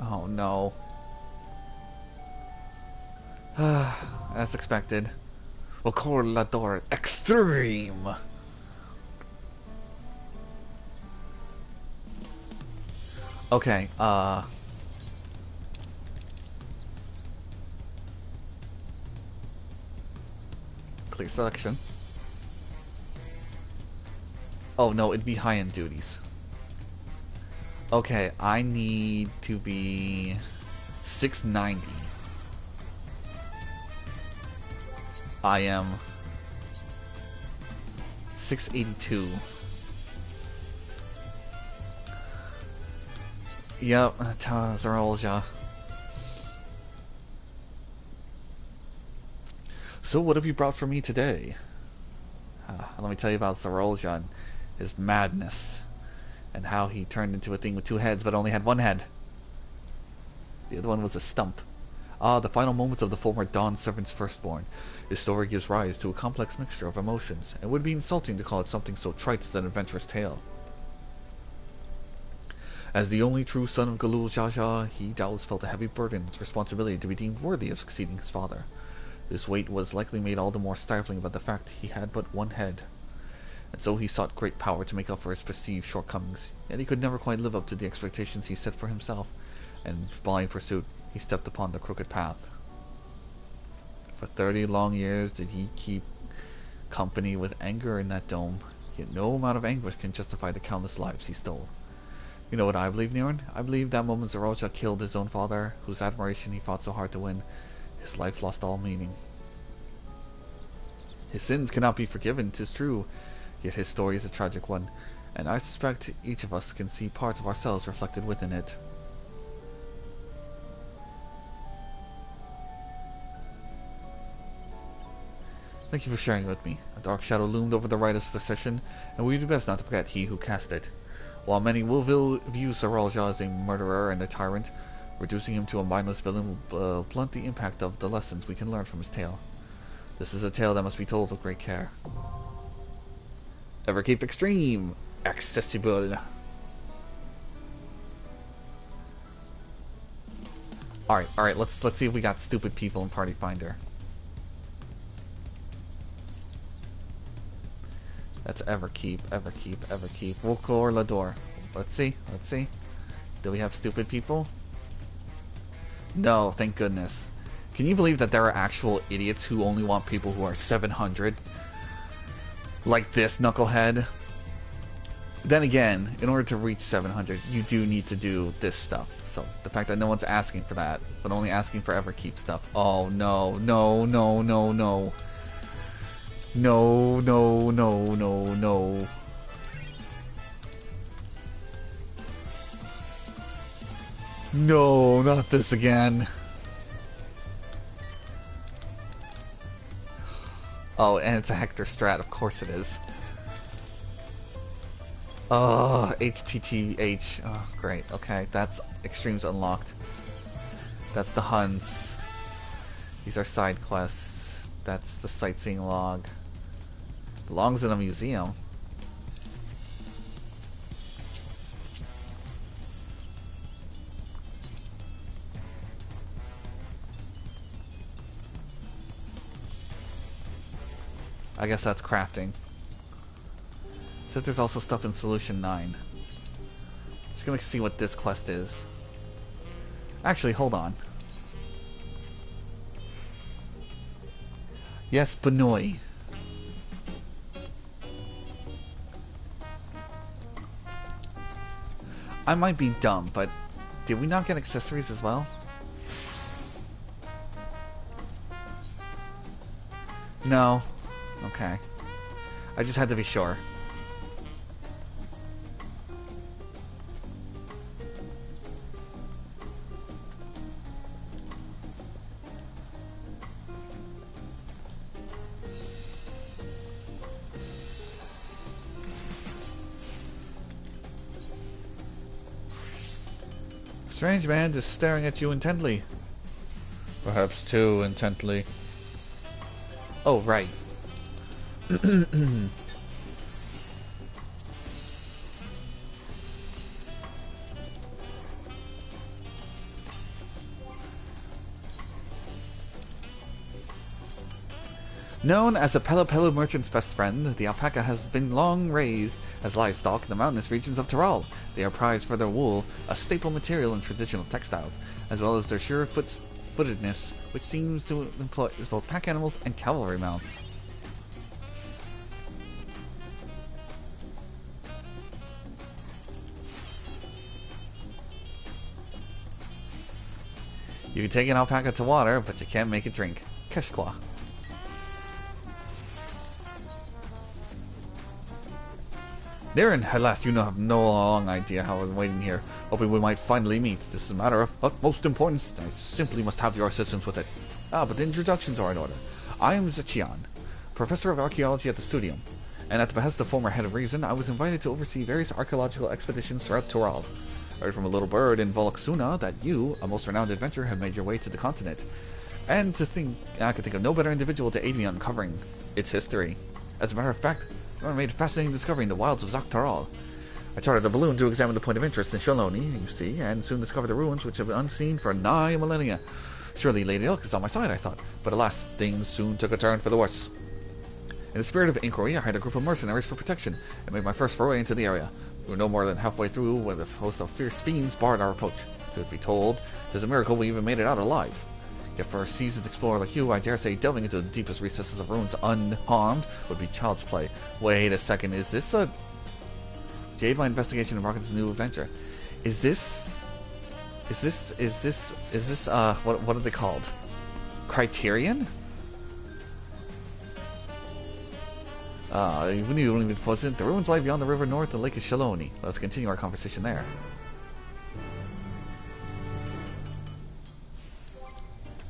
Oh no. As expected. Ocorlador Extreme! Okay, clear selection. Oh no, it'd be high-end duties. Okay, I need to be 690. I am 682. Yep, Zarolja. So what have you brought for me today? Let me tell you about Zarolja and his madness, and how he turned into a thing with 2 heads but only had 1 head. The other one was a stump. The final moments of the former Dawn Servant's firstborn. His story gives rise to a complex mixture of emotions, and would be insulting to call it something so trite as an adventurous tale. As the only true son of Galul Jaja, he doubtless felt a heavy burden of responsibility to be deemed worthy of succeeding his father. This weight was likely made all the more stifling by the fact he had but 1 head, and so he sought great power to make up for his perceived shortcomings, yet he could never quite live up to the expectations he set for himself, and in blind pursuit he stepped upon the crooked path. For 30 long years did he keep company with anger in that dome, yet no amount of anguish can justify the countless lives he stole. You know what I believe, Niran? I believe that moment Zarolja killed his own father, whose admiration he fought so hard to win, his life lost all meaning. His sins cannot be forgiven, 'tis true, yet his story is a tragic one, and I suspect each of us can see parts of ourselves reflected within it. Thank you for sharing it with me. A dark shadow loomed over the right of the session, and we do best not to forget he who cast it. While many will view Zarolja as a murderer and a tyrant, reducing him to a mindless villain will blunt the impact of the lessons we can learn from his tale. This is a tale that must be told with great care. Everkeep Extreme! Accessible! Alright, let's see if we got stupid people in Party Finder. That's Everkeep. Volcor Lador. Let's see. Do we have stupid people? No, thank goodness. Can you believe that there are actual idiots who only want people who are 700? Like this knucklehead? Then again, in order to reach 700, you do need to do this stuff. So, the fact that no one's asking for that, but only asking for Everkeep stuff. Oh, no. No. No. No, not this again. Oh, and it's a Hector strat, of course it is. Oh, HTTH. Oh, great. Okay, that's Extremes unlocked. That's the Huns. These are side quests. That's the sightseeing log. Belongs in a museum. I guess that's crafting. So there's also stuff in Solution 9. Just gonna see what this quest is. Actually, hold on. Yes, Benoy. I might be dumb, but did we not get accessories as well? No. Okay. I just had to be sure. Strange man just staring at you intently. Perhaps too intently. Oh, right. Known as a Pelopelo merchant's best friend, the alpaca has been long raised as livestock in the mountainous regions of Tyrol. They are prized for their wool, a staple material in traditional textiles, as well as their sure-footedness, which seems to employ both pack animals and cavalry mounts. You can take an alpaca to water, but you can't make it drink. Keshkwa. Darren, at last you have no long idea how I've been waiting here, hoping we might finally meet. This is a matter of utmost importance. I simply must have your assistance with it. But the introductions are in order. I am Zechion, professor of archaeology at the Studium, and at the behest of former head of Reason, I was invited to oversee various archaeological expeditions throughout Tural. I heard from a little bird in Volxuna that you, a most renowned adventurer, have made your way to the continent, and I could think of no better individual to aid me uncovering its history. As a matter of fact, I made a fascinating discovery in the wilds of Zaktaral. I chartered a balloon to examine the point of interest in Shaloni, you see, and soon discovered the ruins which have been unseen for nigh a millennia. Surely Lady Elk is on my side, I thought, but alas, things soon took a turn for the worse. In the spirit of inquiry, I hired a group of mercenaries for protection, and made my first foray into the area. We were no more than halfway through when a host of fierce fiends barred our approach. Truth be told, it is a miracle we even made it out alive. Yet for a seasoned explorer like you, I dare say delving into the deepest recesses of ruins unharmed would be child's play. Wait a second, is this a... To aid my investigation and market this new adventure. Is this, what are they called? Criterion? We knew only the ruins lie beyond the river north and Lake of Shaloni. Let's continue our conversation there.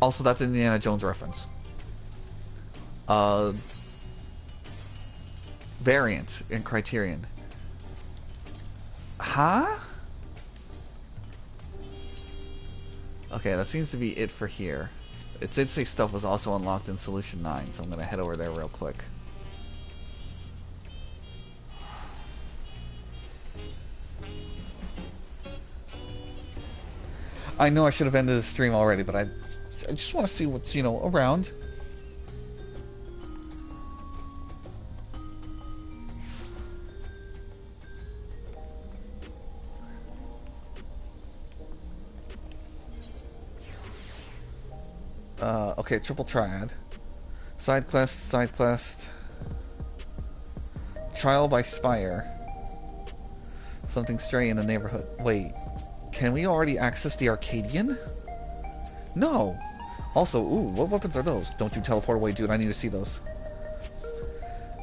Also, that's an Indiana Jones reference. Variant in Criterion. Huh? Okay, that seems to be it for here. It did say stuff was also unlocked in Solution 9, so I'm going to head over there real quick. I know I should have ended the stream already, but I just want to see what's, you know, around. Okay, triple triad. Side quest, side quest. Trial by Spire. Something stray in the neighborhood. Wait, can we already access the Arcadian? No. Also, ooh, what weapons are those? Don't you teleport away, dude. I need to see those.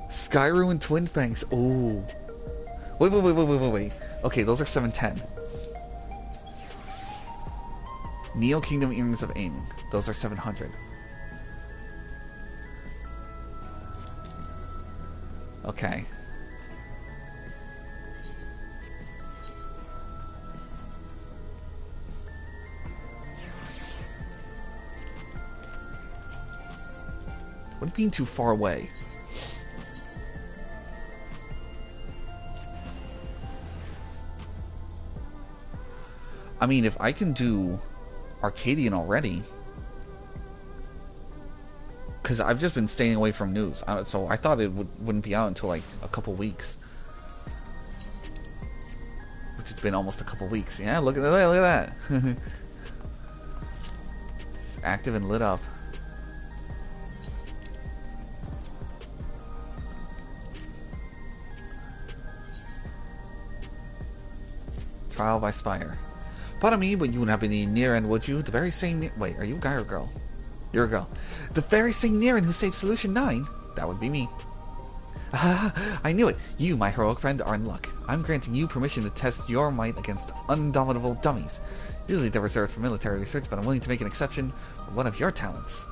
Skyru and Twin Fangs. Ooh. Wait. Okay, those are 710. Neo Kingdom Earrings of Aiming. Those are 700. Okay. What being too far away? I mean, if I can do Arcadian already, because I've just been staying away from news, so I thought it wouldn't be out until like a couple weeks. Which it's been almost a couple weeks. Yeah, look at that. It's active and lit up. Trial by Spire. Pardon me, but you would not be near and would you? The very same... Wait, are you a guy or a girl? You're a girl. The very same Niran who saved Solution 9? That would be me. Ah, I knew it. You, my heroic friend, are in luck. I'm granting you permission to test your might against undominable dummies. Usually they're reserved for military research, but I'm willing to make an exception for one of your talents.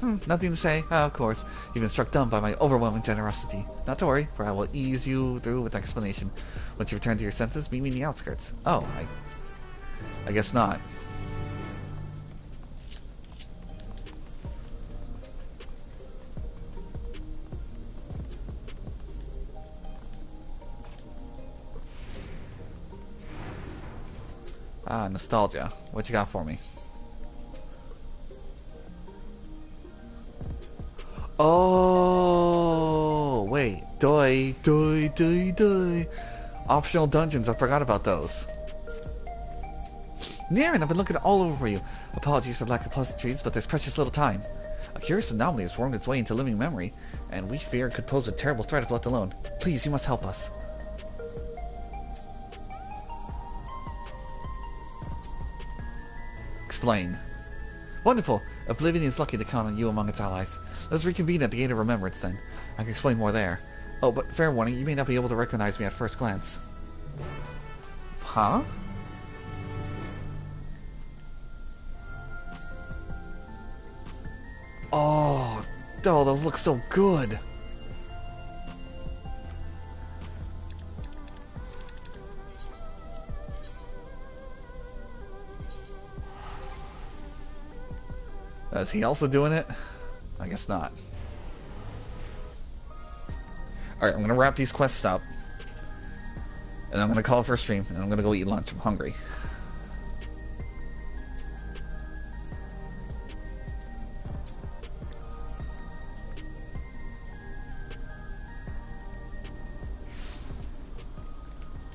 Nothing to say. Oh, of course. You've been struck dumb by my overwhelming generosity. Not to worry, for I will ease you through with explanation. Once you return to your senses, meet me in the outskirts. Oh, I guess not. Ah, nostalgia. What you got for me? Oh, wait. Doi. Optional dungeons, I forgot about those. Niran, I've been looking all over for you. Apologies for the lack of pleasantries, but there's precious little time. A curious anomaly has formed its way into living memory, and we fear it could pose a terrible threat if left alone. Please, you must help us. Explain. Wonderful. Oblivion is lucky to count on you among its allies. Let's reconvene at the Gate of Remembrance, then. I can explain more there. Oh, but fair warning, you may not be able to recognize me at first glance. Huh? Oh, oh, those look so good. Is he also doing it? I guess not. Alright, I'm gonna wrap these quests up. And I'm gonna call it for a stream. And I'm gonna go eat lunch. I'm hungry.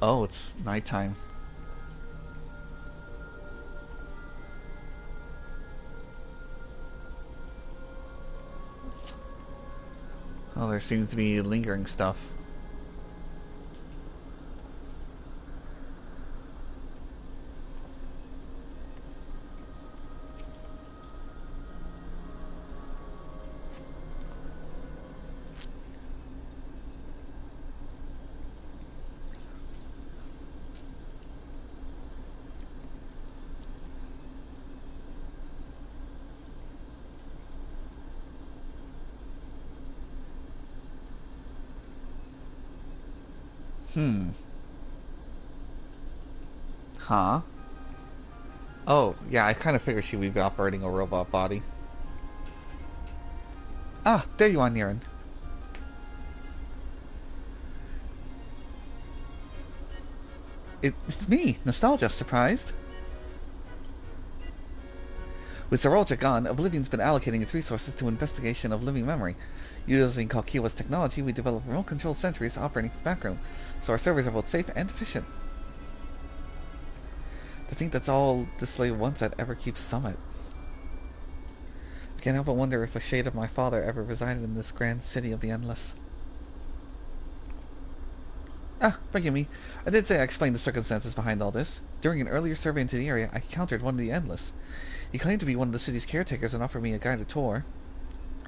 Oh, it's nighttime. Oh, there seems to be lingering stuff. Huh? Oh, yeah, I kind of figured she would be operating a robot body. Ah, there you are, Niren. It's me, Nostalgia, surprised. With Zeralja gone, Oblivion's been allocating its resources to investigation of living memory. Using Kalkiwa's technology, we developed remote-controlled sentries operating from backroom, so our servers are both safe and efficient. To think that's all this slave wants at Everkeep Summit. I can't help but wonder if a shade of my father ever resided in this grand city of the Endless. Ah, forgive me. I did say I explained the circumstances behind all this. During an earlier survey into the area, I encountered one of the Endless. He claimed to be one of the city's caretakers and offered me a guided tour.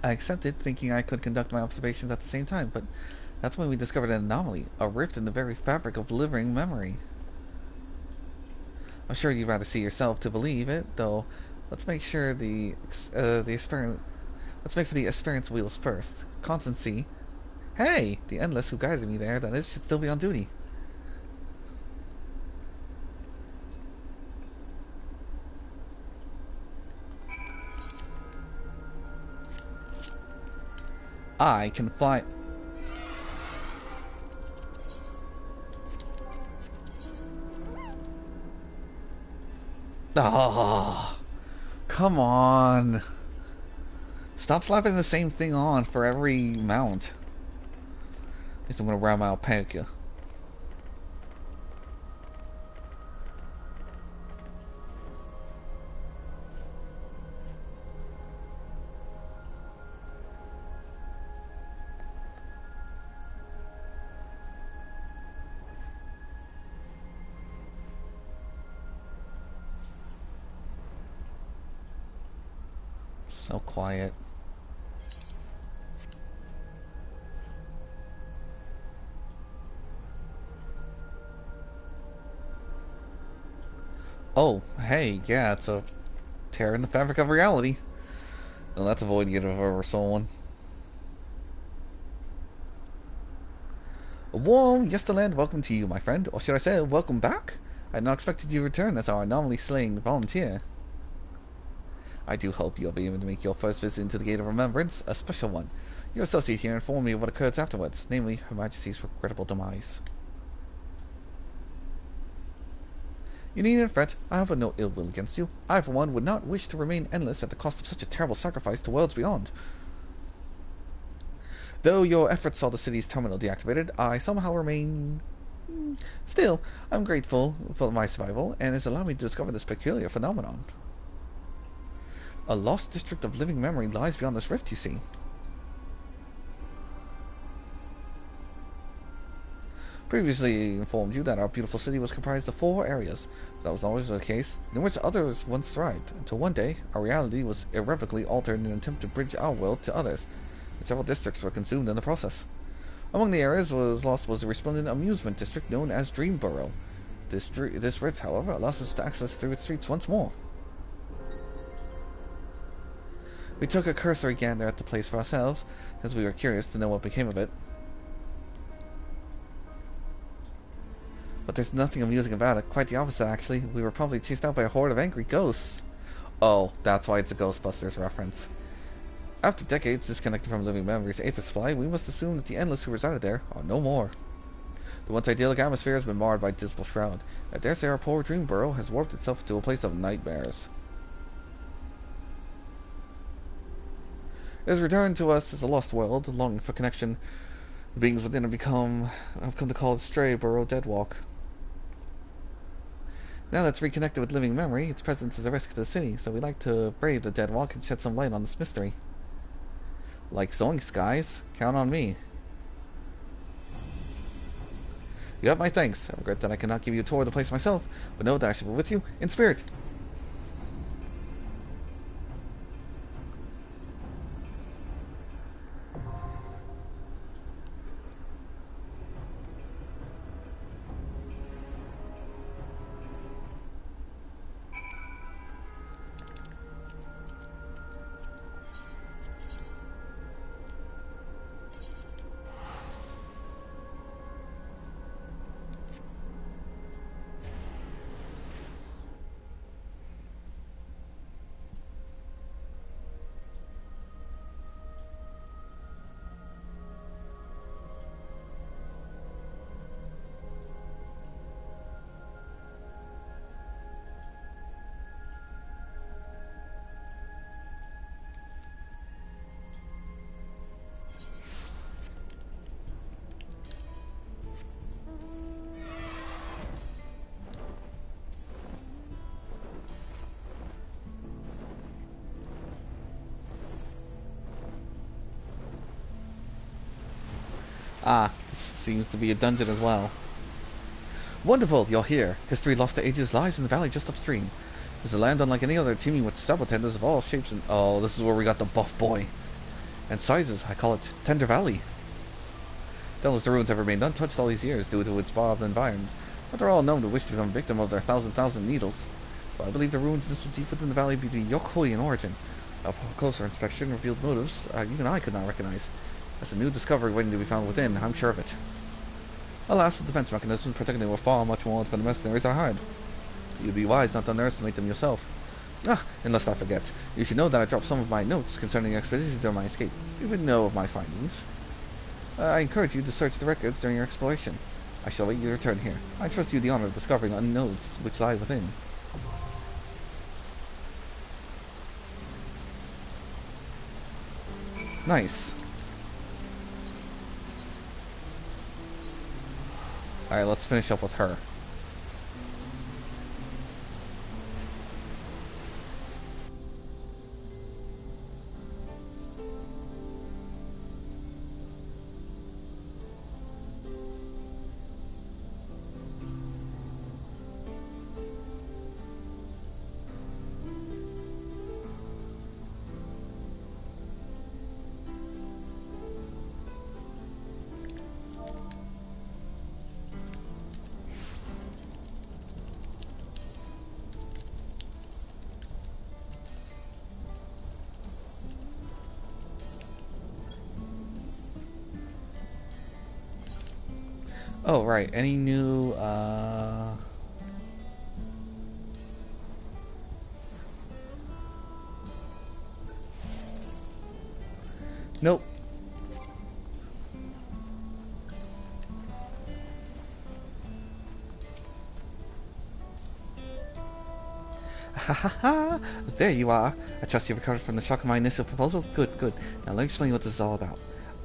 I accepted, thinking I could conduct my observations at the same time, but that's when we discovered an anomaly, a rift in the very fabric of living memory. I'm sure you'd rather see yourself to believe it, though. Let's make sure let's make for the experience wheels first. Constancy. Hey! The Endless who guided me there, that is, should still be on duty. I can fly... Oh, come on. Stop slapping the same thing on for every mount. At least I'm gonna ride my alpaca. So quiet. Oh, hey, yeah, it's a tear in the fabric of reality. Well, that's a void if I've ever saw one. A warm Yesterland welcome to you, my friend. Or should I say, welcome back? I had not expected you to return as our anomaly slaying volunteer. I do hope you'll be able to make your first visit into the Gate of Remembrance a special one. Your associate here informed me of what occurred afterwards, namely Her Majesty's regrettable demise. You needn't fret, I have no ill will against you. I, for one, would not wish to remain endless at the cost of such a terrible sacrifice to worlds beyond. Though your efforts saw the city's terminal deactivated, I somehow remain... Still, I'm grateful for my survival, and it's allowed me to discover this peculiar phenomenon. A lost district of living memory lies beyond this rift, you see. Previously informed you that our beautiful city was comprised of 4 areas. That was always the case. Numerous others once thrived, until one day, our reality was irrevocably altered in an attempt to bridge our world to others, and several districts were consumed in the process. Among the areas lost was a resplendent amusement district known as Dreamborough. This rift, however, allows us to access through its streets once more. We took a cursory gander at the place for ourselves, as we were curious to know what became of it. But there's nothing amusing about it. Quite the opposite, actually. We were probably chased out by a horde of angry ghosts. Oh, that's why it's a Ghostbusters reference. After decades disconnected from living memories' aether supply, we must assume that the endless who resided there are no more. The once idyllic atmosphere has been marred by dismal shroud. I dare say our poor dream burrow has warped itself into a place of nightmares. It has returned to us as a lost world, longing for connection. The beings within have come to call it Stray Burrow Deadwalk. Now that it's reconnected with living memory, its presence is a risk to the city, so we like to brave the Deadwalk and shed some light on this mystery. Like zoinks, guys. Count on me. You have my thanks. I regret that I cannot give you a tour of the place myself, but know that I shall be with you in spirit. Ah, this seems to be a dungeon as well. Wonderful, you're here. History lost to ages lies in the valley just upstream. There's a land unlike any other, teeming with sabotenders of all shapes and... Oh, this is where we got the buff boy. And sizes, I call it Tender Valley. Doubtless the ruins have remained untouched all these years due to its barbed environs, but they're all known to wish to become a victim of their thousand needles. But I believe the ruins nestled deep within the valley between Yokhoi in origin. A closer inspection revealed motives even I could not recognize. There's a new discovery waiting to be found within, I'm sure of it. Alas, the defense mechanisms protecting it were far much more for the mercenaries I hired. You'd be wise not to underestimate them yourself. Ah, and lest I forget, you should know that I dropped some of my notes concerning the expedition during my escape. You would know of my findings. I encourage you to search the records during your exploration. I shall await your return here. I trust you the honor of discovering unknowns which lie within. Nice. Alright, let's finish up with her. Oh, right. Any new, Nope. Ha ha ha! There you are. I trust you've recovered from the shock of my initial proposal? Good, good. Now let me explain what this is all about.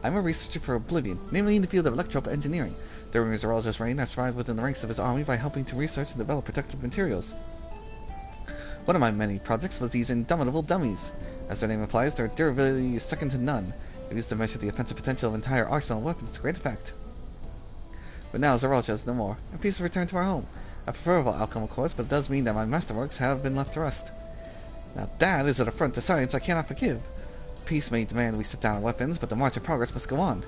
I'm a researcher for Oblivion, namely in the field of electro engineering. During his Zaralja's reign, I survived within the ranks of his army by helping to research and develop protective materials. One of my many projects was these indomitable dummies. As their name implies, their durability is second to none. They're used to measure the offensive potential of entire arsenal of weapons to great effect. But now Zaralja is no more, and peace has returned to our home. A preferable outcome, of course, but it does mean that my masterworks have been left to rust. Now that is an affront to science I cannot forgive. Peace may demand we set down our weapons, but the march of progress must go on.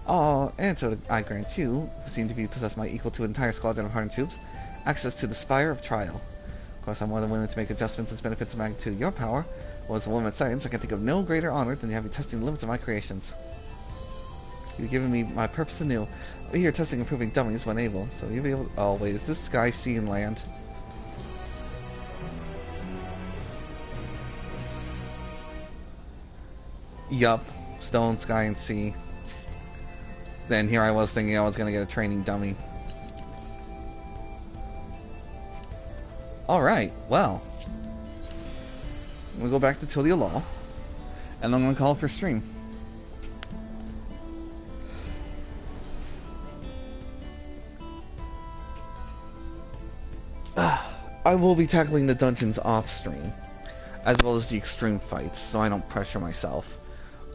Oh, and so I grant you, who seem to be possessed by equal to an entire squadron of hardened troops, access to the Spire of Trial. Of course, I'm more than willing to make adjustments as benefits the magnitude of your power. Well, as a woman of science, I can think of no greater honor than to have you testing the limits of my creations. You've given me my purpose anew. We're here testing and proving dummies when able, so you'll be able to... Oh, wait, is this sky, sea, and land? Yup. Stone, sky, and sea. Then here I was thinking I was gonna get a training dummy. Alright, well. I'm gonna go back to Tilia Law. And I'm gonna call for stream. I will be tackling the dungeons off stream, as well as the extreme fights, so I don't pressure myself.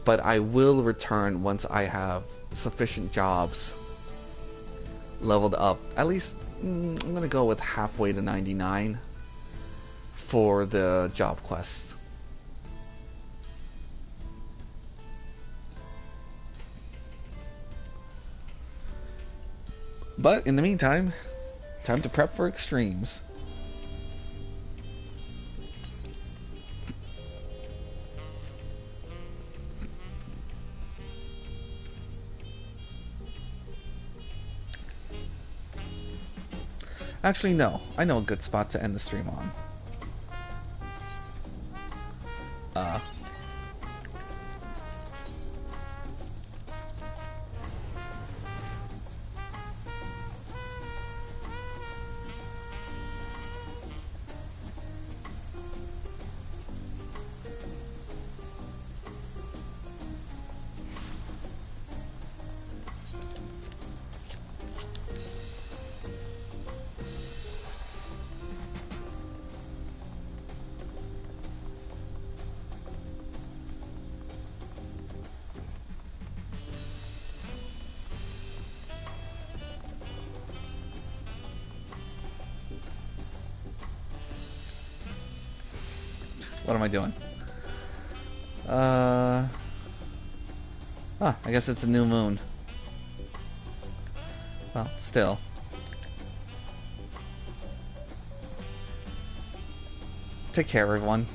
But I will return once I have sufficient jobs leveled up. At least, I'm gonna go with halfway to 99 for the job quests. But in the meantime, time to prep for extremes. Actually, no. I know a good spot to end the stream on. What am I doing? I guess it's a new moon. Well, still. Take care, everyone.